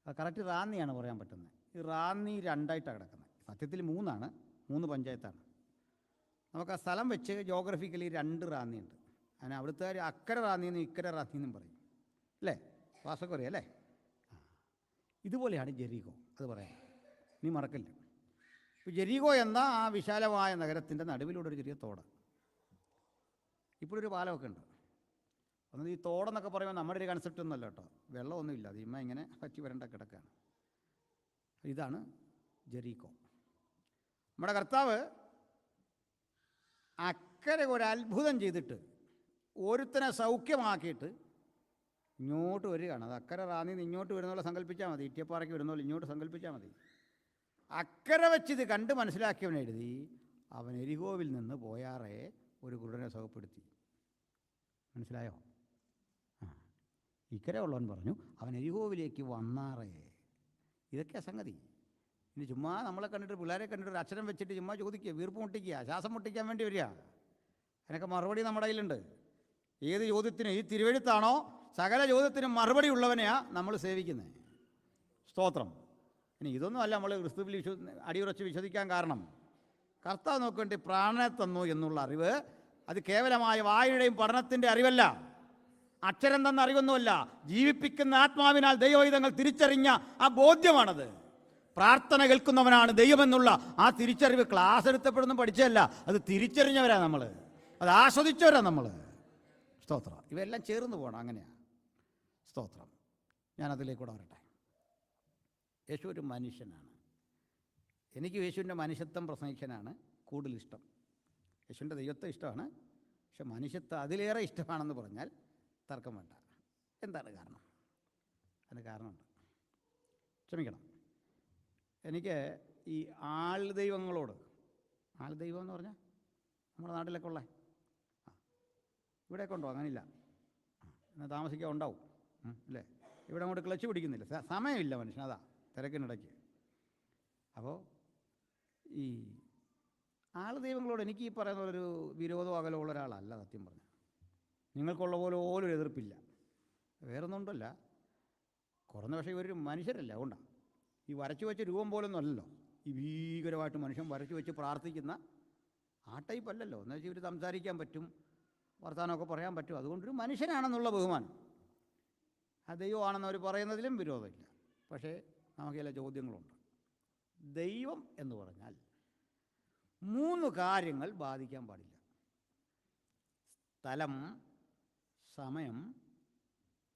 അത് കറക്റ്റ് റാന്നിയാണ് പറയാൻ പറ്റുന്നത്. ഈ റാന്നി 2ആയിട്ടാണ് കിടക്കുന്നത്. സത്യത്തിൽ 3 പഞ്ചായത്താണ്. നമുക്ക് ആ സ്ഥലം വെച്ച് ജോഗ്രഫിക്കലി 2 റാന്നിയുണ്ട്. അങ്ങനെ അവിടുത്തെ അക്കരെ റാന്നിന്നും ഇക്കരെ റാന്നിന്നും പറയും അല്ലേ? വാസൊക്കെ അറിയാം അല്ലേ? ഇതുപോലെയാണ് ജെറിക്കോ. അത് പറയാം, നീ മറക്കില്ല. ഇപ്പോൾ ജെറിക്കോ എന്ന ആ വിശാലമായ നഗരത്തിൻ്റെ നടുവിലൂടെ ഒരു ചെറിയ തോട്. ഇപ്പോഴൊരു പാലമൊക്കെ ഉണ്ട്. ഒന്നത് ഈ തോടെന്നൊക്കെ പറയുമ്പോൾ നമ്മുടെ ഒരു കൺസെപ്റ്റ് ഒന്നുമല്ല കേട്ടോ. വെള്ളമൊന്നുമില്ല, അത് ഇങ്ങനെ പറ്റി വരേണ്ട കിടക്കുകയാണ്. ഇതാണ് ജെറിക്കോ. നമ്മുടെ കർത്താവ് അക്കരെ ഒരു അത്ഭുതം ചെയ്തിട്ട് ഒരുത്തനെ സൗഖ്യമാക്കിയിട്ട് ഇങ്ങോട്ട് വരികയാണ്. അത് അക്കരെ റാന്നിന്ന് ഇങ്ങോട്ട് വരുന്നപോലെ സങ്കല്പിച്ചാൽ മതി. ഇറ്റിയപ്പാറയ്ക്ക് വരുന്നപോലെ ഇങ്ങോട്ട് സങ്കല്പിച്ചാൽ മതി. അക്കരെ വെച്ചിത് കണ്ട് മനസ്സിലാക്കിയവൻ എഴുതി, അവൻ എരിഹോവിൽ നിന്ന് പോയാറേ ഒരു കുരുടനെ സുഖപ്പെടുത്തി. മനസ്സിലായോ? ഇക്കരെ ഉള്ളവൻ പറഞ്ഞു അവൻ എരിഹോവിലേക്ക് വന്നാറേ. ഇതൊക്കെയാണ് സംഗതി. ഇനി ചുമ്മാ നമ്മളെ കണ്ടിട്ട്, പിള്ളേരെ കണ്ടിട്ട് ഒരു അക്ഷരം വെച്ചിട്ട് ചുമ്മാ ചോദിക്കുക, വീർപ്പ് മുട്ടിക്കുക, ശ്വാസം മുട്ടിക്കാൻ വേണ്ടി വരിക. അതിനൊക്കെ മറുപടി നമ്മുടെ കയ്യിലുണ്ട്. ഏത് ചോദ്യത്തിനും, ഈ തിരുവെഴുത്താണോ സകല ചോദ്യത്തിനും മറുപടി ഉള്ളവനെയാണ് നമ്മൾ സേവിക്കുന്നത്. സ്തോത്രം. ഇനി ഇതൊന്നും അല്ല നമ്മൾ ക്രിസ്തുവിൽ അടിയുറച്ച് വിശ്വസിക്കാൻ കാരണം. കർത്താവ് നോക്കേണ്ടി പ്രാണനെ തന്നു എന്നുള്ള അറിവ് അത് കേവലമായ വായുടെയും പഠനത്തിൻ്റെ അറിവല്ല, അക്ഷരം തന്ന അറിവൊന്നുമല്ല. ജീവിപ്പിക്കുന്ന ആത്മാവിനാൽ ദൈവഹിതങ്ങൾ തിരിച്ചറിഞ്ഞ ആ ബോധ്യമാണത്. പ്രാർത്ഥന കേൾക്കുന്നവനാണ് ദൈവമെന്നുള്ള ആ തിരിച്ചറിവ് ക്ലാസ് എടുത്തപ്പോഴൊന്നും പഠിച്ചതല്ല, അത് തിരിച്ചറിഞ്ഞവരാ നമ്മൾ, അത് ആസ്വദിച്ചവരാ നമ്മൾ. സ്തോത്രം. ഇവയെല്ലാം ചേർന്ന് പോകണം, അങ്ങനെയാണ്. സ്തോത്രം. ഞാനതിലേക്കൂടെ വരട്ടെ. യേശു ഒരു മനുഷ്യനാണ്. എനിക്ക് യേശുവിൻ്റെ മനുഷ്യത്വം പ്രസംഗിക്കാനാണ് കൂടുതൽ ഇഷ്ടം. യേശുവിൻ്റെ ദൈവത്വം ഇഷ്ടമാണ്, പക്ഷെ മനുഷ്യത്വം അതിലേറെ ഇഷ്ടമാണെന്ന് പറഞ്ഞാൽ തർക്കം വേണ്ട. എന്താണ് കാരണം? അതിന് കാരണമുണ്ട്. ക്ഷമിക്കണം, എനിക്ക് ഈ ആൾ ദൈവങ്ങളോട്, ആൾ ദൈവം എന്ന് പറഞ്ഞാൽ നമ്മുടെ നാട്ടിലൊക്കെ ഉള്ള ഇവിടെയൊക്കെ ഉണ്ടോ? അങ്ങനെയില്ല, എന്നാൽ താമസിക്കാൻ ഉണ്ടാവും അല്ലേ? ഇവിടെ അങ്ങോട്ട് ക്ലച്ച് പിടിക്കുന്നില്ല, സമയമില്ല മനുഷ്യൻ, അതാ തിരക്കിനിടയ്ക്ക്. അപ്പോൾ ഈ ആൾ ദൈവങ്ങളോട് എനിക്ക് ഈ പറയുന്ന ഒരു വിരോധം അകലമുള്ള ഒരാളല്ല സത്യം പറഞ്ഞു. നിങ്ങൾക്കുള്ള പോലെ പോലും എതിർപ്പില്ല. വേറൊന്നും ഉണ്ടല്ല, കുറഞ്ഞ പക്ഷേ ഇവരൊരു മനുഷ്യരല്ല. അതുകൊണ്ടാണ് ഈ വരച്ചു വെച്ച രൂപം പോലൊന്നും അല്ലല്ലോ ഈ ഭീകരമായിട്ട് മനുഷ്യൻ വരച്ചു വെച്ച് പ്രാർത്ഥിക്കുന്ന ആ ടൈപ്പ് അല്ലല്ലോ. എന്ന് വെച്ചാൽ ഇവർ സംസാരിക്കാൻ പറ്റും, വർത്തമാനമൊക്കെ പറയാൻ പറ്റും. അതുകൊണ്ടൊരു മനുഷ്യനാണെന്നുള്ള ബഹുമാനം. ആ ദൈവമാണെന്ന് അവർ പറയുന്നതിലും വിരോധമില്ല. പക്ഷേ നമുക്ക് ചില ചോദ്യങ്ങളുണ്ട്. ദൈവം എന്ന് പറഞ്ഞാൽ 3 കാര്യങ്ങൾ ബാധിക്കാൻ പാടില്ല: സ്ഥലം, സമയം,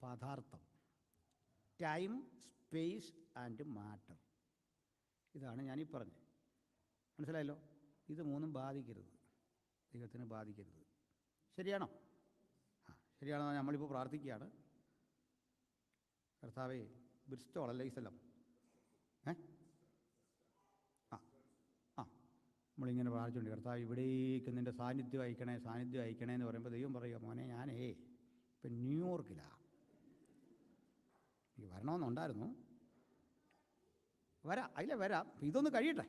പദാർത്ഥം. Time, space and matter. ഇതാണ് ഞാനീ പറഞ്ഞത്. മനസ്സിലായല്ലോ? ഇത് 3 ബാധിക്കരുത്, ദൈവത്തിന് ബാധിക്കരുത്. ശരിയാണോ? ശരിയാണോ? നമ്മളിപ്പോൾ പ്രാർത്ഥിക്കുകയാണ്, കർത്താവേ ബ്രിസ്റ്റോളല്ലേ ഈ സ്ഥലം? നമ്മളിങ്ങനെ പ്രാർത്ഥിച്ചുകൊണ്ട് കർത്താവ് ഇവിടേക്ക് നിൻ്റെ സാന്നിധ്യം അയക്കണേ, സാന്നിധ്യം അയക്കണേ എന്ന് പറയുമ്പോൾ ദൈവം പറയുക, മോനെ ഞാനേ ഇപ്പം ന്യൂയോർക്കിലാണ്, എനിക്ക് വരണമെന്നുണ്ടായിരുന്നു, വരാം, അതിലെ വരാം, ഇതൊന്ന് കഴിയട്ടെ,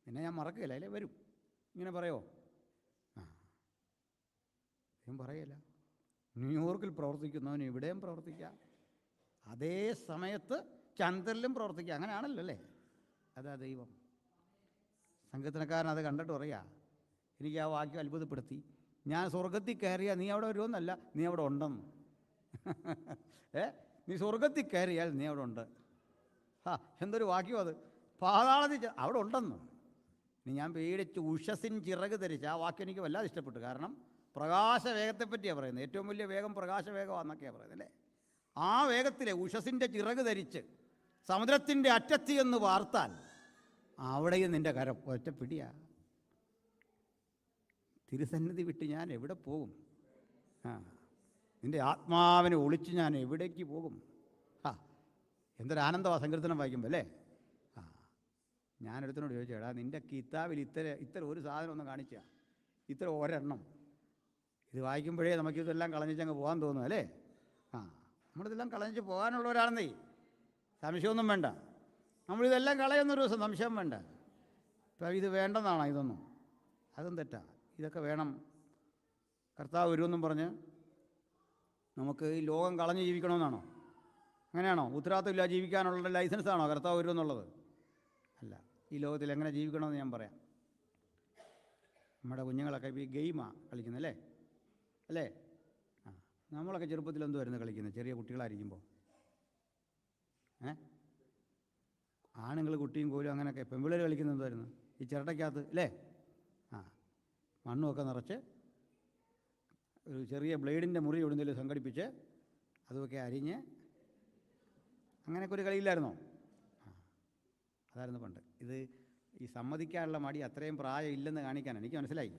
പിന്നെ ഞാൻ മറക്കുകയില്ല, അതിലെ വരും. ഇങ്ങനെ പറയുമോ? ദൈവം പറയല്ല. ന്യൂയോർക്കിൽ പ്രവർത്തിക്കുന്നവന് ഇവിടെയും പ്രവർത്തിക്കാം, അതേ സമയത്ത് ചന്ദ്രനിലും പ്രവർത്തിക്കാം. അങ്ങനെയാണല്ലോ അല്ലേ? അതാ ദൈവം. സങ്കീർത്തനക്കാരൻ അത് കണ്ടിട്ട് പറയാ, എനിക്ക് ആ വാക്യം അത്ഭുതപ്പെടുത്തി. ഞാൻ സ്വർഗത്തിൽ കയറിയാൽ നീ അവിടെ വരുമെന്നല്ല, നീ അവിടെ ഉണ്ടെന്ന്. നീ സ്വർഗത്തിൽ കയറിയാൽ നീ അവിടെ ഉണ്ട്. എന്തൊരു വാക്യം അത്! പാതാളത്തിൽ അവിടെ ഉണ്ടെന്ന്. ഇനി ഞാൻ പേടിച്ച് ഉഷസിൻ ചിറക് ധരിച്ച്, ആ വാക്യം എനിക്ക് വല്ലാതെ ഇഷ്ടപ്പെട്ടു. കാരണം പ്രകാശവേഗത്തെപ്പറ്റിയാണ് പറയുന്നത്. ഏറ്റവും വലിയ വേഗം പ്രകാശവേഗമാണെന്നൊക്കെയാണ് പറയുന്നത് അല്ലേ? ആ വേഗത്തിലെ ഉഷസിൻ്റെ ചിറക് ധരിച്ച് സമുദ്രത്തിൻ്റെ അറ്റത്ത് എന്ന് വാർത്താൽ അവിടെയും നിൻ്റെ കരം ഒറ്റപ്പിടിയാ. തിരുസന്നിധി വിട്ട് ഞാൻ എവിടെ പോകും? നിൻ്റെ ആത്മാവിനെ ഒളിച്ച് ഞാൻ എവിടേക്ക് പോകും? എന്തൊരാനന്ദമാണ് സങ്കീർത്തനം വായിക്കുമ്പോൾ അല്ലേ? ഞാനൊരുത്തനോട് ചോദിച്ചേടാ, നിൻ്റെ കിതാബിൽ ഇത്ര ഒരു സാധനം ഒന്ന് കാണിച്ചാൽ, ഇത്ര ഒരെണ്ണം. ഇത് വായിക്കുമ്പോഴേ നമുക്കിതെല്ലാം കളഞ്ഞിച്ചങ്ങ് പോകാൻ തോന്നും അല്ലേ? നമ്മളിതെല്ലാം കളഞ്ഞിച്ച് പോകാനുള്ളവരാണെന്നേ, സംശയമൊന്നും വേണ്ട. നമ്മളിതെല്ലാം കളയുന്നൊരു ദിവസം സംശയം വേണ്ട. ഇപ്പം ഇത് വേണ്ടെന്നാണോ ഇതൊന്നും? അതും തെറ്റാ. ഇതൊക്കെ വേണം. കർത്താവ് വരുമെന്നും പറഞ്ഞ് നമുക്ക് ഈ ലോകം കളഞ്ഞ് ജീവിക്കണമെന്നാണോ? അങ്ങനെയാണോ? ഉത്തരവാദിത്തമില്ല ജീവിക്കാനുള്ള ലൈസൻസാണോ കർത്താവ് വരുമെന്നുള്ളത്? അല്ല. ഈ ലോകത്തിൽ എങ്ങനെ ജീവിക്കണമെന്ന് ഞാൻ പറയാം. നമ്മുടെ കുഞ്ഞുങ്ങളൊക്കെ ഈ ഗെയിമാണ് കളിക്കുന്നത് അല്ലേ? അല്ലേ? നമ്മളൊക്കെ ചെറുപ്പത്തിൽ എന്തുമായിരുന്നു കളിക്കുന്നത് ചെറിയ കുട്ടികളായിരിക്കുമ്പോൾ? ആണുങ്ങൾ കുട്ടിയും കോലും അങ്ങനെയൊക്കെ. പെൺപിള്ളേർ കളിക്കുന്നത് എന്തായിരുന്നു? ഈ ചിരട്ടയ്ക്കകത്ത് അല്ലേ? മണ്ണുമൊക്കെ നിറച്ച് ഒരു ചെറിയ ബ്ലേഡിൻ്റെ മുറി എവിടുന്നേലും സംഘടിപ്പിച്ച് അതുമൊക്കെ അരിഞ്ഞ് അങ്ങനെയൊക്കെ ഒരു കളിയില്ലായിരുന്നോ? അതായിരുന്നു പണ്ട്. ഇത് ഈ സമ്മതിക്കാനുള്ള മടി അത്രയും പ്രായം ഇല്ലെന്ന് കാണിക്കാനാണ്. എനിക്ക് മനസ്സിലായി.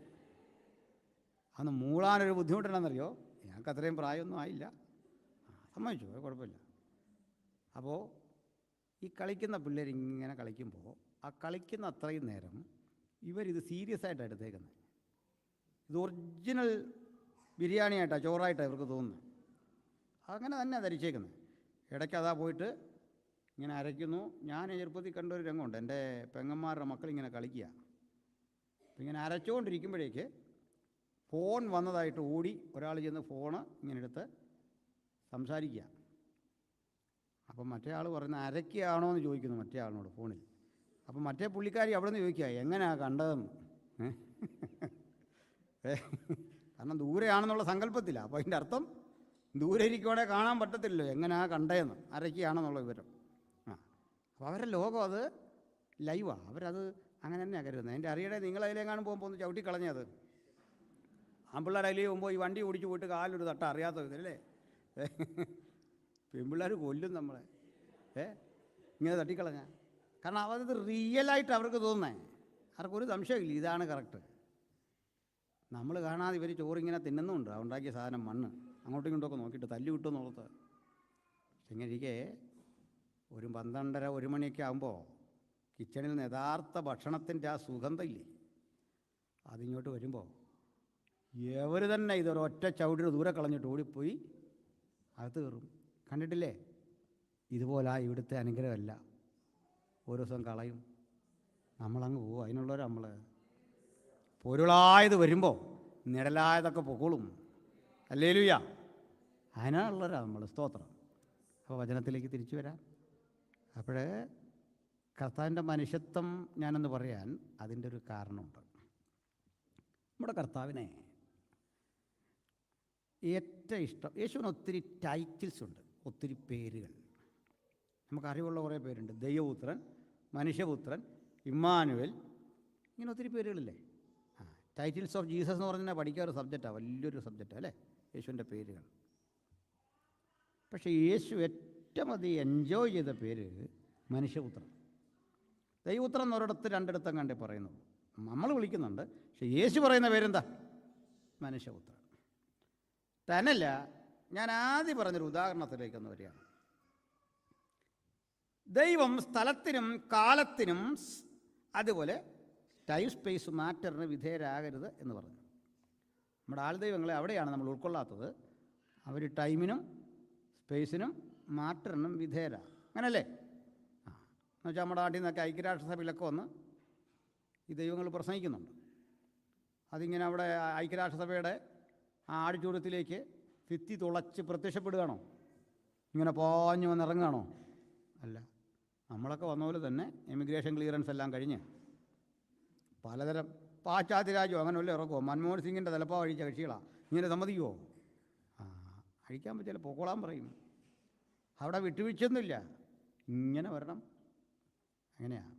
അന്ന് മൂളാനൊരു ബുദ്ധിമുട്ടുണ്ടെന്നറിയോ? ഞങ്ങൾക്ക് അത്രയും പ്രായമൊന്നും ആയില്ല. സമ്മതിച്ചു, കുഴപ്പമില്ല. അപ്പോൾ ഈ കളിക്കുന്ന പിള്ളേർ ഇങ്ങനെ കളിക്കുമ്പോൾ ആ കളിക്കുന്ന അത്രയും നേരം ഇവരിത് സീരിയസ് ആയിട്ടാണ് എടുത്തേക്കുന്നത്. ഇത് ഒറിജിനൽ ബിരിയാണിയായിട്ടാണ്, ചോറായിട്ടാണ് ഇവർക്ക് തോന്നുന്നത്. അങ്ങനെ തന്നെ ധരിച്ചേക്കുന്നത്. ഇടയ്ക്ക് അതാ പോയിട്ട് ഇങ്ങനെ അരയ്ക്കുന്നു. ഞാൻ ചെറുപ്പത്തിൽ കണ്ടൊരു രംഗമുണ്ട്. എൻ്റെ പെങ്ങന്മാരുടെ മക്കളിങ്ങനെ കളിക്കുക. ഇങ്ങനെ അരച്ചുകൊണ്ടിരിക്കുമ്പോഴേക്ക് ഫോൺ വന്നതായിട്ട് ഓടി ഒരാൾ ചെന്ന് ഫോണ് ഇങ്ങനെ എടുത്ത് സംസാരിക്കുക. അപ്പം മറ്റേ ആൾ പറയുന്നത് അരയ്ക്കുകയാണോ എന്ന് ചോദിക്കുന്നു മറ്റേ ആളിനോട് ഫോണിൽ. അപ്പം മറ്റേ പുള്ളിക്കാരി അവിടെ നിന്ന് ചോദിക്കുക എങ്ങനെയാണ് കണ്ടതെന്ന്. കാരണം ദൂരെയാണെന്നുള്ള സങ്കല്പത്തില്ല. അപ്പോൾ അതിൻ്റെ അർത്ഥം ദൂരെ ഇരിക്കുവാണെങ്കിൽ കാണാൻ പറ്റത്തില്ലല്ലോ എങ്ങനെയാണ് കണ്ടതെന്ന്, അരയ്ക്കുകയാണെന്നുള്ള വിവരം. അപ്പോൾ അവരുടെ ലോകം അത് ലൈവാണ്. അവരത് അങ്ങനെ തന്നെയാണ് കരുതുന്നത്. എൻ്റെ അറിയണേ നിങ്ങളതിലേക്കാണ് പോകുമ്പോൾ ഒന്ന് ചവിട്ടിക്കളഞ്ഞത്. ആൺപിള്ളേർ അതിലേ പോകുമ്പോൾ ഈ വണ്ടി ഓടിച്ച് പോയിട്ട് കാലൊരു തട്ട അറിയാത്ത ഇതല്ലേ? പെൺപിള്ളേർ കൊല്ലും നമ്മളെ. ഇങ്ങനെ തട്ടിക്കളഞ്ഞ. കാരണം അവരത് റിയലായിട്ട് അവർക്ക് തോന്നുന്നേ. അവർക്കൊരു സംശയമില്ല ഇതാണ് കറക്റ്റ്. നമ്മൾ കാണാതെ ഇവർ ചോറിങ്ങനെ തിന്നുന്നുണ്ട്. ഉണ്ടാക്കിയ സാധനം മണ്ണ് അങ്ങോട്ടും ഇങ്ങോട്ടൊക്കെ നോക്കിയിട്ട് തല്ലി കിട്ടുമെന്നുള്ളത്. ഇങ്ങനെ ഇരിക്കെ ഒരു 12:30 1 മണിയൊക്കെ ആകുമ്പോൾ കിച്ചണിൽ നിന്ന് യഥാർത്ഥ ഭക്ഷണത്തിൻ്റെ ആ സുഗന്ധമില്ലേ, അതിങ്ങോട്ട് വരുമ്പോൾ എവർ തന്നെ ഇതൊരൊറ്റ ചവിട്ടിന് ദൂരെ കളഞ്ഞിട്ട് ഓടിപ്പോയി അകത്ത് കയറും. കണ്ടിട്ടില്ലേ? ഇതുപോലെ ഇവിടുത്തെ അനുഗ്രഹമല്ല. ഓരോ ദിവസം കളയും, നമ്മളങ്ങ് പോവും. അതിനുള്ളവർ നമ്മൾ പൊരുളായത് വരുമ്പോൾ നിഴലായതൊക്കെ പൊക്കോളും. ഹല്ലേലൂയ. അതിനുള്ളവരാണ് നമ്മൾ. സ്തോത്രം. അപ്പോൾ വചനത്തിലേക്ക് തിരിച്ചു വരാം. അപ്പോഴേ കർത്താവിൻ്റെ മനുഷ്യത്വം ഞാനെന്ന് പറയാൻ അതിൻ്റെ ഒരു കാരണമുണ്ട്. നമ്മുടെ കർത്താവിനെ ഏറ്റവും ഇഷ്ടം, യേശുവിന് ഒത്തിരി ടൈറ്റിൽസ് ഉണ്ട്, ഒത്തിരി പേരുകൾ. നമുക്കറിവുള്ള കുറേ പേരുണ്ട്. ദൈവപുത്രൻ, മനുഷ്യപുത്രൻ, ഇമ്മാനുവൽ, ഇങ്ങനെ ഒത്തിരി പേരുകളില്ലേ. ടൈറ്റിൽസ് ഓഫ് ജീസസ് എന്ന് പറഞ്ഞാൽ പഠിക്കാറ് സബ്ജക്റ്റാണ്, വലിയൊരു സബ്ജക്റ്റാണ് അല്ലേ, യേശുവിൻ്റെ പേരുകൾ. പക്ഷേ യേശു ഏറ്റവും അധികം എൻജോയ് ചെയ്ത പേര് മനുഷ്യപുത്രൻ. ദൈവപുത്രൻ എന്നൊരിടത്ത് രണ്ടിടത്തും കണ്ടേ പറയുന്നു, നമ്മൾ വിളിക്കുന്നുണ്ട്. പക്ഷേ യേശു പറയുന്ന പേരെന്താ? മനുഷ്യപുത്രൻ. തന്നല്ല, ഞാൻ ആദ്യം പറഞ്ഞൊരു ഉദാഹരണത്തിലേക്കൊന്ന് വരികയാണ്. ദൈവം സ്ഥലത്തിനും കാലത്തിനും അതുപോലെ ടൈം സ്പേസ് മാറ്ററിന് വിധേയരാകരുത് എന്ന് പറഞ്ഞു. നമ്മുടെ ആൾദൈവങ്ങളെ അവിടെയാണ് നമ്മൾ ഉൾക്കൊള്ളാത്തത്. അവർ ടൈമിനും സ്പേസിനും മാറ്ററിനും വിധേയരാ. അങ്ങനല്ലേ? എന്നുവെച്ചാൽ നമ്മുടെ നാട്ടിൽ നിന്നൊക്കെ ഐക്യരാഷ്ട്രസഭയിലൊക്കെ വന്ന് ഈ ദൈവങ്ങൾ പ്രസംഗിക്കുന്നുണ്ട്. അതിങ്ങനെ അവിടെ ഐക്യരാഷ്ട്രസഭയുടെ ആ ആടിച്ചൂരത്തിലേക്ക് ഭിത്തി തുളച്ച് പ്രത്യക്ഷപ്പെടുകയാണോ? ഇങ്ങനെ പോഞ്ഞു വന്നിറങ്ങുകയാണോ? അല്ല. നമ്മളൊക്കെ വന്ന പോലെ തന്നെ ഇമിഗ്രേഷൻ ക്ലിയറൻസ് എല്ലാം കഴിഞ്ഞ് പലതരം പാശ്ചാത്യ രാജ്യം അങ്ങനെ വല്ല ഇറക്കുമോ? മൻമോഹൻ സിംഗിൻ്റെ തലപ്പാ അഴിച്ച കക്ഷികളാണ്. ഇങ്ങനെ സമ്മതിക്കുമോ? അഴിക്കാൻ പറ്റില്ല, പൊക്കോളാൻ പറയും. അവിടെ വിട്ടുവീഴ്ചയൊന്നുമില്ല, ഇങ്ങനെ വരണം. അങ്ങനെയാണ്.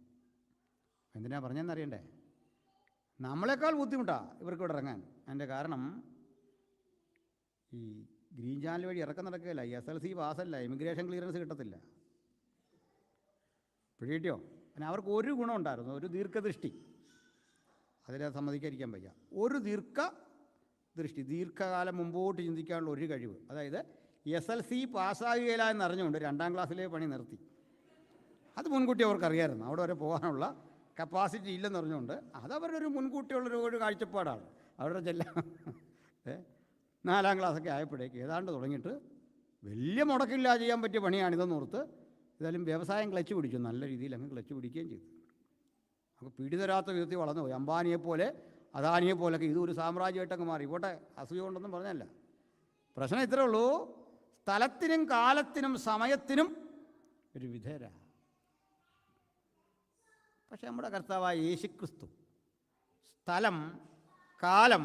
എന്തിനാ പറഞ്ഞതെന്നറിയണ്ടേ? നമ്മളെക്കാൾ ബുദ്ധിമുട്ടാണ് ഇവർക്ക് ഇവിടെ ഇറങ്ങാൻ. അതിൻ്റെ കാരണം ഈ ഗ്രീൻ ചാനൽ വഴി ഇറക്കം നടക്കുകയില്ല. SLC പാസ്സല്ല, ഇമിഗ്രേഷൻ ക്ലിയറൻസ് കിട്ടത്തില്ല. പിടികിട്ടിയോ? പിന്നെ അവർക്ക് ഒരു ഗുണം ഉണ്ടായിരുന്നു, ഒരു ദീർഘദൃഷ്ടി. അതിനെ സമ്മതിക്കാതിരിക്കാൻ വയ്യ. ഒരു ദീർഘദൃഷ്ടി, ദീർഘകാലം മുമ്പോട്ട് ചിന്തിക്കാനുള്ള ഒരു കഴിവ്. അതായത് SLC പാസ്സാകുകയില്ല എന്നറിഞ്ഞുകൊണ്ട് 2ാം ക്ലാസ്സിലെ പണി നിർത്തി. അത് മുൻകൂട്ടി അവർക്കറിയാമായിരുന്നു, അവിടെ വരെ പോകാനുള്ള കപ്പാസിറ്റി ഇല്ലെന്നറിഞ്ഞുകൊണ്ട്. അതവരുടെ ഒരു മുൻകൂട്ടിയുള്ളൊരു കാഴ്ചപ്പാടാണ്. അവരുടെ ചെല്ലാം 4ാം ക്ലാസ്സൊക്കെ ആയപ്പോഴേക്ക് ഏതാണ്ട് തുടങ്ങിയിട്ട് വലിയ മുടക്കില്ല ചെയ്യാൻ പറ്റിയ പണിയാണിതെന്ന് ഓർത്ത് ഏതായാലും വ്യവസായം ക്ലച്ച് പിടിച്ചു, നല്ല രീതിയിൽ അങ്ങ് ക്ലച്ച് പിടിക്കുകയും ചെയ്തു. നമുക്ക് പിടിതരാത്ത വിധത്തിൽ വളർന്നു പോയി. അംബാനിയെപ്പോലെ അദാനിയെപ്പോലൊക്കെ ഇതൊരു സാമ്രാജ്യമായിട്ടങ്ങ് മാറി. പോട്ടെ, അസൂയ കൊണ്ടൊന്നും പറഞ്ഞല്ല. പ്രശ്നം ഇത്രേ ഉള്ളൂ, സ്ഥലത്തിനും കാലത്തിനും സമയത്തിനും ഒരു വിധേയര. പക്ഷെ നമ്മുടെ കർത്താവായ യേശുക്രിസ്തു സ്ഥലം, കാലം,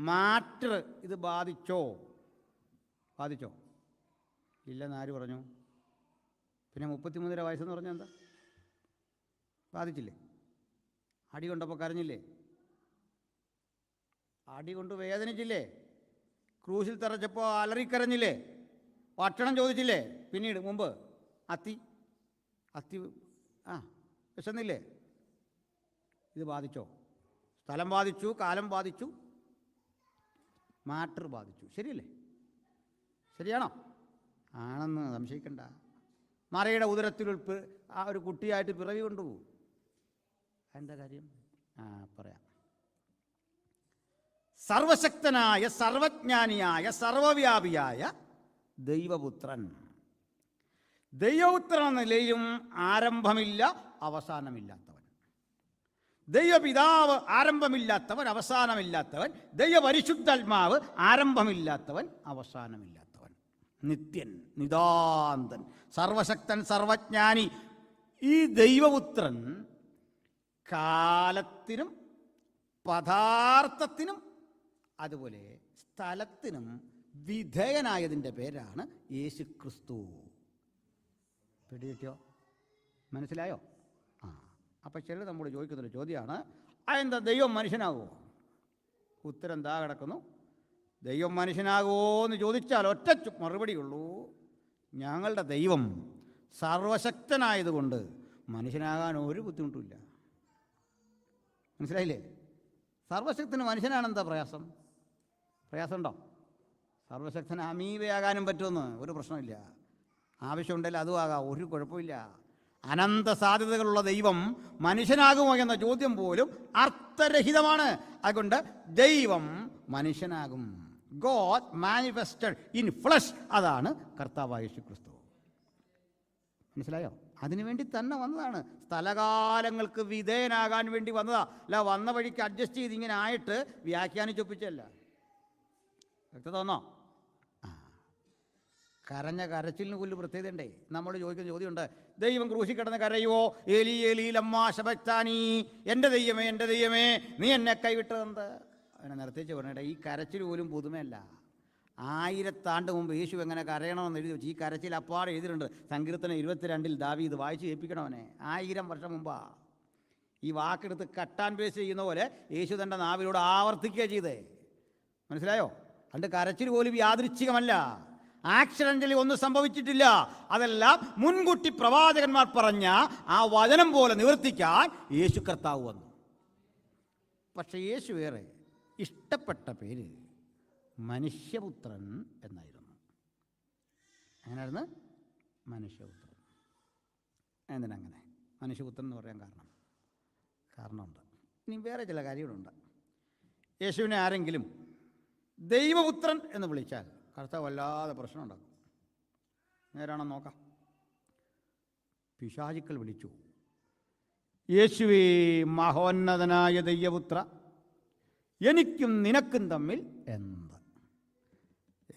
മാറ്റർ ഇത് ബാധിച്ചോ? ഇല്ലെന്ന് ആര് പറഞ്ഞു? പിന്നെ 33 വയസ്സെന്ന് പറഞ്ഞാൽ എന്താ? ബാധിച്ചില്ലേ? അടി കൊണ്ടപ്പോൾ കരഞ്ഞില്ലേ? അടി കൊണ്ട് വേദനിച്ചില്ലേ? ക്രൂശിൽ തറച്ചപ്പോൾ അലറിക്കരഞ്ഞില്ലേ? ഭക്ഷണം ചോദിച്ചില്ലേ? പിന്നീട് മുമ്പ് അത്തി വിശന്നില്ലേ? ഇത് ബാധിച്ചോ? സ്ഥലം ബാധിച്ചു, കാലം ബാധിച്ചു, മാറ്റർ ബാധിച്ചു. ശരിയല്ലേ? ശരിയാണോ? ആണെന്ന് സംശയിക്കണ്ട. മറയുടെ ഉദരത്തിൽ ആ ഒരു കുട്ടിയായിട്ട് പിറവി കൊണ്ടുപോകും. എന്താ കാര്യം? പറയാം. സർവശക്തനായ, സർവജ്ഞാനിയായ, സർവവ്യാപിയായ ദൈവപുത്രൻ. ദൈവപുത്രൻ എന്ന നിലയിലും ആരംഭമില്ല, അവസാനമില്ലാത്തവൻ. ദൈവപിതാവ് ആരംഭമില്ലാത്തവൻ, അവസാനമില്ലാത്തവൻ. ദൈവപരിശുദ്ധാത്മാവ് ആരംഭമില്ലാത്തവൻ, അവസാനമില്ലാത്തവൻ. നിത്യൻ, നിതാന്തൻ, സർവശക്തൻ, സർവജ്ഞാനി. ഈ ദൈവപുത്രൻ കാലത്തിനും പദാർത്ഥത്തിനും അതുപോലെ സ്ഥലത്തിനും വിധേയനായതിൻ്റെ പേരാണ് യേശുക്രിസ്തു. പിടികിട്ടിയോ? മനസ്സിലായോ? അപ്പം ചിലർ നമ്മോട് ചോദിക്കുന്നൊരു ചോദ്യമാണ്, അതെന്താ ദൈവം മനുഷ്യനാകുമോ? ഉത്തരം എന്താ കിടക്കുന്നു? ദൈവം മനുഷ്യനാകുമോ എന്ന് ചോദിച്ചാൽ ഒറ്റ മറുപടിയുള്ളൂ, ഞങ്ങളുടെ ദൈവം സർവശക്തനായതുകൊണ്ട് മനുഷ്യനാകാൻ ഒരു ബുദ്ധിമുട്ടുമില്ല. മനസ്സിലായില്ലേ? സർവശക്തന് മനുഷ്യനാണെന്താ പ്രയാസമുണ്ടോ? സർവശക്തന് അമീബയാകാനും പറ്റുമെന്ന് ഒരു പ്രശ്നമില്ല. ആവശ്യമുണ്ടെങ്കിൽ അതും ആകാം, ഒരു കുഴപ്പമില്ല. അനന്ത സാധ്യതകളുള്ള ദൈവം മനുഷ്യനാകുമോ എന്ന ചോദ്യം പോലും അർത്ഥരഹിതമാണ്. അതുകൊണ്ട് ദൈവം മനുഷ്യനാകും. God manifested in flesh. അതാണ് കർത്താവായ യേശുക്രിസ്തു. മനസ്സിലായോ? അതിനുവേണ്ടി തന്നെ വന്നതാണ്. സ്ഥലകാലങ്ങൾക്ക് വിധേയനാകാൻ വേണ്ടി വന്നതാ. അല്ല വന്ന വഴിക്ക് അഡ്ജസ്റ്റ് ചെയ്ത് ഇങ്ങനെ ആയിട്ട് വ്യാഖ്യാനിച്ചൊപ്പിച്ചല്ല. വ്യക്തത വന്നോ? കരഞ്ഞ കരച്ചിലിന് പുല്ല് പ്രത്യേകത ഉണ്ടേ. നമ്മൾ ചോദിക്കുന്ന ചോദ്യമുണ്ട്, ദൈവം ക്രൂശി കിടന്ന് കരയുവോ? ഏലി ഏലി ലമ്മാ ശബക്താനി, എൻ്റെ ദൈവമേ എൻ്റെ ദൈവമേ നീ എന്നെ കൈവിട്ടതെന്ത്? അങ്ങനെ നിർത്തിച്ച് പറഞ്ഞിട്ട് ഈ കരച്ചിൽ പോലും പുതുമയല്ല. 1000 ആണ്ട് മുമ്പ് യേശു എങ്ങനെ കരയണമെന്ന് എഴുതി വെച്ചു. ഈ കരച്ചിൽ അപ്പാടെ എഴുതിയിട്ടുണ്ട്. സങ്കീർത്തനം 22 ദാവീദ് വായിച്ച് കേൾപ്പിക്കണവനെ. 1000 വർഷം മുമ്പാ ഈ വാക്കെടുത്ത് കട്ടാൻ പേസ്റ്റ് ചെയ്യുന്ന പോലെ യേശു തൻ്റെ നാവിലൂടെ ആവർത്തിക്കുക ചെയ്തേ. മനസ്സിലായോ? അതുകൊണ്ട് കരച്ചിൽ പോലും യാദൃച്ഛികമല്ല, ആക്സിഡൻ്റലി ഒന്നും സംഭവിച്ചിട്ടില്ല. അതെല്ലാം മുൻകൂട്ടി പ്രവാചകന്മാർ പറഞ്ഞ ആ വചനം പോലെ നിവർത്തിക്കാൻ യേശു കർത്താവ് വന്നു. പക്ഷേ യേശു വേറെ ഇഷ്ടപ്പെട്ട പേര് മനുഷ്യപുത്രൻ എന്നായിരുന്നു. അങ്ങനെയായിരുന്നു മനുഷ്യപുത്രൻ. എന്തിനങ്ങനെ മനുഷ്യപുത്രൻ എന്ന് പറയാൻ കാരണമുണ്ട്. ഇനി വേറെ ചില കാര്യങ്ങളുണ്ട്. യേശുവിനെ ആരെങ്കിലും ദൈവപുത്രൻ എന്ന് വിളിച്ചാൽ കർത്താവ് വല്ലാതെ പ്രശ്നം ഉണ്ടാക്കും. നേരാണെന്ന് നോക്കാം. പിശാചുക്കൾ വിളിച്ചു, യേശുവേ മഹോന്നതനായ ദൈവപുത്ര, എനിക്കും നിനക്കും തമ്മിൽ എന്ത്?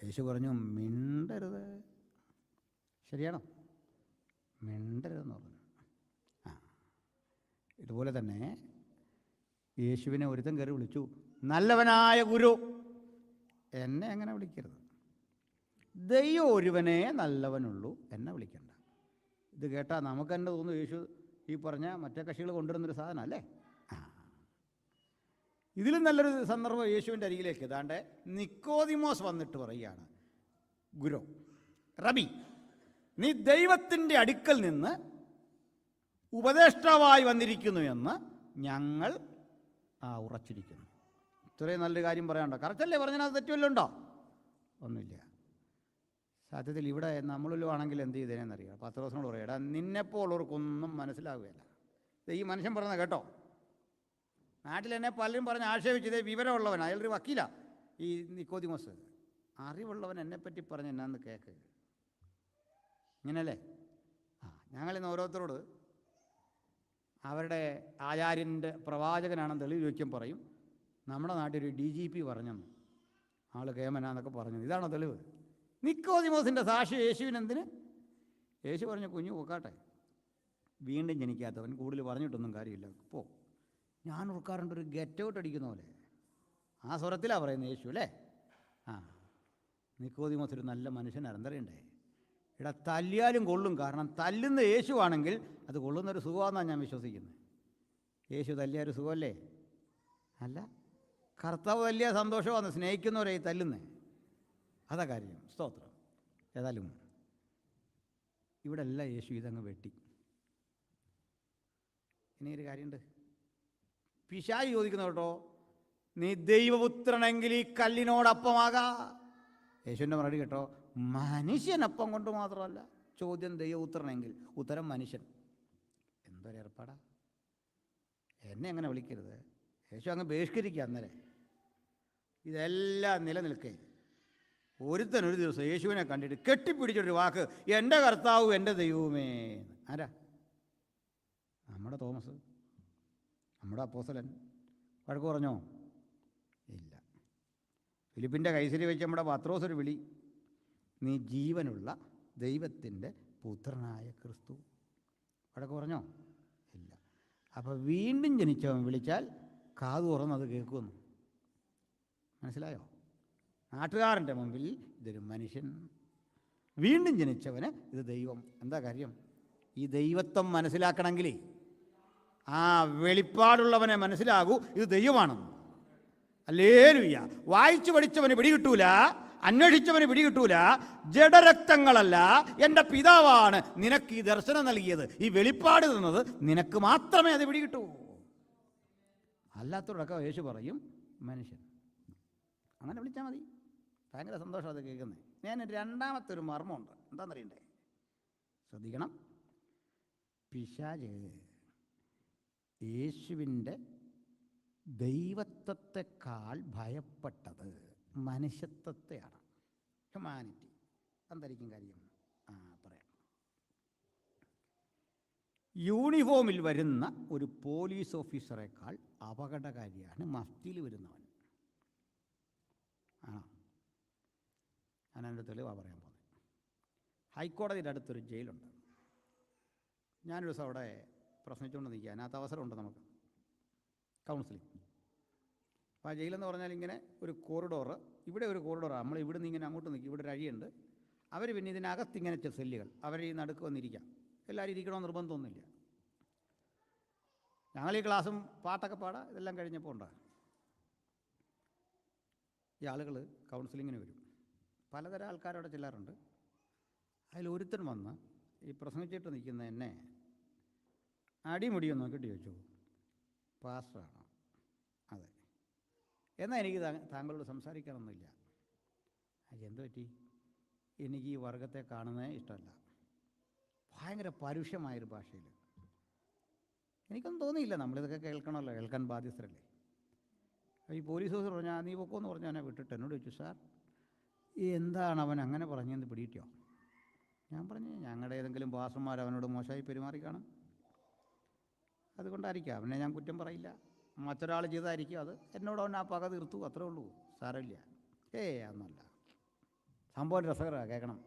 യേശു പറഞ്ഞു, മിണ്ടരുത്. ശരിയാണോ? മിണ്ടരുതെന്ന് പറഞ്ഞു. ഇതുപോലെ തന്നെ യേശുവിനെ ഒരുത്തൻ കയറി വിളിച്ചു, നല്ലവനായ ഗുരു. എന്നെ അങ്ങനെ വിളിക്കരുത്. ദൈവം ഒരുവനേ നല്ലവനുള്ളൂ, എന്നെ വിളിക്കണ്ട. ഇത് കേട്ടാൽ നമുക്ക് തന്നെ തോന്നുന്നു യേശു ഈ പറഞ്ഞ മറ്റേ കക്ഷികൾ കൊണ്ടുവരുന്നൊരു സാധനം അല്ലേ? ഇതിലും നല്ലൊരു സന്ദർഭം യേശുവിൻ്റെ അരികിലേക്ക് ഏതാണ്ട് നിക്കോദിമോസ് വന്നിട്ട് പറയുകയാണ്, ഗുരു റബി, നീ ദൈവത്തിൻ്റെ അടുക്കൽ നിന്ന് ഉപദേഷ്ടാവായി വന്നിരിക്കുന്നു എന്ന് ഞങ്ങൾ ഉറച്ചിരിക്കുന്നു. ഇത്രയും നല്ലൊരു കാര്യം പറയാനുണ്ടോ? കറക്റ്റല്ലേ പറഞ്ഞാൽ തെറ്റുമല്ലോ ഉണ്ടോ? ഒന്നുമില്ല. സത്യത്തിൽ ഇവിടെ നമ്മളിലും ആണെങ്കിൽ എന്ത് ചെയ്തേനെന്നറിയാം. പത്രോസിനോട് പറയാം, എടാ നിന്നെപ്പോലുള്ളവർക്കൊന്നും മനസ്സിലാവുകയില്ല. ഈ മനുഷ്യൻ പറയുന്നത് കേട്ടോ. നാട്ടിൽ എന്നെ പലരും പറഞ്ഞ് ആക്ഷേപിച്ചതേ വിവരമുള്ളവൻ, അയാളൊരു വക്കീല ഈ നിക്കോദിമോസ്. അറിവുള്ളവൻ എന്നെപ്പറ്റി പറഞ്ഞ് എന്നാന്ന് കേൾക്ക്. ഇങ്ങനെയല്ലേ? ഞങ്ങളിന്ന് ഓരോരുത്തരോട് അവരുടെ ആചാര്യൻ്റെ പ്രവാചകനാണെന്ന് തെളിവ് ചോദിക്കാൻ പറയും, നമ്മുടെ നാട്ടിലൊരു DGP പറഞ്ഞെന്ന്, ആൾ കേമനാന്നൊക്കെ പറഞ്ഞു. ഇതാണോ തെളിവ്? നിക്കോദിമോസിൻ്റെ സാക്ഷി യേശുവിനെന്തിന്? യേശു പറഞ്ഞു, കുഞ്ഞു പോക്കാട്ടെ, വീണ്ടും ജനിക്കാത്തവൻ, കൂടുതൽ പറഞ്ഞിട്ടൊന്നും കാര്യമില്ല, പോ. ഞാൻ ഓർക്കാറുണ്ട് ഒരു ഗെറ്റ് ഔട്ട് അടിക്കുന്ന പോലെ. ആ സ്വരത്തിലാണ് പറയുന്നത് യേശു അല്ലേ? നിക്കോദിമോസ് ഒരു നല്ല മനുഷ്യനാണ്. എന്തറിയണ്ടേ? ഇവിടെ തല്ലിയാലും കൊള്ളും. കാരണം തല്ലുന്ന യേശു ആണെങ്കിൽ അത് കൊള്ളുന്നൊരു സുഖമാണെന്നാണ് ഞാൻ വിശ്വസിക്കുന്നത്. യേശു തല്ലിയൊരു സുഖമല്ലേ? അല്ല, കർത്താവ് വലിയ സന്തോഷമാണ്. സ്നേഹിക്കുന്നവരെ ഈ തല്ലുന്നേ, അതാ കാര്യം. സ്തോത്രം. ഏതായാലും ഇവിടെ എല്ലാം യേശു ഇതങ്ങ് വെട്ടി. ഇനി ഒരു കാര്യമുണ്ട്. പിശാച് ചോദിക്കുന്ന കേട്ടോ, നീ ദൈവപുത്രനെങ്കിൽ ഈ കല്ലിനോടപ്പമാകാ. യേശുവിൻ്റെ മറുപടി കേട്ടോ, മനുഷ്യനപ്പം കൊണ്ട് മാത്രമല്ല. ചോദ്യം ദൈവപുത്രനെങ്കിൽ, ഉത്തരം മനുഷ്യൻ. എന്തൊരേർപ്പാടാ! എന്നെ അങ്ങനെ വിളിക്കരുത്. യേശു അങ്ങ് ബഹിഷ്കരിക്കുക. അന്നേരം ഇതെല്ലാം നിലനിൽക്കേ ഒരുത്തനൊരു ദിവസം യേശുവിനെ കണ്ടിട്ട് കെട്ടിപ്പിടിച്ചൊരു വാക്ക്, എൻ്റെ കർത്താവ് എൻ്റെ ദൈവമേ. ആരാ? നമ്മുടെ തോമസ്, നമ്മുടെ അപ്പോസ്തലൻ. വഴക്ക് പറഞ്ഞോ? ഇല്ല. ഫിലിപ്പിൻ്റെ കൈസരി വെച്ച് നമ്മുടെ പത്രോസ് ഒരു വിളി, നീ ജീവനുള്ള ദൈവത്തിൻ്റെ പുത്രനായ ക്രിസ്തു. വഴക്ക് പറഞ്ഞോ? ഇല്ല. അപ്പോൾ വീണ്ടും ജനിച്ചവൻ വിളിച്ചാൽ കാതു തുറന്നത് കേൾക്കുമെന്ന് മനസ്സിലായോ? നാട്ടുകാരൻ്റെ മുമ്പിൽ ഇതൊരു മനുഷ്യൻ, വീണ്ടും ജനിച്ചവന് ഇത് ദൈവം. എന്താ കാര്യം? ഈ ദൈവത്വം മനസ്സിലാക്കണമെങ്കിൽ ആ വെളിപ്പാടുള്ളവനെ മനസ്സിലാകൂ ഇത് ദൈവമാണെന്ന്. ഹല്ലേലൂയ. വായിച്ചു പഠിച്ചവന് പിടികിട്ടൂല, അന്വേഷിച്ചവന് പിടികിട്ടൂല. ജഡരക്തങ്ങളല്ല, എൻ്റെ പിതാവാണ് നിനക്ക് ഈ ദർശനം നൽകിയത്, ഈ വെളിപ്പാട് തന്നത്. നിനക്ക് മാത്രമേ അത് പിടികിട്ടൂ. അല്ലാത്തവരൊക്കെ യേശു പറയും മനുഷ്യൻ. അങ്ങനെ വിളിച്ചാൽ മതി. ഭയങ്കര സന്തോഷം അത് കേൾക്കുന്നത്. ഞാൻ രണ്ടാമത്തെ ഒരു മർമ്മമുണ്ട്, എന്താണെന്നറിയണ്ടേ? ശ്രദ്ധിക്കണം. പിശാച് യേശുവിൻ്റെ ദൈവത്വത്തെക്കാൾ ഭയപ്പെട്ടത് മനുഷ്യത്വത്തെയാണ്, ഹ്യൂമാനിറ്റി. എന്തായിരിക്കും കാര്യം? പറയാം. യൂണിഫോമിൽ വരുന്ന ഒരു പോലീസ് ഓഫീസറേക്കാൾ അപകടകാരിയാണ് മഫ്തിയിൽ വരുന്നവൻ. ഞാനതിൻ്റെ തെളിവാണ് പറയാൻ പോകുന്നത്. ഹൈക്കോടതിയുടെ അടുത്തൊരു ജയിലുണ്ട്. ഞാനൊരു ദിവസം അവിടെ പ്രശ്നിച്ചുകൊണ്ട് നിൽക്കുക. അതിനകത്ത് അവസരമുണ്ട് നമുക്ക് കൗൺസിലിംഗ്. അപ്പോൾ ആ ജയിലെന്ന് പറഞ്ഞാൽ ഇങ്ങനെ ഒരു കോറിഡോറ്, ഇവിടെ ഒരു കോറിഡോറാണ്. നമ്മൾ ഇവിടെ നിന്ന് ഇങ്ങനെ അങ്ങോട്ട് നിൽക്കും, ഇവിടെ ഒരു അഴിയുണ്ട്. അവർ പിന്നെ ഇതിനകത്ത് ഇങ്ങനെ സെല്ലുകൾ, അവർ ഈ നടുക്ക് വന്നിരിക്കാം. എല്ലാവരും ഇരിക്കണമെന്ന് നിർബന്ധമൊന്നുമില്ല. ഞങ്ങൾ ഈ ക്ലാസ്സും പാട്ടൊക്കെ പാടാം. ഇതെല്ലാം കഴിഞ്ഞപ്പോൾ ഉണ്ടാകും ഈ ആളുകൾ കൗൺസിലിങ്ങിന് വരും. പലതരം ആൾക്കാരവിടെ ചെല്ലാറുണ്ട്. അതിലൊരുത്തൻ വന്ന് ഈ പ്രസംഗിച്ചിട്ട് നിൽക്കുന്ന എന്നെ അടിമുടിയൊന്ന് നോക്കിയിട്ട് ചോദിച്ചു, പാസ്റ്ററാണോ? അതെ. എന്നാൽ എനിക്ക് താങ്കളോട് സംസാരിക്കാനൊന്നുമില്ല. എന്തു പറ്റി? എനിക്ക് ഈ വർഗത്തെ കാണുന്നതേ ഇഷ്ടമല്ല. ഭയങ്കര പരുഷമായൊരു ഭാഷയിൽ. എനിക്കൊന്നും തോന്നിയില്ല, നമ്മളിതൊക്കെ കേൾക്കണമല്ലോ, കേൾക്കാൻ ബാധ്യസ്ഥരല്ലേ. ഈ പോലീസ് ഓഫീസർ പറഞ്ഞാൽ നീ പൊക്കോന്ന് പറഞ്ഞാൽ എന്നെ വിട്ടിട്ട് എന്നോട് ചോദിച്ചു, സാർ എന്താണ് അവൻ അങ്ങനെ പറഞ്ഞെന്ന് പിടിയിട്ടോ? ഞാൻ പറഞ്ഞു, ഞങ്ങളുടെ ഏതെങ്കിലും പാസ്റ്റർമാർ അവനോട് മോശമായി പെരുമാറി കാണും, അതുകൊണ്ടായിരിക്കും. അവനെ ഞാൻ കുറ്റം പറയില്ല. മറ്റൊരാൾ ചെയ്തായിരിക്കും, അത് എന്നോട് അവൻ ആ പക തീർത്തു, അത്രേ ഉള്ളൂ, സാരമില്ല. അതൊന്നുമല്ല. സംഭവം രസകരമാണ്, കേൾക്കണം.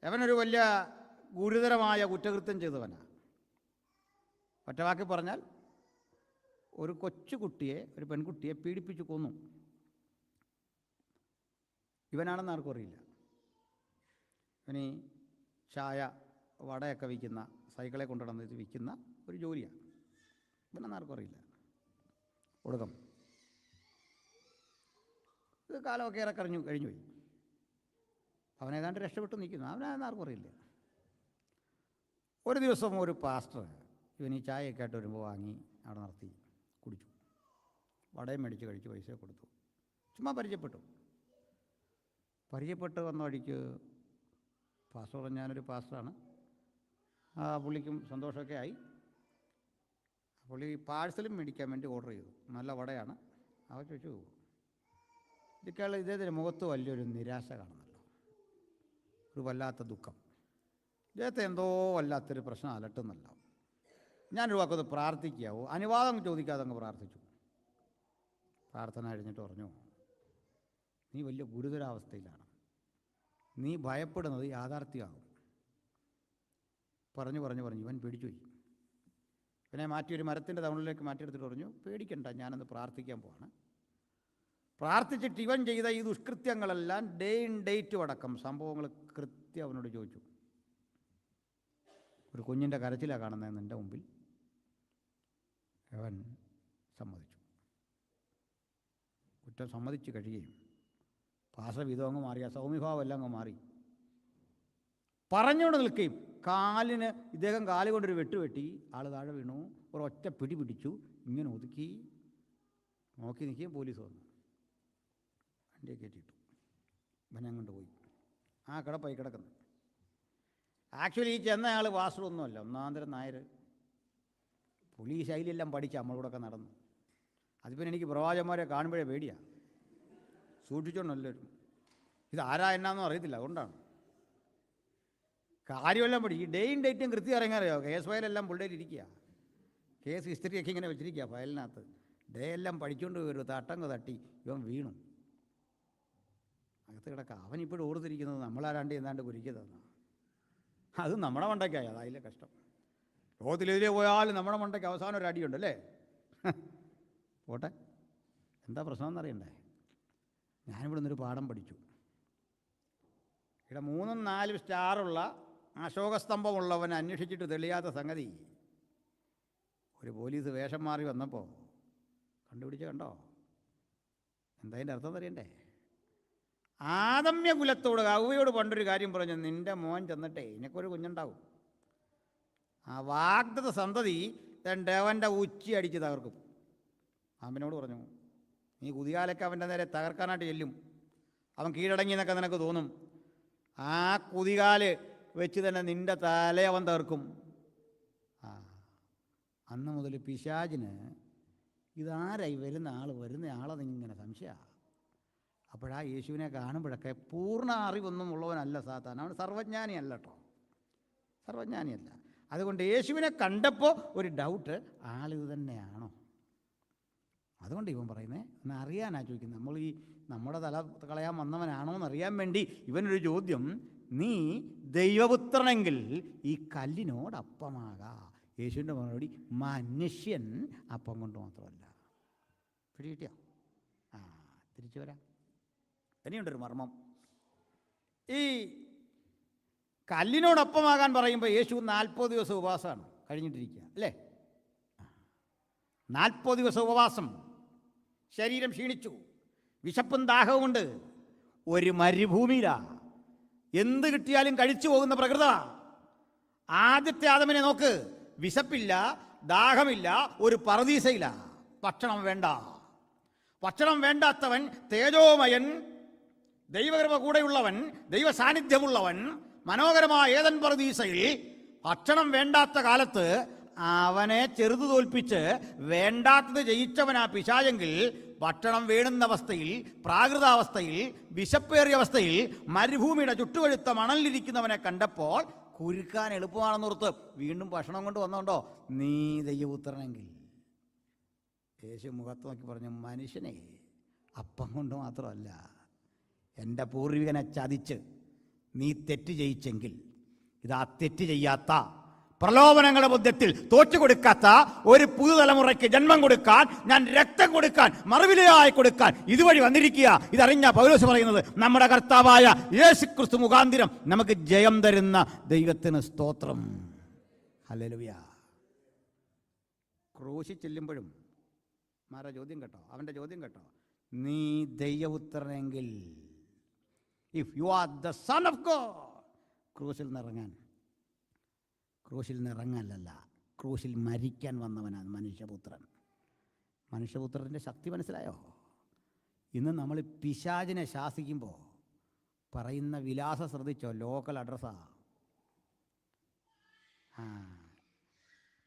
അവനൊരു വലിയ ഗുരുതരമായ കുറ്റകൃത്യം ചെയ്തവനാണ്. ഒറ്റവാക്കി പറഞ്ഞാൽ ഒരു കൊച്ചുകുട്ടിയെ, ഒരു പെൺകുട്ടിയെ പീഡിപ്പിച്ച് കൊന്നു. ഇവനാണെന്ന് ആർക്കും അറിയില്ല. ഇവനീ ചായ വടയൊക്കെ വിൽക്കുന്ന, സൈക്കിളെ കൊണ്ടുനടന്ന് വിൽക്കുന്ന ഒരു ജോലിയാണ്. ഇവനെന്ന് ആർക്കും അറിയില്ല. ഒടുക്കം ഇത് കാലമൊക്കെ ഏറെ കഴിഞ്ഞു പോയി. അവനേതാണ്ട് രക്ഷപ്പെട്ടു നിൽക്കുന്നു. അവനാണെന്ന് ആർക്കും അറിയില്ല. ഒരു ദിവസം ഒരു പാസ്റ്റർ ഇവൻ ഈ ചായയൊക്കെ ആയിട്ട് വരുമ്പോൾ വാങ്ങി അവിടെ നിർത്തി കുടിച്ചു. വടയും മേടിച്ച് കഴിച്ച് പൈസ കൊടുത്തു. ചുമ്മാ പരിചയപ്പെട്ട് വന്ന വഴിക്ക് പാസ്റ്റർ പറഞ്ഞു, ഞാനൊരു പാസ്റ്ററാണ്. പുള്ളിക്കും സന്തോഷമൊക്കെ ആയി. പുള്ളി പാഴ്സലും മേടിക്കാൻ വേണ്ടി ഓർഡർ ചെയ്തു. നല്ല വടയാണ്. അവ ചോദിച്ചു, ഇദ്ദേഹത്തിൻ്റെ മുഖത്ത് വലിയൊരു നിരാശ കാണുന്നല്ലോ, ഒരു വല്ലാത്ത ദുഃഖം. ഇദ്ദേഹത്തെ എന്തോ വല്ലാത്തൊരു പ്രശ്നം അലട്ടുന്നല്ലോ. ഞാനൊരു വാക്കൊന്ന് പ്രാർത്ഥിക്കാവോ? അനുവാദം ചോദിക്കാതെ അങ്ങ് പ്രാർത്ഥിച്ചു. പ്രാർത്ഥന കഴിഞ്ഞിട്ട് പറഞ്ഞു, നീ വലിയ ഗുരുതരാവസ്ഥയിലാണ്, നീ ഭയപ്പെടുന്നത് യാഥാർത്ഥ്യമാകും. പറഞ്ഞു ഇവൻ പേടിച്ചുപോയി. ഇവനെ മാറ്റിയൊരു മരത്തിൻ്റെ തവണിലേക്ക് മാറ്റിയെടുത്തിട്ട് പറഞ്ഞു, പേടിക്കണ്ട, ഞാനൊന്ന് പ്രാർത്ഥിക്കാൻ പോവാണ്. പ്രാർത്ഥിച്ചിട്ട് ഇവൻ ചെയ്ത ഈ ദുഷ്കൃത്യങ്ങളെല്ലാം ഡേയും ഡേറ്റും അടക്കം സംഭവങ്ങൾ കൃത്യം അവനോട് ചോദിച്ചു. ഒരു കുഞ്ഞിൻ്റെ കരച്ചിലാണ് കാണുന്നതെന്ന് എൻ്റെ മുമ്പിൽ. അവൻ സമ്മതിച്ചു. കുറ്റം സമ്മതിച്ച് കഴിയുകയും പാർശ്വവിധം അങ്ങ് മാറി, ആ സൗമ്യഭാവം എല്ലാം അങ്ങ് മാറി. പറഞ്ഞുകൊണ്ട് നിൽക്കുകയും കാലിന് ഇദ്ദേഹം കാല് കൊണ്ടൊരു വെട്ടി, ആൾ താഴെ വീണു. ഒരൊറ്റ പിടി പിടിച്ചു, ഇങ്ങനെ ഒതുക്കി നോക്കി നിൽക്കുകയും പോലീസ് വന്നു. വണ്ടിയെ കയറ്റിയിട്ടു. ഇവനങ്ങോട്ട് പോയി. ആ കിടപ്പായി കിടക്കുന്നു. ആക്ച്വലി ഈ ചെന്നയാൾ വാസ്റ്ററൊന്നുമല്ല, ഒന്നാന്തരം നായർ. പുള്ളി ഈ ശൈലിയെല്ലാം പഠിച്ച് നമ്മളോടൊക്കെ നടന്നു. അതിപ്പോൾ എനിക്ക് പ്രവാചകന്മാരെ കാണുമ്പോഴേ പേടിയാണ്. സൂക്ഷിച്ചോണ്ടല്ലും. ഇതാരാ എന്നാന്നും അറിയത്തില്ല, അതുകൊണ്ടാണ്. കാര്യമെല്ലാം പഠിക്കും. ഈ ഡേയും ഡേറ്റും കൃത്യം ഇറങ്ങാറിയോ? കേസ് ഫയലെല്ലാം പുള്ളിയിൽ ഇരിക്കുക. കേസ് ഹിസ്റ്ററിയൊക്കെ ഇങ്ങനെ വെച്ചിരിക്കുക ഫയലിനകത്ത്. ഡേ എല്ലാം പഠിച്ചുകൊണ്ട് വരും. തട്ടങ്ങ് തട്ടി ഇവൻ വീണു, അകത്ത് കിടക്കാം. അവനിപ്പോഴും ഓർത്തിരിക്കുന്നത് നമ്മളാരാണ്ട് എന്താണ്ട് കുരിക്കുന്നതെന്നാണ്. അത് നമ്മുടെ മണ്ടയ്ക്കായി, അതായില്ലേ കഷ്ടം. ലോകത്തിലെതിരെ പോയാലും നമ്മുടെ മണ്ടയ്ക്ക് അവസാനം ഒരു അടിയുണ്ടല്ലേ. പോട്ടെ, എന്താ പ്രശ്നമെന്നറിയണ്ടേ? ഞാനിവിടെ നിന്നൊരു പാഠം പഠിച്ചു. ഇവിടെ 3, 4 സ്റ്റാറുള്ള അശോകസ്തംഭമുള്ളവൻ അന്വേഷിച്ചിട്ട് തെളിയാത്ത സംഗതി ഒരു പോലീസ് വേഷം മാറി വന്നപ്പോൾ കണ്ടുപിടിച്ച് കണ്ടോ? എന്താ അതിൻ്റെ അർത്ഥം അറിയണ്ടേ? ആദമ്യ കുലത്തോട്, ഹവ്വയോട് പണ്ടൊരു കാര്യം പറഞ്ഞു, നിൻ്റെ മോൻ ചെന്നിട്ടേ നിനക്കൊരു കുഞ്ഞുണ്ടാവും. ആ വാഗ്ദത്ത സന്തതി അവൻ്റെ ഉച്ചി അടിച്ച് തകർക്കും. പാമ്പിനോട് പറഞ്ഞു, നീ കുതികാലൊക്കെ അവൻ്റെ നേരെ തകർക്കാനായിട്ട് ചെല്ലും, അവൻ കീഴടങ്ങി എന്നൊക്കെ നിനക്ക് തോന്നും. ആ കുതികാല് വെച്ച് തന്നെ നിൻ്റെ തല അവൻ തകർക്കും. അന്ന് മുതൽ പിശാചിന് ഇതാരായി വരുന്ന ആളെന്നിങ്ങനെ സംശയമാണ്. അപ്പോഴാ യേശുവിനെ കാണുമ്പോഴൊക്കെ പൂർണ്ണ അറിവൊന്നും ഉള്ളവനല്ല സാത്താൻ. അവൻ സർവജ്ഞാനിയല്ല കേട്ടോ, സർവജ്ഞാനിയല്ല. അതുകൊണ്ട് യേശുവിനെ കണ്ടപ്പോൾ ഒരു ഡൗട്ട്, ആളിത് തന്നെയാണോ? അതുകൊണ്ട് ഇവൻ പറയുന്നത് ഒന്ന് അറിയാനാ ചോദിക്കുന്നത്. നമ്മുടെ തല കളയാൻ വന്നവനാണോ എന്നറിയാൻ വേണ്ടി ഇവനൊരു ചോദ്യം, നീ ദൈവപുത്രനെങ്കിൽ ഈ കല്ലിനോടപ്പമാകാ. യേശുവിൻ്റെ മറുപടി, മനുഷ്യൻ അപ്പം കൊണ്ട് മാത്രമല്ല. പിടികിട്ടിയോ? തിരിച്ചു വരാം. ഇനിയുണ്ടൊരു മർമ്മം. ഈ കല്ലിനോടൊപ്പമാകാൻ പറയുമ്പോൾ യേശു 40 ദിവസം ഉപവാസമാണ് കഴിഞ്ഞിട്ടിരിക്കുക അല്ലേ? 40 ദിവസം ഉപവാസം, ശരീരം ക്ഷീണിച്ചു, വിശപ്പും ദാഹവുമുണ്ട്, ഒരു മരുഭൂമിയിലാണ്, എന്ത് കിട്ടിയാലും കഴിച്ചു പോകുന്ന പ്രകൃത. ആദ്യത്തെ ആദമിനെ നോക്ക്, വിശപ്പില്ല, ദാഹമില്ല, ഒരു പറുദീസയില്ല, ഭക്ഷണം വേണ്ട. ഭക്ഷണം വേണ്ടാത്തവൻ, തേജോമയൻ, ദൈവകൃപ കൂടെയുള്ളവൻ, ദൈവ സാന്നിധ്യമുള്ളവൻ, മനോഹരമായ ഏദൻ പറുദീസയിൽ ഭക്ഷണം വേണ്ടാത്ത കാലത്ത് അവനെ ചെറുതു തോൽപ്പിച്ച് വേണ്ടാത്തത് ജയിച്ചവനാ പിശാചെങ്കിൽ, ഭക്ഷണം വേണ്ടുന്ന അവസ്ഥയിൽ, പ്രാകൃതാവസ്ഥയിൽ, വിശപ്പേറിയ അവസ്ഥയിൽ മരുഭൂമിയുടെ ചുട്ടുകൊഴുത്ത മണലിരിക്കുന്നവനെ കണ്ടപ്പോൾ കുരുക്കാൻ എളുപ്പമാണെന്നോർത്ത് വീണ്ടും ഭക്ഷണം കൊണ്ട് വന്നോണ്ടോ, നീ ദൈവപുത്രനെങ്കിൽ. യേശു മുഖത്ത് നോക്കി പറഞ്ഞു, മനുഷ്യനെ അപ്പം കൊണ്ട് മാത്രമല്ല, എൻ്റെ പൂർവികനെ ചതിച്ച് നീ തെറ്റ് ജയിച്ചെങ്കിൽ, ഇതാ തെറ്റ് ചെയ്യാത്ത, പ്രലോഭനങ്ങളുടെ ബുദ്ധ്യത്തിൽ തോറ്റുകൊടുക്കാത്ത ഒരു പുതുതലമുറയ്ക്ക് ജന്മം കൊടുക്കാൻ, ഞാൻ രക്തം കൊടുക്കാൻ, മറുവിലയായി കൊടുക്കാൻ ഇതുവഴി വന്നിരിക്കുക. ഇതറിഞ്ഞ പൗലോസ് പറയുന്നത്, നമ്മുടെ കർത്താവായ യേശുക്രിസ്തു മുഖാന്തിരം നമുക്ക് ജയം തരുന്ന ദൈവത്തിന് സ്തോത്രം. ഹല്ലേലൂയ. ക്രൂശിൽ ചെല്ലുമ്പോഴും മാരുടെ ചോദ്യം കേട്ടോ, അവൻ്റെ ചോദ്യം കേട്ടോ, നീ ദൈവപുത്രനെങ്കിൽ, if you are the son of God, ക്രൂശിൽ നിറങ്ങല്ലല്ല, ക്രൂശിൽ മരിക്കാൻ വന്നവനാണ് മനുഷ്യപുത്രൻ. മനുഷ്യപുത്രൻ്റെ ശക്തി മനസ്സിലായോ? ഇന്ന് നമ്മൾ പിശാചിനെ ശാസിക്കുമ്പോൾ പറയുന്ന വിലാസം ശ്രദ്ധിച്ചോ? ലോക്കൽ അഡ്രസ്സാ.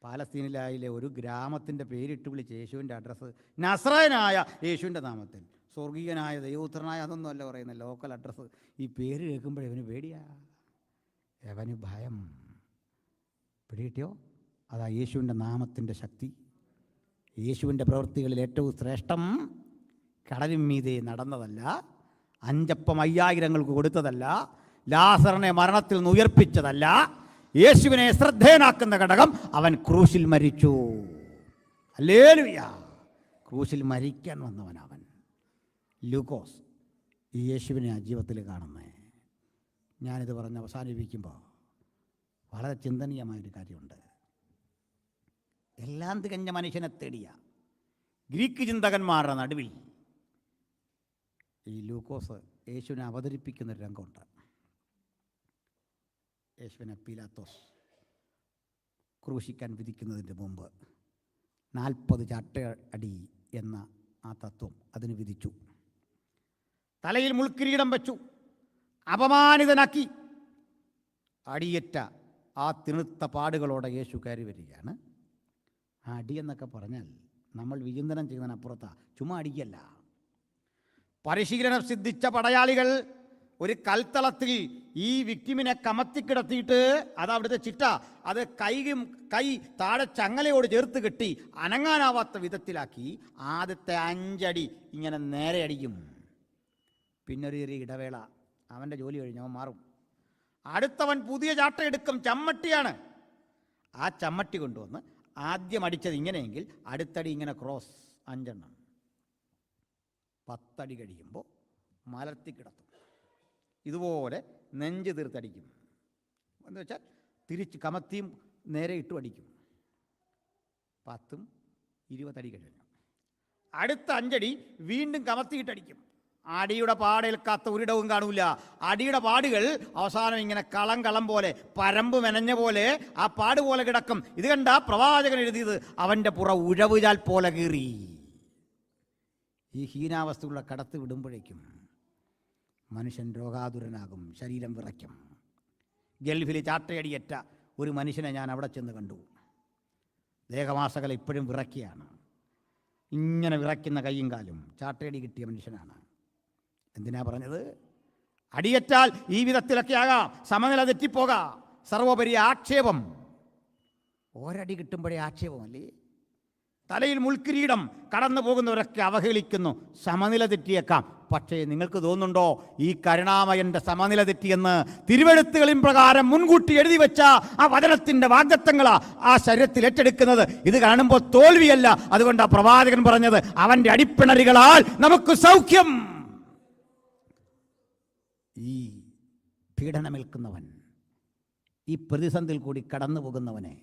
പാലസ്തീനിലായിലെ ഒരു ഗ്രാമത്തിൻ്റെ പേരിട്ട് വിളിച്ച് യേശുവിൻ്റെ അഡ്രസ്സ്, നസ്രായനായ യേശുവിൻ്റെ നാമത്തിൽ, സ്വർഗീയനായ ദൈവപുത്രനായ അതൊന്നുമല്ല പറയുന്നത്, ലോക്കൽ അഡ്രസ്സ്. ഈ പേര് കേൾക്കുമ്പോഴേ അവന് പേടിയാ, അവന് ഭയം. പിടികിട്ടിയോ? അതാ യേശുവിൻ്റെ നാമത്തിൻ്റെ ശക്തി. യേശുവിൻ്റെ പ്രവൃത്തികളിൽ ഏറ്റവും ശ്രേഷ്ഠം കടലിൻ മീതെ നടന്നതല്ല, 5 അപ്പം 5000 കൊടുത്തതല്ല, ലാസറിനെ മരണത്തിൽ നിന്ന് ഉയർപ്പിച്ചതല്ല, യേശുവിനെ ശ്രദ്ധേയനാക്കുന്ന ഘടകം അവൻ ക്രൂശിൽ മരിച്ചു. ഹല്ലേലൂയ. ക്രൂശിൽ മരിക്കാൻ വന്നവനവൻ. ലൂക്കോസ് ഈ യേശുവിനെ ആ ജീവിതത്തിൽ കാണുന്നേ. ഞാനിത് പറഞ്ഞ് അവസാനിപ്പിക്കുമ്പോൾ വളരെ ചിന്തനീയമായൊരു കാര്യമുണ്ട്. എല്ലാം തികഞ്ഞ മനുഷ്യനെ തേടിയ ഗ്രീക്ക് ചിന്തകന്മാരുടെ നടുവിൽ ഈ ലൂക്കോസ് യേശുവിനെ അവതരിപ്പിക്കുന്നൊരു രംഗമുണ്ട്. യേശുവിനെ പീലാത്തോസ് ക്രൂശിക്കാൻ വിധിക്കുന്നതിന് മുമ്പ് 40 ചാട്ടയടി എന്ന ആ തത്വം അതിന് വിധിച്ചു. തലയിൽ മുൾക്കിരീടം വെച്ചു, അപമാനിതനാക്കി. അടിയേറ്റ ആ തിണുത്ത പാടുകളോടെ യേശു കയറി വരികയാണ്. ആ അടിയെന്നൊക്കെ പറഞ്ഞാൽ നമ്മൾ വിചിന്തനം ചെയ്യുന്നതിനപ്പുറത്താണ്, ചുമ്മാ അടിക്കല്ല. പരിശീലനം സിദ്ധിച്ച പടയാളികൾ ഒരു കൽത്തളത്തിൽ ഈ വിക്ടിമിനെ കമത്തിക്കിടത്തിയിട്ട്, അതവിടുത്തെ ചിട്ട, അത് കൈ താഴെ ചങ്ങലയോട് ചേർത്ത് കെട്ടി അനങ്ങാനാവാത്ത വിധത്തിലാക്കി ആദ്യത്തെ 5 അടി ഇങ്ങനെ നേരെ അടിക്കും. പിന്നൊരു ചെറിയ ഇടവേള, അവൻ്റെ ജോലി കഴിഞ്ഞ് അവൻ മാറും. അടുത്തവൻ പുതിയ ചാട്ടയെടുക്കും, ചമ്മട്ടിയാണ്. ആ ചമ്മട്ടി കൊണ്ടുവന്ന് ആദ്യം അടിച്ചത് ഇങ്ങനെയെങ്കിൽ അടുത്തടി ഇങ്ങനെ ക്രോസ് 5 എണ്ണം. 10 അടി കഴിയുമ്പോൾ മലർത്തി കിടത്തും. ഇതുപോലെ നെഞ്ച് തീർത്തടിക്കും. എന്ന് വെച്ചാൽ തിരിച്ച് കമത്തിയും നേരെ ഇട്ടും അടിക്കും. 10ഉം 20 അടി കഴിഞ്ഞു. അടുത്ത 5 അടി വീണ്ടും കമത്തിയിട്ടടിക്കും. അടിയുടെ പാടേൽക്കാത്ത ഒരിടവും കാണൂല. അടിയുടെ പാടുകൾ അവസാനം ഇങ്ങനെ കളം പോലെ, പരമ്പ് മെനഞ്ഞ പോലെ ആ പാട് പോലെ കിടക്കും. ഇത് കണ്ട പ്രവാചകൻ എഴുതിയത്, അവൻ്റെ പുറ ഉഴവുചാൽ പോലെ കീറി. ഈ ഹീനാവസ്ഥകളുടെ കടത്ത് വിടുമ്പോഴേക്കും മനുഷ്യൻ രോഗാതുരനാകും, ശരീരം വിറയ്ക്കും. ഗൾഫിൽ ചാട്ടയടിയേറ്റ ഒരു മനുഷ്യനെ ഞാൻ അവിടെ ചെന്ന് കണ്ടു. ദേഹമാസകല ഇപ്പോഴും വിറയ്ക്കുകയാണ്. ഇങ്ങനെ വിറയ്ക്കുന്ന കൈയും കാലും. ചാട്ടയടി കിട്ടിയ മനുഷ്യനാണ്. എന്തിനാ പറഞ്ഞത്? അടിയേറ്റാൽ ഈ വിധത്തിലൊക്കെ ആകാം, സമനില തെറ്റിപ്പോകാം. സർവോപരി ആക്ഷേപം. ഒരടി കിട്ടുമ്പോഴേ ആക്ഷേപമല്ലേ? തലയിൽ മുൾക്കിരീടം കടന്നു പോകുന്നവരൊക്കെ അവഹേളിക്കുന്നു. സമനില തെറ്റിയേക്കാം. പക്ഷേ നിങ്ങൾക്ക് തോന്നുന്നുണ്ടോ ഈ കരുണാമയൻ്റെ സമനില തെറ്റിയെന്ന്? തിരുവെഴുത്തുകളിൻ പ്രകാരം മുൻകൂട്ടി എഴുതി വെച്ച ആ വചനത്തിൻ്റെ വാഗ്ദത്തങ്ങളാ ആ ശരീരത്തിൽ ഏറ്റെടുക്കുന്നത്. ഇത് കാണുമ്പോൾ തോൽവിയല്ല. അതുകൊണ്ട് ആ പ്രവാചകൻ പറഞ്ഞത്, അവൻ്റെ അടിപ്പിണരുകളാൽ നമുക്ക് സൗഖ്യം. ഈ പീഡനമേൽക്കുന്നവൻ, ഈ പ്രതിസന്ധിയിൽ കൂടി കടന്നു പോകുന്നവനെ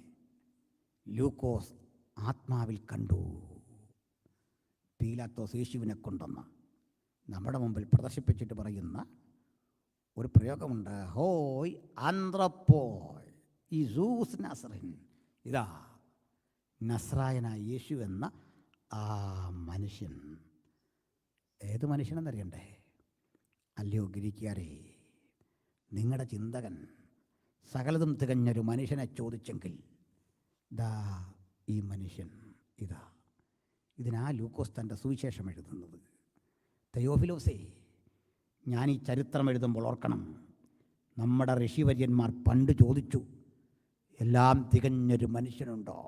ലൂക്കോസ് ആത്മാവിൽ കണ്ടു. പീലാത്തോസ് യേശുവിനെ കൊണ്ടുവന്ന് നമ്മുടെ മുമ്പിൽ പ്രദർശിപ്പിച്ചിട്ട് പറയുന്ന ഒരു പ്രയോഗമുണ്ട്. ഹോയ് ആന്ത്രപ്പോയ് ഈസൂസ് നസറിൻ. ഇതാ നസ്രായനായ യേശു എന്ന ആ മനുഷ്യൻ. ഏത് മനുഷ്യനെന്നറിയണ്ടേ? അല്ലയോ ഗ്രീക്കുകാരെ, നിങ്ങളുടെ ചിന്തകൻ സകലതും തികഞ്ഞൊരു മനുഷ്യനെ ചോദിച്ചെങ്കിൽ ദാ ഈ മനുഷ്യൻ ഇതാ. ഇതിനാ ലൂക്കോസ് തൻ്റെ സുവിശേഷം എഴുതുന്നത്. തെയോഫിലോസേ, ഞാൻ ഈ ചരിത്രം എഴുതുമ്പോൾ ഓർക്കണം, നമ്മുടെ ഋഷിവര്യന്മാർ പണ്ട് ചോദിച്ചു, എല്ലാം തികഞ്ഞൊരു മനുഷ്യനുണ്ടോ?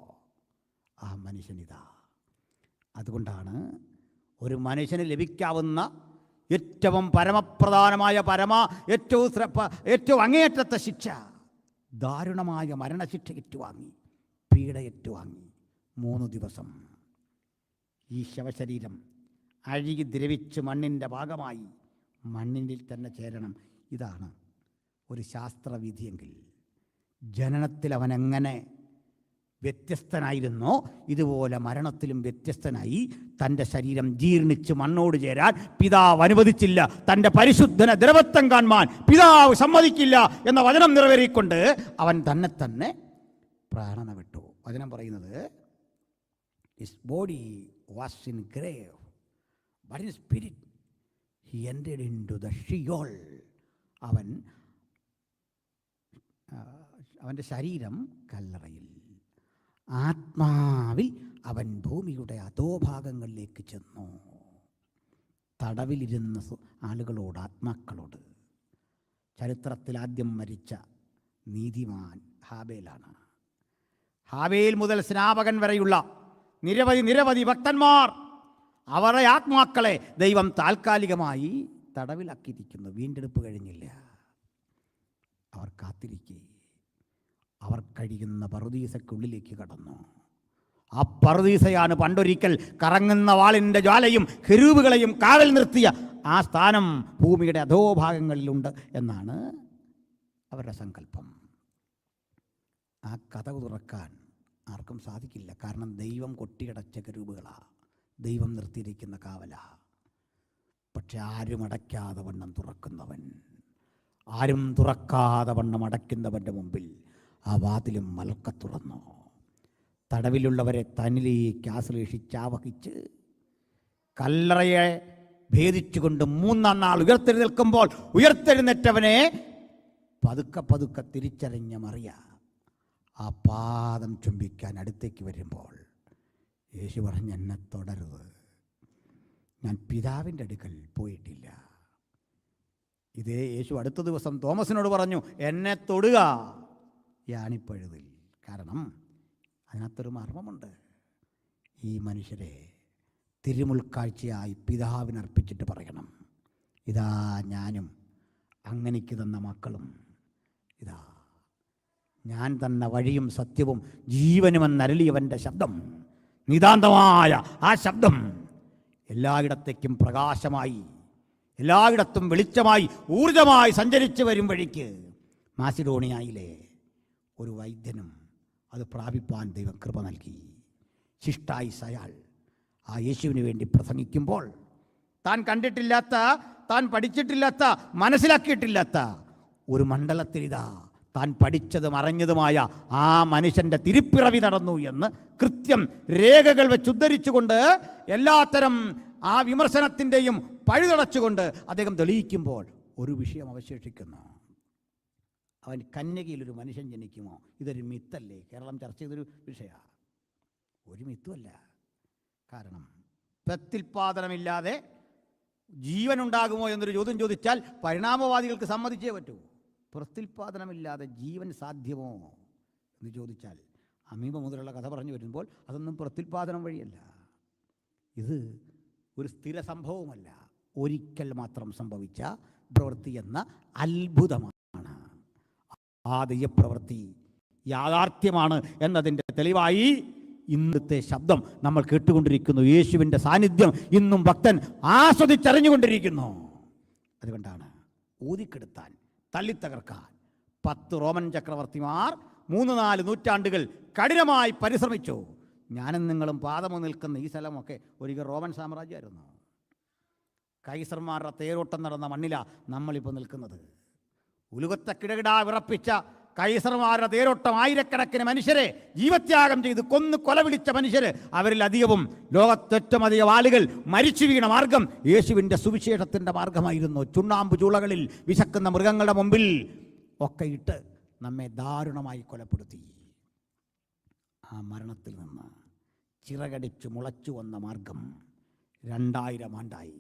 ആ മനുഷ്യനിതാ. അതുകൊണ്ടാണ് ഒരു മനുഷ്യന് ലഭിക്കാവുന്ന ഏറ്റവും പരമപ്രധാനമായ ഏറ്റവും അങ്ങേയറ്റത്തെ ശിക്ഷ, ദാരുണമായ മരണശിക്ഷ ഏറ്റുവാങ്ങി, പീഡ ഏറ്റുവാങ്ങി 3 ദിവസം ഈ ശവശരീരം അഴുകി ദ്രവിച്ച് മണ്ണിൻ്റെ ഭാഗമായി മണ്ണിൽ തന്നെ ചേരണം. ഇതാണ് ഒരു ശാസ്ത്രവിധിയെങ്കിൽ ജനനത്തിൽ അവനെങ്ങനെ വ്യത്യസ്തനായിരുന്നോ ഇതുപോലെ മരണത്തിലും വ്യത്യസ്തനായി തൻ്റെ ശരീരം ജീർണിച്ച് മണ്ണോട് ചേരാൻ പിതാവ് അനുവദിച്ചില്ല. തൻ്റെ പരിശുദ്ധനെ ദ്രവത്വം കാണുവാൻ പിതാവ് സമ്മതിക്കില്ല എന്ന വചനം നിറവേറിക്കൊണ്ട് അവൻ തന്നെ പ്രാണന വിട്ടു. വചനം പറയുന്നത്, his body was in grave, but in spirit he entered into the Sheol. അവൻ്റെ ശരീരം കല്ലറയിൽ, ആത്മാവിൽ അവൻ ഭൂമിയുടെ അധോഭാഗങ്ങളിലേക്ക് ചെന്നു. തടവിലിരുന്ന ആളുകളോട്, ആത്മാക്കളോട്. ചരിത്രത്തിൽ ആദ്യം മരിച്ച നീതിമാൻ ഹാബേലാണ്. ഹാബേൽ മുതൽ സ്നാപകൻ വരെയുള്ള നിരവധി ഭക്തന്മാർ, അവരുടെ ആത്മാക്കളെ ദൈവം താൽക്കാലികമായി തടവിലാക്കിയിരിക്കുന്നു. വീണ്ടെടുപ്പ് കഴിഞ്ഞില്ല. അവർ കാത്തിരിക്കെ അവർ കഴിയുന്ന പറുദീസയ്ക്കുള്ളിലേക്ക് കടന്നു. ആ പറുദീസയാണ് പണ്ടൊരിക്കൽ കറങ്ങുന്ന വാളിൻ്റെ ജ്വാലയും കെരൂബുകളെയും കാവൽ നിർത്തിയ ആ സ്ഥാനം ഭൂമിയുടെ അധോഭാഗങ്ങളിലുണ്ട് എന്നാണ് അവരുടെ സങ്കല്പം. ആ കതക് തുറക്കാൻ ആർക്കും സാധിക്കില്ല. കാരണം ദൈവം കൊട്ടിയടച്ച കെരൂബുകളാണ്, ദൈവം നിർത്തിയിരിക്കുന്ന കാവലാ. പക്ഷെ ആരും അടയ്ക്കാതെ വണ്ണം തുറക്കുന്നവൻ, ആരും തുറക്കാതെ വണ്ണം അടയ്ക്കുന്നവൻ്റെ മുമ്പിൽ ആ വാതിലും മലക്ക തുറന്നു. തടവിലുള്ളവരെ തന്നിലേക്ക് ആശ്ലേഷിച്ചാവഹിച്ച് കല്ലറയെ ഭേദിച്ചുകൊണ്ട് 3-ാം നാൾ ഉയർത്തെഴുന്നേൽക്കുമ്പോൾ ഉയർത്തെഴുന്നേറ്റവനെ പതുക്കെ തിരിച്ചറിഞ്ഞ മറിയ ആ പാദം ചുംബിക്കാൻ അടുത്തേക്ക് വരുമ്പോൾ യേശു പറഞ്ഞ്, എന്നെ തുടരുത്, ഞാൻ പിതാവിൻ്റെ അടുക്കൽ പോയിട്ടില്ല. ഇതേ യേശു അടുത്ത ദിവസം തോമസിനോട് പറഞ്ഞു, എന്നെ തൊടുക ഈ ആണിപ്പഴുതിൽ. കാരണം അതിനകത്തൊരു മർമ്മമുണ്ട്. ഈ മനുഷ്യരെ തിരുമുൾക്കാഴ്ചയായി പിതാവിനർപ്പിച്ചിട്ട് പറയണം, ഇതാ ഞാനും അങ്ങനെക്ക് തന്ന മക്കളും, ഇതാ ഞാൻ തന്ന വഴിയും സത്യവും ജീവനുമെന്നരളിയവൻ്റെ ശബ്ദം, നിതാന്തമായ ആ ശബ്ദം എല്ലായിടത്തേക്കും പ്രകാശമായി, എല്ലായിടത്തും വെളിച്ചമായി, ഊർജമായി സഞ്ചരിച്ച് വരും വഴിക്ക് മാസിഡോണിയയിലെ ഒരു വൈദ്യനും അത് പ്രാപിപ്പാൻ ദൈവം കൃപ നൽകി. ശിഷ്ടായി അയാൾ ആ യേശുവിന് വേണ്ടി പ്രസംഗിക്കുമ്പോൾ താൻ കണ്ടിട്ടില്ലാത്ത, താൻ പഠിച്ചിട്ടില്ലാത്ത, മനസ്സിലാക്കിയിട്ടില്ലാത്ത ഒരു മണ്ഡലത്തിൽ ഇതാ താൻ പഠിച്ചതും അറിഞ്ഞതുമായ ആ മനുഷ്യൻ്റെ തിരുപ്പിറവി നടന്നു എന്ന് കൃത്യം രേഖകൾ വെച്ച് ഉദ്ധരിച്ചുകൊണ്ട് എല്ലാത്തരം ആ വിമർശനത്തിൻ്റെയും പഴുതടച്ചുകൊണ്ട് അദ്ദേഹം തെളിയിക്കുമ്പോൾ ഒരു വിഷയം അവശേഷിക്കുന്നു. അവൻ കന്യകയിലൊരു മനുഷ്യൻ ജനിക്കുമോ? ഇതൊരു മിത്തല്ലേ? കേരളം ചർച്ച ചെയ്തൊരു വിഷയമാണ്. ഒരു മിത്തുമല്ല. കാരണം പ്രത്യുൽപാദനമില്ലാതെ ജീവനുണ്ടാകുമോ എന്നൊരു ചോദ്യം ചോദിച്ചാൽ പരിണാമവാദികൾക്ക് സമ്മതിച്ചേ പറ്റൂ. പ്രത്യുൽപാദനമില്ലാതെ ജീവൻ സാധ്യമോ എന്ന് ചോദിച്ചാൽ അമീബ മുതലുള്ള കഥ പറഞ്ഞു വരുമ്പോൾ അതൊന്നും പ്രത്യുൽപാദനം വഴിയല്ല. ഇത് ഒരു സ്ഥിര സംഭവമല്ല, ഒരിക്കൽ മാത്രം സംഭവിച്ച പ്രവൃത്തി എന്ന അത്ഭുതമാണ്. ആ ദൈവപ്രവൃത്തി യാഥാർത്ഥ്യമാണ് എന്നതിൻ്റെ തെളിവായി ഇന്നത്തെ ശബ്ദം നമ്മൾ കേട്ടുകൊണ്ടിരിക്കുന്നു. യേശുവിൻ്റെ സാന്നിധ്യം ഇന്നും ഭക്തൻ ആസ്വദിച്ചറിഞ്ഞുകൊണ്ടിരിക്കുന്നു. അതുകൊണ്ടാണ് ഊതിക്കെടുത്താൻ, തള്ളിത്തകർക്കാൻ 10 റോമൻ ചക്രവർത്തിമാർ 3-4 നൂറ്റാണ്ടുകൾ കഠിനമായി പരിശ്രമിച്ചു. ഞാനും നിങ്ങളും പാദമോ നിൽക്കുന്ന ഈ സ്ഥലമൊക്കെ ഒരിക്കൽ റോമൻ സാമ്രാജ്യമായിരുന്നു. കൈസർമാരുടെ തേരോട്ടം നടന്ന മണ്ണിലാണ് നമ്മളിപ്പോൾ നിൽക്കുന്നത്. ഉലുകത്തെ കിടകിടാ വിറപ്പിച്ച കൈസർമാരുടെ തേരോട്ടം, ആയിരക്കണക്കിന് മനുഷ്യരെ ജീവത്യാഗം ചെയ്ത് കൊല വിളിച്ച മനുഷ്യർ, അവരിൽ അധികവും, ലോകത്തേറ്റവും അധികം ആളുകൾ മരിച്ചു വീണ മാർഗം യേശുവിൻ്റെ സുവിശേഷത്തിൻ്റെ മാർഗമായിരുന്നു. ചുണ്ണാമ്പ് ചൂളകളിൽ വിശക്കുന്ന മൃഗങ്ങളുടെ മുമ്പിൽ ഒക്കെ ഇട്ട് നമ്മെ ദാരുണമായി കൊലപ്പെടുത്തി. ആ മരണത്തിൽ നിന്ന് ചിറകടിച്ച് മുളച്ചു വന്ന മാർഗം 2000 ആണ്ടായി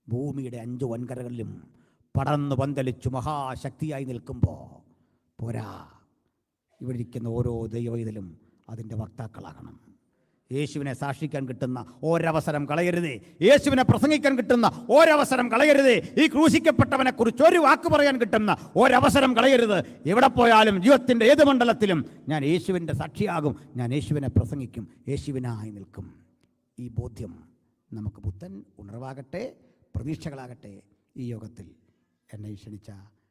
ഭൂമിയുടെ 5 വൻകരകളിലും പടർന്നു പന്തലിച്ചു മഹാശക്തിയായി നിൽക്കുമ്പോൾ പോരാ, ഇവിടെ ഇരിക്കുന്ന ഓരോ ദൈവവൈതലും അതിൻ്റെ വക്താക്കളാകണം. യേശുവിനെ സാക്ഷിക്കാൻ കിട്ടുന്ന ഒരവസരം കളയരുതേ. യേശുവിനെ പ്രസംഗിക്കാൻ കിട്ടുന്ന ഒരവസരം കളയരുതേ. ഈ ക്രൂശിക്കപ്പെട്ടവനെ കുറിച്ച് ഒരു വാക്ക് പറയാൻ കിട്ടുന്ന ഒരവസരം കളയരുത്. എവിടെ പോയാലും ജീവിതത്തിൻ്റെ ഏത് മണ്ഡലത്തിലും ഞാൻ യേശുവിൻ്റെ സാക്ഷിയാകും, ഞാൻ യേശുവിനെ പ്രസംഗിക്കും, യേശുവിനായി നിൽക്കും. ഈ ബോധ്യം നമുക്ക് പുത്തൻ ഉണർവാകട്ടെ, പ്രതീക്ഷകളാകട്ടെ. ഈ യോഗത്തിൽ എന്നെ ക്ഷണിച്ച